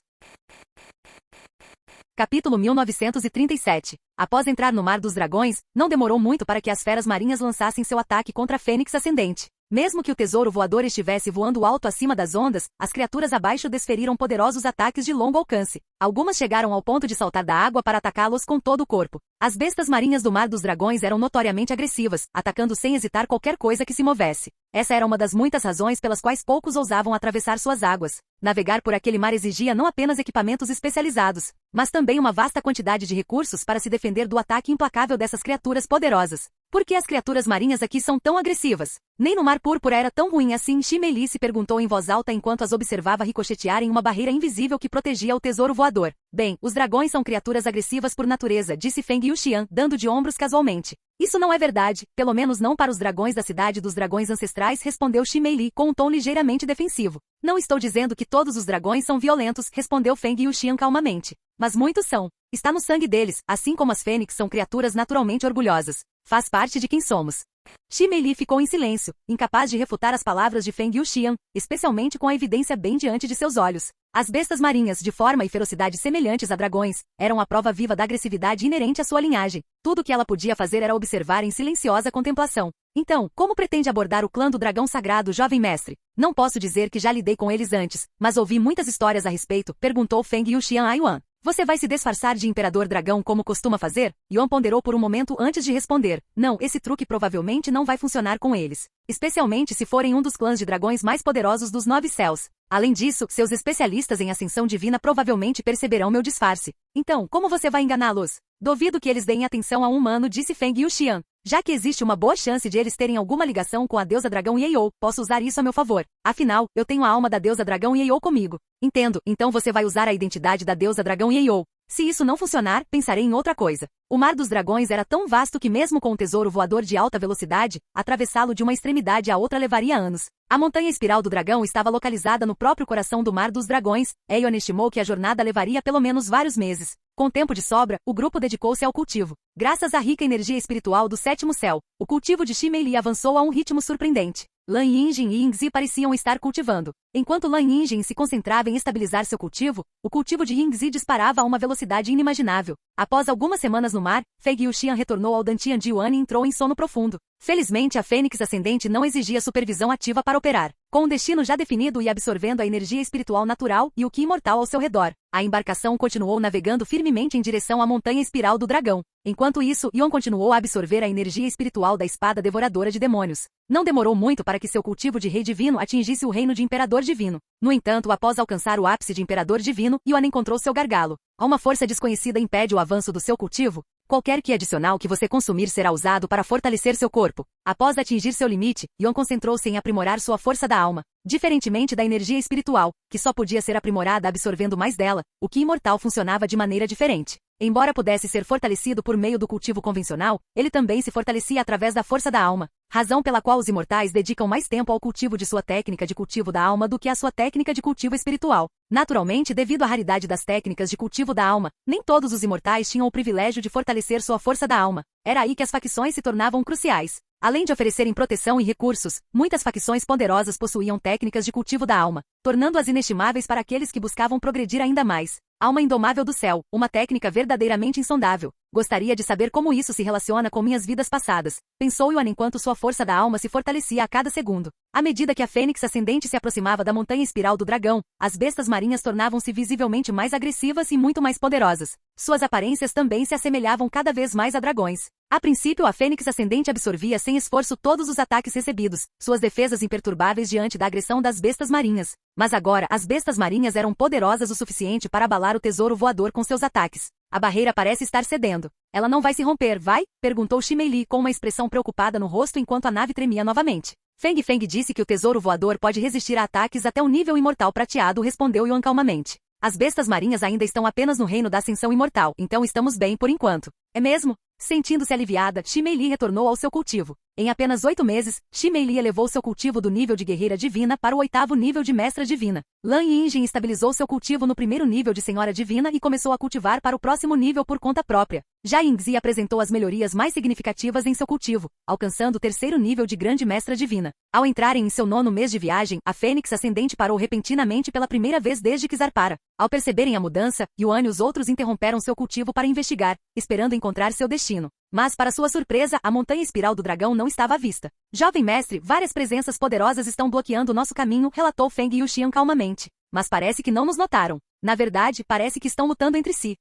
Capítulo 1937. Após entrar no Mar dos Dragões, não demorou muito para que as feras marinhas lançassem seu ataque contra a Fênix Ascendente. Mesmo que o tesouro voador estivesse voando alto acima das ondas, as criaturas abaixo desferiram poderosos ataques de longo alcance. Algumas chegaram ao ponto de saltar da água para atacá-los com todo o corpo. As bestas marinhas do Mar dos Dragões eram notoriamente agressivas, atacando sem hesitar qualquer coisa que se movesse. Essa era uma das muitas razões pelas quais poucos ousavam atravessar suas águas. Navegar por aquele mar exigia não apenas equipamentos especializados, mas também uma vasta quantidade de recursos para se defender do ataque implacável dessas criaturas poderosas. Por que as criaturas marinhas aqui são tão agressivas? Nem no Mar Púrpura era tão ruim assim, Shimeili se perguntou em voz alta enquanto as observava ricochetearem uma barreira invisível que protegia o tesouro voador. Bem, os dragões são criaturas agressivas por natureza, disse Feng Yuxian, dando de ombros casualmente. Isso não é verdade, pelo menos não para os dragões da cidade dos dragões ancestrais, respondeu Shimeili com um tom ligeiramente defensivo. Não estou dizendo que todos os dragões são violentos, respondeu Feng Yuxian calmamente. Mas muitos são. Está no sangue deles, assim como as fênix são criaturas naturalmente orgulhosas. Faz parte de quem somos. Shimeili ficou em silêncio, incapaz de refutar as palavras de Feng Yuxian, especialmente com a evidência bem diante de seus olhos. As bestas marinhas, de forma e ferocidade semelhantes a dragões, eram a prova viva da agressividade inerente à sua linhagem. Tudo o que ela podia fazer era observar em silenciosa contemplação. Então, como pretende abordar o clã do dragão sagrado, jovem mestre? Não posso dizer que já lidei com eles antes, mas ouvi muitas histórias a respeito, perguntou Feng Yuxian a Yuan. Você vai se disfarçar de imperador dragão como costuma fazer? Yuan ponderou por um momento antes de responder. Não, esse truque provavelmente não vai funcionar com eles. Especialmente se forem um dos clãs de dragões mais poderosos dos 9 céus. Além disso, seus especialistas em ascensão divina provavelmente perceberão meu disfarce. Então, como você vai enganá-los? Duvido que eles deem atenção a um humano, disse Feng Yuxian. Já que existe uma boa chance de eles terem alguma ligação com a deusa dragão Yeou, posso usar isso a meu favor. Afinal, eu tenho a alma da deusa dragão Yeou comigo. Entendo, então você vai usar a identidade da deusa dragão Yeou. Se isso não funcionar, pensarei em outra coisa. O Mar dos Dragões era tão vasto que mesmo com um tesouro voador de alta velocidade, atravessá-lo de uma extremidade à outra levaria anos. A montanha espiral do dragão estava localizada no próprio coração do Mar dos Dragões. Eion estimou que a jornada levaria pelo menos vários meses. Com tempo de sobra, o grupo dedicou-se ao cultivo. Graças à rica energia espiritual do 7º céu, o cultivo de Shimeili avançou a um ritmo surpreendente. Lan Yinjin e Yingzi pareciam estar cultivando. Enquanto Lan Yinjin se concentrava em estabilizar seu cultivo, o cultivo de Yingzi disparava a uma velocidade inimaginável. Após algumas semanas no mar, Feng Yuxian retornou ao Dantian de Yuan e entrou em sono profundo. Felizmente, a Fênix Ascendente não exigia supervisão ativa para operar. Com um destino já definido e absorvendo a energia espiritual natural e o ki imortal ao seu redor, a embarcação continuou navegando firmemente em direção à montanha espiral do dragão. Enquanto isso, Yuan continuou a absorver a energia espiritual da espada devoradora de demônios. Não demorou muito para que seu cultivo de rei divino atingisse o reino de imperador divino. No entanto, após alcançar o ápice de imperador divino, Yuan encontrou seu gargalo. Uma força desconhecida impede o avanço do seu cultivo. Qualquer ki adicional que você consumir será usado para fortalecer seu corpo. Após atingir seu limite, Yuan concentrou-se em aprimorar sua força da alma. Diferentemente da energia espiritual, que só podia ser aprimorada absorvendo mais dela, o ki imortal funcionava de maneira diferente. Embora pudesse ser fortalecido por meio do cultivo convencional, ele também se fortalecia através da força da alma, razão pela qual os imortais dedicam mais tempo ao cultivo de sua técnica de cultivo da alma do que à sua técnica de cultivo espiritual. Naturalmente, devido à raridade das técnicas de cultivo da alma, nem todos os imortais tinham o privilégio de fortalecer sua força da alma. Era aí que as facções se tornavam cruciais. Além de oferecerem proteção e recursos, muitas facções poderosas possuíam técnicas de cultivo da alma, tornando-as inestimáveis para aqueles que buscavam progredir ainda mais. Alma indomável do céu, uma técnica verdadeiramente insondável. Gostaria de saber como isso se relaciona com minhas vidas passadas, pensou Yuan enquanto sua força da alma se fortalecia a cada segundo. À medida que a fênix ascendente se aproximava da montanha espiral do dragão, as bestas marinhas tornavam-se visivelmente mais agressivas e muito mais poderosas. Suas aparências também se assemelhavam cada vez mais a dragões. A princípio, a fênix ascendente absorvia sem esforço todos os ataques recebidos, suas defesas imperturbáveis diante da agressão das bestas marinhas. Mas agora, as bestas marinhas eram poderosas o suficiente para abalar o tesouro voador com seus ataques. A barreira parece estar cedendo. Ela não vai se romper, vai? Perguntou Shimeili com uma expressão preocupada no rosto enquanto a nave tremia novamente. Feng Feng disse que o tesouro voador pode resistir a ataques até o nível imortal prateado, respondeu Yuan calmamente. As bestas marinhas ainda estão apenas no reino da ascensão imortal, então estamos bem por enquanto. É mesmo? Sentindo-se aliviada, Shimeili retornou ao seu cultivo. Em apenas 8 meses, Shimeili elevou seu cultivo do nível de guerreira divina para o 8º nível de mestra divina. Lan Yinjin estabilizou seu cultivo no 1º nível de senhora divina e começou a cultivar para o próximo nível por conta própria. Já Yingzi apresentou as melhorias mais significativas em seu cultivo, alcançando o 3º nível de grande mestra divina. Ao entrarem em seu 9º mês de viagem, a fênix ascendente parou repentinamente pela primeira vez desde que zarpara. Ao perceberem a mudança, Yuan e os outros interromperam seu cultivo para investigar, esperando encontrar seu destino. Mas, para sua surpresa, a montanha espiral do dragão não estava à vista. Jovem mestre, várias presenças poderosas estão bloqueando nosso caminho, relatou Feng Yuxian calmamente. Mas parece que não nos notaram. Na verdade, parece que estão lutando entre si.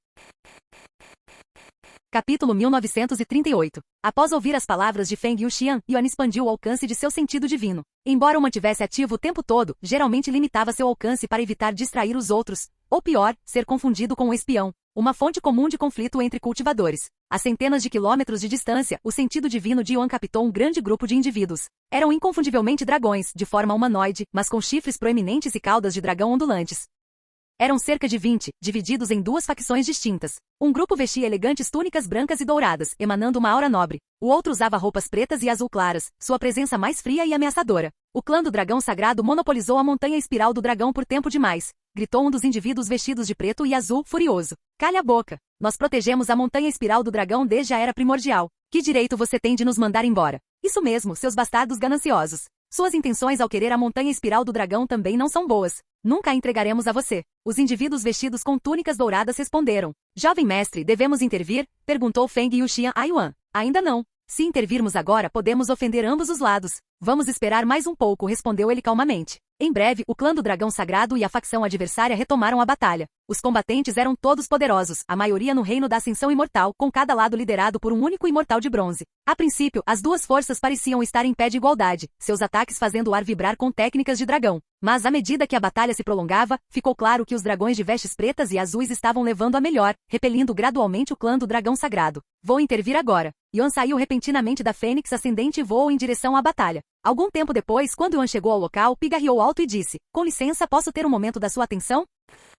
Capítulo 1938. Após ouvir as palavras de Feng Yuxian, Yuan expandiu o alcance de seu sentido divino. Embora o mantivesse ativo o tempo todo, geralmente limitava seu alcance para evitar distrair os outros, ou pior, ser confundido com um espião, uma fonte comum de conflito entre cultivadores. A centenas de quilômetros de distância, o sentido divino de Yuan captou um grande grupo de indivíduos. Eram inconfundivelmente dragões, de forma humanoide, mas com chifres proeminentes e caudas de dragão ondulantes. Eram cerca de 20, divididos em 2 facções distintas. Um grupo vestia elegantes túnicas brancas e douradas, emanando uma aura nobre. O outro usava roupas pretas e azul claras, sua presença mais fria e ameaçadora. O clã do dragão sagrado monopolizou a montanha espiral do dragão por tempo demais, gritou um dos indivíduos vestidos de preto e azul, furioso. Calha a boca. Nós protegemos a montanha espiral do dragão desde a era primordial. Que direito você tem de nos mandar embora? Isso mesmo, seus bastardos gananciosos. Suas intenções ao querer a montanha espiral do dragão também não são boas. Nunca a entregaremos a você. Os indivíduos vestidos com túnicas douradas responderam. Jovem mestre, devemos intervir? Perguntou Feng Yuxian a Yuan. Ainda não. Se intervirmos agora, podemos ofender ambos os lados. Vamos esperar mais um pouco, respondeu ele calmamente. Em breve, o clã do dragão sagrado e a facção adversária retomaram a batalha. Os combatentes eram todos poderosos, a maioria no reino da ascensão imortal, com cada lado liderado por um único imortal de bronze. A princípio, as duas forças pareciam estar em pé de igualdade, seus ataques fazendo o ar vibrar com técnicas de dragão. Mas à medida que a batalha se prolongava, ficou claro que os dragões de vestes pretas e azuis estavam levando a melhor, repelindo gradualmente o clã do dragão sagrado. Vou intervir agora. Yuan saiu repentinamente da fênix ascendente e voou em direção à batalha. Algum tempo depois, quando Yuan chegou ao local, pigarreou alto e disse, com licença, posso ter um momento da sua atenção?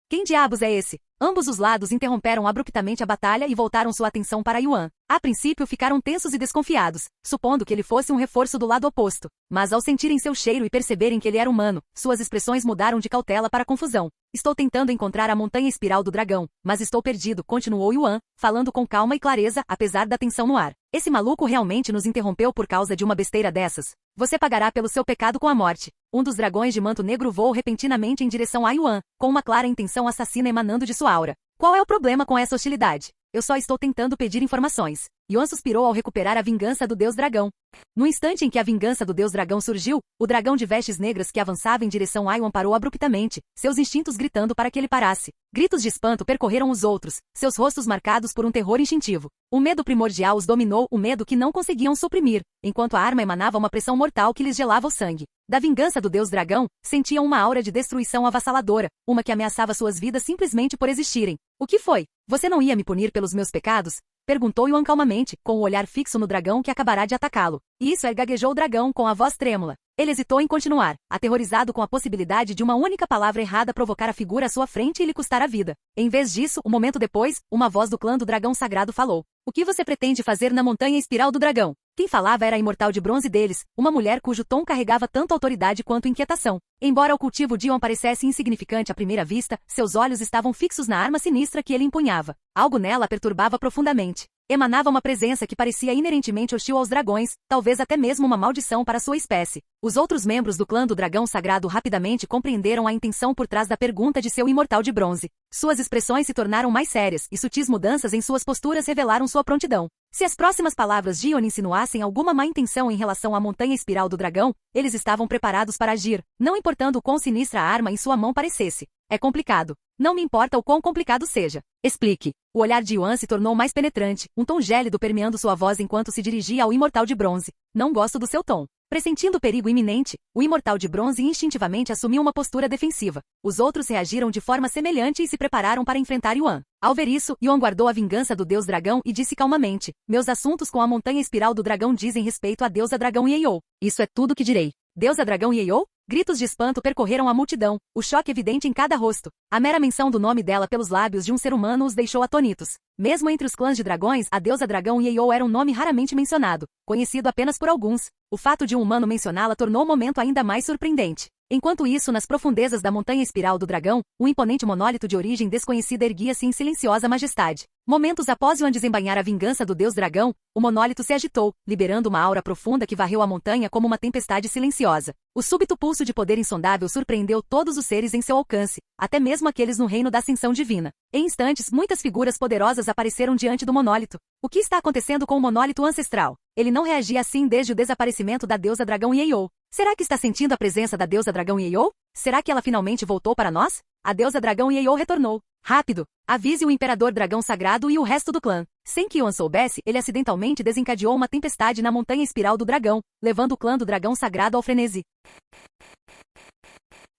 Quem diabos é esse? Ambos os lados interromperam abruptamente a batalha e voltaram sua atenção para Yuan. A princípio ficaram tensos e desconfiados, supondo que ele fosse um reforço do lado oposto. Mas ao sentirem seu cheiro e perceberem que ele era humano, suas expressões mudaram de cautela para confusão. Estou tentando encontrar a montanha espiral do dragão, mas estou perdido, continuou Yuan, falando com calma e clareza, apesar da tensão no ar. Esse maluco realmente nos interrompeu por causa de uma besteira dessas? Você pagará pelo seu pecado com a morte. Um dos dragões de manto negro voou repentinamente em direção a Yuan, com uma clara intenção assassina emanando de sua aura. Qual é o problema com essa hostilidade? Eu só estou tentando pedir informações. Yuan suspirou ao recuperar a vingança do deus dragão. No instante em que a vingança do deus dragão surgiu, o dragão de vestes negras que avançava em direção a Yuan parou abruptamente, seus instintos gritando para que ele parasse. Gritos de espanto percorreram os outros, seus rostos marcados por um terror instintivo. O medo primordial os dominou, o medo que não conseguiam suprimir, enquanto a arma emanava uma pressão mortal que lhes gelava o sangue. Da vingança do deus dragão, sentiam uma aura de destruição avassaladora, uma que ameaçava suas vidas simplesmente por existirem. O que foi? Você não ia me punir pelos meus pecados? Perguntou Yuan calmamente, com o olhar fixo no dragão que acabará de atacá-lo. Isso, gaguejou o dragão com a voz trêmula. Ele hesitou em continuar, aterrorizado com a possibilidade de uma única palavra errada provocar a figura à sua frente e lhe custar a vida. Em vez disso, um momento depois, uma voz do clã do dragão sagrado falou. O que você pretende fazer na montanha espiral do dragão? Quem falava era a imortal de bronze deles, uma mulher cujo tom carregava tanto autoridade quanto inquietação. Embora o cultivo de Yuan parecesse insignificante à primeira vista, seus olhos estavam fixos na arma sinistra que ele empunhava. Algo nela a perturbava profundamente. Emanava uma presença que parecia inerentemente hostil aos dragões, talvez até mesmo uma maldição para sua espécie. Os outros membros do clã do dragão sagrado rapidamente compreenderam a intenção por trás da pergunta de seu imortal de bronze. Suas expressões se tornaram mais sérias, e sutis mudanças em suas posturas revelaram sua prontidão. Se as próximas palavras de Ion insinuassem alguma má intenção em relação à montanha espiral do dragão, eles estavam preparados para agir, não importando o quão sinistra a arma em sua mão parecesse. É complicado. Não me importa o quão complicado seja. Explique. O olhar de Yuan se tornou mais penetrante, um tom gélido permeando sua voz enquanto se dirigia ao imortal de bronze. Não gosto do seu tom. Pressentindo o perigo iminente, o imortal de bronze instintivamente assumiu uma postura defensiva. Os outros reagiram de forma semelhante e se prepararam para enfrentar Yuan. Ao ver isso, Yuan guardou a vingança do deus dragão e disse calmamente: meus assuntos com a montanha espiral do dragão dizem respeito à deusa dragão Yeou. Isso é tudo que direi. Deusa dragão Yeou? Gritos de espanto percorreram a multidão, o choque evidente em cada rosto. A mera menção do nome dela pelos lábios de um ser humano os deixou atônitos. Mesmo entre os clãs de dragões, a deusa dragão Yeou era um nome raramente mencionado, conhecido apenas por alguns. O fato de um humano mencioná-la tornou o momento ainda mais surpreendente. Enquanto isso, nas profundezas da montanha espiral do dragão, um imponente monólito de origem desconhecida erguia-se em silenciosa majestade. Momentos após Yuan desembainhar a vingança do deus dragão, o monólito se agitou, liberando uma aura profunda que varreu a montanha como uma tempestade silenciosa. O súbito pulso de poder insondável surpreendeu todos os seres em seu alcance, até mesmo aqueles no reino da ascensão divina. Em instantes, muitas figuras poderosas apareceram diante do monólito. O que está acontecendo com o monólito ancestral? Ele não reagia assim desde o desaparecimento da deusa dragão Yeou. Será que está sentindo a presença da deusa dragão Yeou? Será que ela finalmente voltou para nós? A deusa dragão Yeou retornou. Rápido! Avise o imperador dragão sagrado e o resto do clã. Sem que Yuan soubesse, ele acidentalmente desencadeou uma tempestade na montanha espiral do dragão, levando o clã do dragão sagrado ao frenesi.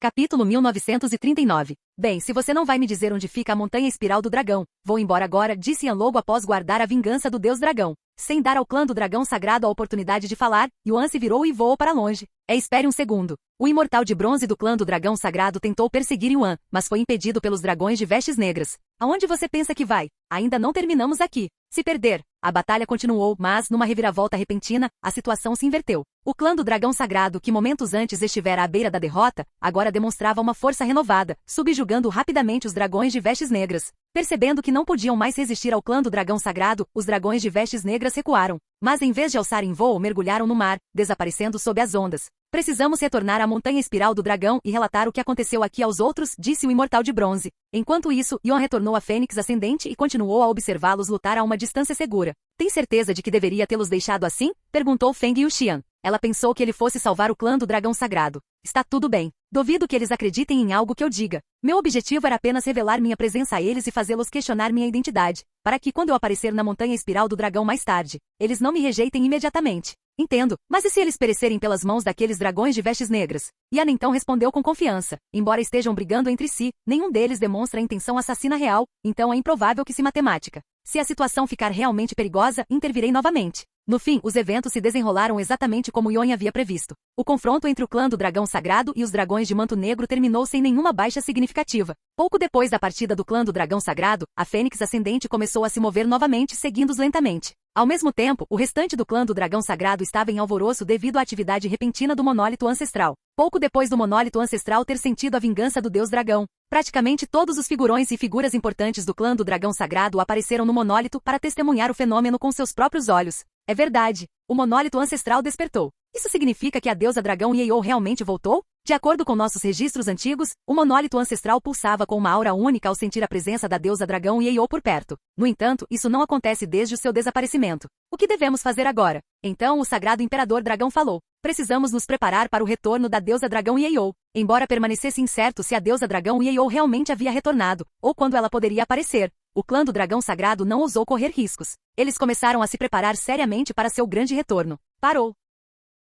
Capítulo 1939. Bem, se você não vai me dizer onde fica a montanha espiral do dragão, vou embora agora, disse Yan logo após guardar a vingança do deus dragão. Sem dar ao clã do dragão sagrado a oportunidade de falar, Yuan se virou e voou para longe. Espere um segundo. O imortal de bronze do clã do dragão sagrado tentou perseguir Yuan, mas foi impedido pelos dragões de vestes negras. Aonde você pensa que vai? Ainda não terminamos aqui. Se perder, a batalha continuou, mas, numa reviravolta repentina, a situação se inverteu. O clã do dragão sagrado, que momentos antes estivera à beira da derrota, agora demonstrava uma força renovada, subjugando rapidamente os dragões de vestes negras. Percebendo que não podiam mais resistir ao clã do dragão sagrado, os dragões de vestes negras recuaram. Mas em vez de alçar em voo, mergulharam no mar, desaparecendo sob as ondas. Precisamos retornar à montanha espiral do dragão e relatar o que aconteceu aqui aos outros, disse o imortal de bronze. Enquanto isso, Yuan retornou à Fênix Ascendente e continuou a observá-los lutar a uma distância segura. Tem certeza de que deveria tê-los deixado assim? Perguntou Feng Yuxian. Ela pensou que ele fosse salvar o clã do dragão sagrado. Está tudo bem. Duvido que eles acreditem em algo que eu diga. Meu objetivo era apenas revelar minha presença a eles e fazê-los questionar minha identidade, para que quando eu aparecer na montanha espiral do dragão mais tarde, eles não me rejeitem imediatamente. Entendo, mas e se eles perecerem pelas mãos daqueles dragões de vestes negras? Yan então respondeu com confiança. Embora estejam brigando entre si, nenhum deles demonstra a intenção assassina real, então é improvável que se matemática. Se a situação ficar realmente perigosa, intervirei novamente. No fim, os eventos se desenrolaram exatamente como Yuan havia previsto. O confronto entre o clã do dragão sagrado e os dragões de manto negro terminou sem nenhuma baixa significativa. Pouco depois da partida do clã do dragão sagrado, a Fênix Ascendente começou a se mover novamente, seguindo-os lentamente. Ao mesmo tempo, o restante do clã do dragão sagrado estava em alvoroço devido à atividade repentina do monólito ancestral. Pouco depois do monólito ancestral ter sentido a vingança do deus dragão, praticamente todos os figurões e figuras importantes do clã do dragão sagrado apareceram no monólito para testemunhar o fenômeno com seus próprios olhos. É verdade, o monólito ancestral despertou. Isso significa que a deusa dragão Yeou realmente voltou? De acordo com nossos registros antigos, o monólito ancestral pulsava com uma aura única ao sentir a presença da deusa dragão Yeou por perto. No entanto, isso não acontece desde o seu desaparecimento. O que devemos fazer agora? Então o sagrado imperador dragão falou. Precisamos nos preparar para o retorno da deusa dragão Yeou. Embora permanecesse incerto se a deusa dragão Yeou realmente havia retornado, ou quando ela poderia aparecer, o clã do dragão sagrado não ousou correr riscos. Eles começaram a se preparar seriamente para seu grande retorno. Parou.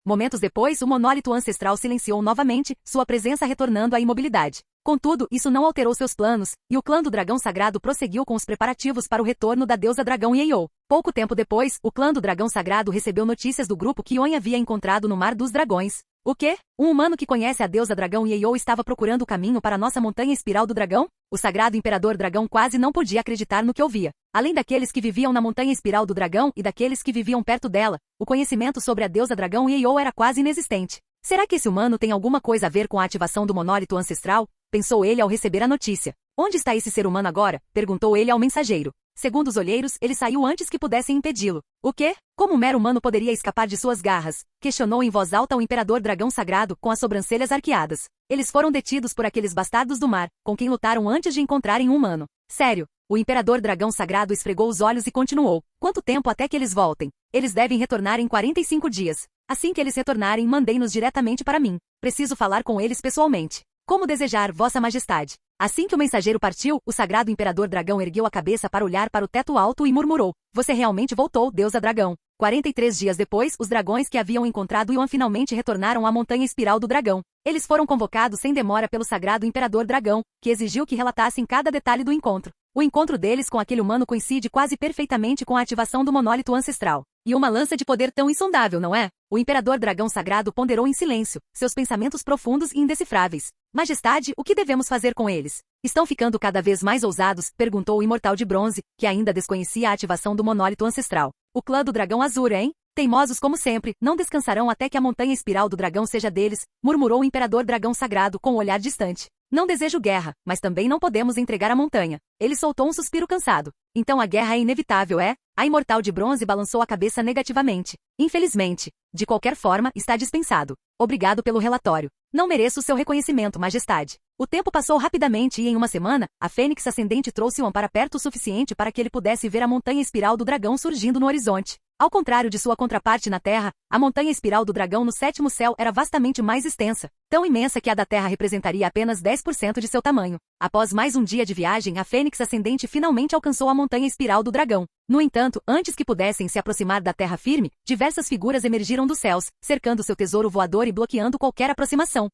Momentos depois, o monólito ancestral silenciou novamente, sua presença retornando à imobilidade. Contudo, isso não alterou seus planos, e o clã do dragão sagrado prosseguiu com os preparativos para o retorno da deusa dragão Yeou. Pouco tempo depois, o clã do dragão sagrado recebeu notícias do grupo que Yuan havia encontrado no Mar dos Dragões. O quê? Um humano que conhece a deusa dragão Yeou estava procurando o caminho para nossa montanha espiral do dragão? O sagrado imperador dragão quase não podia acreditar no que ouvia. Além daqueles que viviam na montanha espiral do dragão e daqueles que viviam perto dela, o conhecimento sobre a deusa dragão Yeou era quase inexistente. Será que esse humano tem alguma coisa a ver com a ativação do monólito ancestral? Pensou ele ao receber a notícia. Onde está esse ser humano agora? Perguntou ele ao mensageiro. Segundo os olheiros, ele saiu antes que pudessem impedi-lo. O quê? Como um mero humano poderia escapar de suas garras? Questionou em voz alta o imperador dragão sagrado, com as sobrancelhas arqueadas. Eles foram detidos por aqueles bastardos do mar, com quem lutaram antes de encontrarem um humano. Sério. O imperador dragão sagrado esfregou os olhos e continuou. Quanto tempo até que eles voltem? Eles devem retornar em 45 dias. Assim que eles retornarem, mandem-nos diretamente para mim. Preciso falar com eles pessoalmente. Como desejar, Vossa Majestade. Assim que o mensageiro partiu, o sagrado imperador dragão ergueu a cabeça para olhar para o teto alto e murmurou. Você realmente voltou, deusa dragão. 43 dias depois, os dragões que haviam encontrado Yuan finalmente retornaram à montanha espiral do dragão. Eles foram convocados sem demora pelo sagrado imperador dragão, que exigiu que relatassem cada detalhe do encontro. O encontro deles com aquele humano coincide quase perfeitamente com a ativação do monólito ancestral. E uma lança de poder tão insondável, não é? O imperador dragão sagrado ponderou em silêncio, seus pensamentos profundos e indecifráveis. Majestade, o que devemos fazer com eles? Estão ficando cada vez mais ousados? Perguntou o imortal de bronze, que ainda desconhecia a ativação do monólito ancestral. O clã do dragão azul, hein? Teimosos como sempre, não descansarão até que a montanha espiral do dragão seja deles, murmurou o imperador dragão sagrado com um olhar distante. Não desejo guerra, mas também não podemos entregar a montanha. Ele soltou um suspiro cansado. Então a guerra é inevitável, é? A imortal de bronze balançou a cabeça negativamente. Infelizmente. De qualquer forma, está dispensado. Obrigado pelo relatório. Não mereço o seu reconhecimento, Majestade. O tempo passou rapidamente e em uma semana, a Fênix Ascendente trouxe Yuan para perto o suficiente para que ele pudesse ver a montanha espiral do dragão surgindo no horizonte. Ao contrário de sua contraparte na Terra, a montanha espiral do dragão no sétimo céu era vastamente mais extensa, tão imensa que a da Terra representaria apenas 10% de seu tamanho. Após mais um dia de viagem, a Fênix Ascendente finalmente alcançou a montanha espiral do dragão. No entanto, antes que pudessem se aproximar da terra firme, diversas figuras emergiram dos céus, cercando seu tesouro voador e bloqueando qualquer aproximação.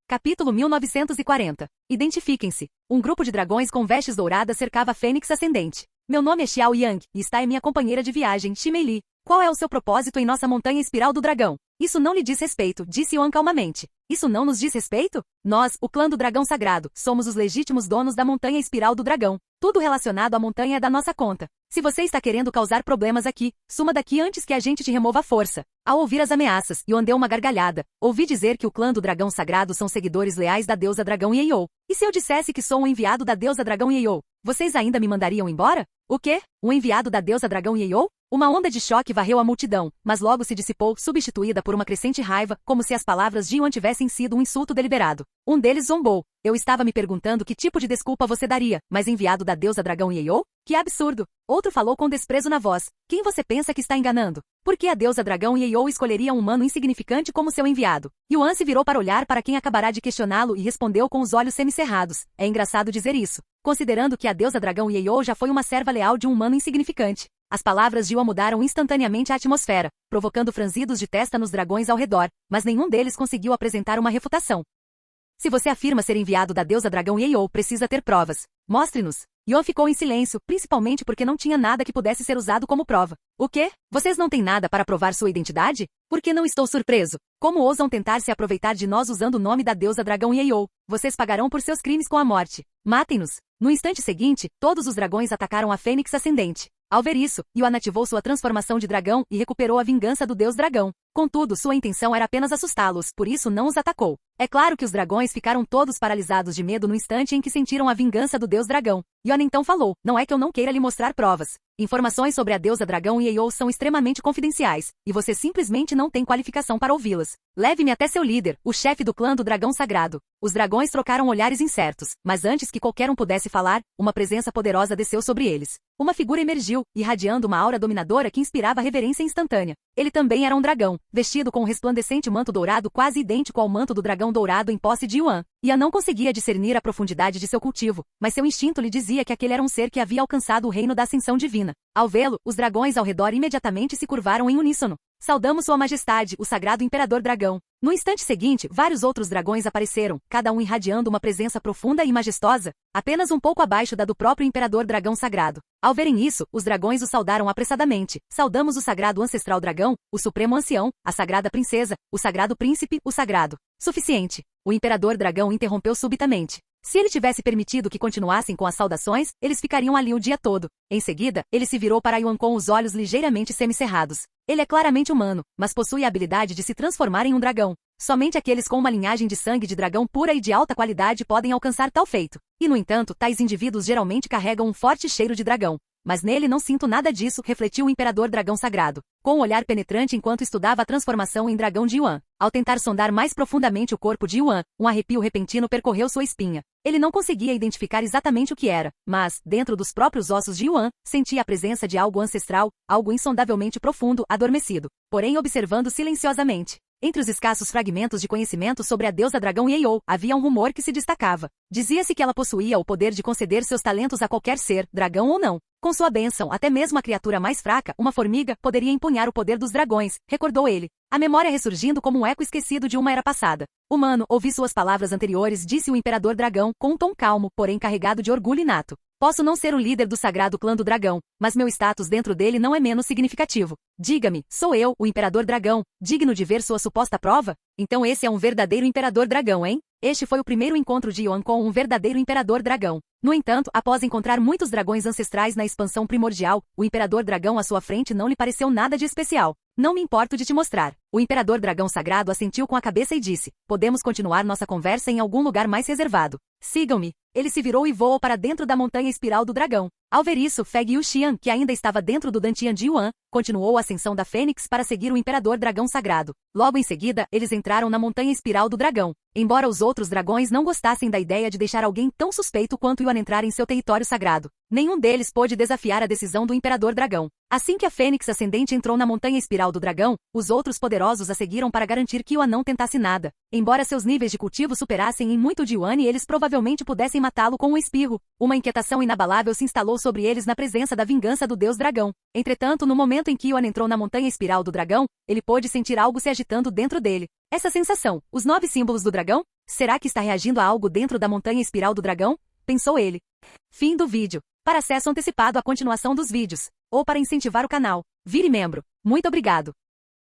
Capítulo 1940. Identifiquem-se. Um grupo de dragões com vestes douradas cercava a Fênix Ascendente. Meu nome é Xiao Yang, e está é minha companheira de viagem, Ximei Li. Qual é o seu propósito em nossa montanha espiral do dragão? Isso não lhe diz respeito, disse Yuan calmamente. Isso não nos diz respeito? Nós, o clã do dragão sagrado, somos os legítimos donos da montanha espiral do dragão. Tudo relacionado à montanha é da nossa conta. Se você está querendo causar problemas aqui, suma daqui antes que a gente te remova à força. Ao ouvir as ameaças, Yuan deu uma gargalhada. Ouvi dizer que o clã do dragão sagrado são seguidores leais da deusa dragão Yeou. E se eu dissesse que sou um enviado da deusa dragão Yeou? Vocês ainda me mandariam embora? O quê? Um enviado da deusa dragão Yeou? Uma onda de choque varreu a multidão, mas logo se dissipou, substituída por uma crescente raiva, como se as palavras de Yuan tivessem sido um insulto deliberado. Um deles zombou. Eu estava me perguntando que tipo de desculpa você daria, mas enviado da deusa dragão Yeou? Que absurdo! Outro falou com desprezo na voz. Quem você pensa que está enganando? Por que a deusa dragão Yeou escolheria um humano insignificante como seu enviado? Yuan se virou para olhar para quem acabará de questioná-lo e respondeu com os olhos semicerrados. É engraçado dizer isso, considerando que a deusa dragão Yeou já foi uma serva leal de um humano insignificante. As palavras de Yuan mudaram instantaneamente a atmosfera, provocando franzidos de testa nos dragões ao redor, mas nenhum deles conseguiu apresentar uma refutação. Se você afirma ser enviado da deusa dragão Yeou, precisa ter provas. Mostre-nos. Yuan ficou em silêncio, principalmente porque não tinha nada que pudesse ser usado como prova. O quê? Vocês não têm nada para provar sua identidade? Por que não estou surpreso? Como ousam tentar se aproveitar de nós usando o nome da deusa dragão Yeou? Vocês pagarão por seus crimes com a morte. Matem-nos. No instante seguinte, todos os dragões atacaram a Fênix Ascendente. Ao ver isso, Yuan ativou sua transformação de dragão e recuperou a vingança do deus dragão. Contudo, sua intenção era apenas assustá-los, por isso não os atacou. É claro que os dragões ficaram todos paralisados de medo no instante em que sentiram a vingança do deus dragão. Yuan então falou, não é que eu não queira lhe mostrar provas. Informações sobre a deusa dragão Yeou são extremamente confidenciais, e você simplesmente não tem qualificação para ouvi-las. Leve-me até seu líder, o chefe do clã do dragão sagrado. Os dragões trocaram olhares incertos, mas antes que qualquer um pudesse falar, uma presença poderosa desceu sobre eles. Uma figura emergiu, irradiando uma aura dominadora que inspirava reverência instantânea. Ele também era um dragão, vestido com um resplandecente manto dourado quase idêntico ao manto do dragão dourado em posse de Yuan. Yuan não conseguia discernir a profundidade de seu cultivo, mas seu instinto lhe dizia que aquele era um ser que havia alcançado o reino da ascensão divina. Ao vê-lo, os dragões ao redor imediatamente se curvaram em uníssono. Saudamos Sua Majestade, o Sagrado Imperador Dragão. No instante seguinte, vários outros dragões apareceram, cada um irradiando uma presença profunda e majestosa, apenas um pouco abaixo da do próprio Imperador Dragão Sagrado. Ao verem isso, os dragões o saudaram apressadamente. Saudamos o Sagrado Ancestral Dragão, o Supremo Ancião, a Sagrada Princesa, o Sagrado Príncipe, o Sagrado. Suficiente. O Imperador Dragão interrompeu subitamente. Se ele tivesse permitido que continuassem com as saudações, eles ficariam ali o dia todo. Em seguida, ele se virou para Yuan com os olhos ligeiramente semicerrados. Ele é claramente humano, mas possui a habilidade de se transformar em um dragão. Somente aqueles com uma linhagem de sangue de dragão pura e de alta qualidade podem alcançar tal feito. E no entanto, tais indivíduos geralmente carregam um forte cheiro de dragão. Mas nele não sinto nada disso, refletiu o Imperador Dragão Sagrado, com um olhar penetrante enquanto estudava a transformação em dragão de Yuan. Ao tentar sondar mais profundamente o corpo de Yuan, um arrepio repentino percorreu sua espinha. Ele não conseguia identificar exatamente o que era, mas, dentro dos próprios ossos de Yuan, sentia a presença de algo ancestral, algo insondavelmente profundo, adormecido, porém observando silenciosamente. Entre os escassos fragmentos de conhecimento sobre a deusa dragão Yeou, havia um rumor que se destacava. Dizia-se que ela possuía o poder de conceder seus talentos a qualquer ser, dragão ou não. Com sua bênção, até mesmo a criatura mais fraca, uma formiga, poderia empunhar o poder dos dragões, recordou ele. A memória ressurgindo como um eco esquecido de uma era passada. Humano, ouvi suas palavras anteriores, disse o Imperador Dragão, com um tom calmo, porém carregado de orgulho inato. Posso não ser o líder do sagrado clã do dragão, mas meu status dentro dele não é menos significativo. Diga-me, sou eu, o Imperador Dragão, digno de ver sua suposta prova? Então esse é um verdadeiro Imperador Dragão, hein? Este foi o primeiro encontro de Yuan com um verdadeiro Imperador Dragão. No entanto, após encontrar muitos dragões ancestrais na expansão primordial, o Imperador Dragão à sua frente não lhe pareceu nada de especial. Não me importo de te mostrar. O Imperador Dragão Sagrado assentiu com a cabeça e disse, podemos continuar nossa conversa em algum lugar mais reservado. Sigam-me. Ele se virou e voou para dentro da montanha espiral do dragão. Ao ver isso, Feng Yuxian, que ainda estava dentro do Dantian de Yuan, continuou a ascensão da Fênix para seguir o Imperador Dragão Sagrado. Logo em seguida, eles entraram na montanha espiral do dragão. Embora os outros dragões não gostassem da ideia de deixar alguém tão suspeito quanto Yuan entrar em seu território sagrado, nenhum deles pôde desafiar a decisão do Imperador Dragão. Assim que a Fênix Ascendente entrou na montanha espiral do dragão, os outros poderosos a seguiram para garantir que Yuan não tentasse nada. Embora seus níveis de cultivo superassem em muito de Yuan e eles provavelmente pudessem matá-lo com um espirro, uma inquietação inabalável se instalou sobre eles na presença da vingança do Deus Dragão. Entretanto, no momento em que Yuan entrou na montanha espiral do dragão, ele pôde sentir algo se agitando dentro dele. Essa sensação, os 9 símbolos do dragão? Será que está reagindo a algo dentro da montanha espiral do dragão? Pensou ele. Fim do vídeo. Para acesso antecipado à continuação dos vídeos, ou para incentivar o canal, vire membro. Muito obrigado.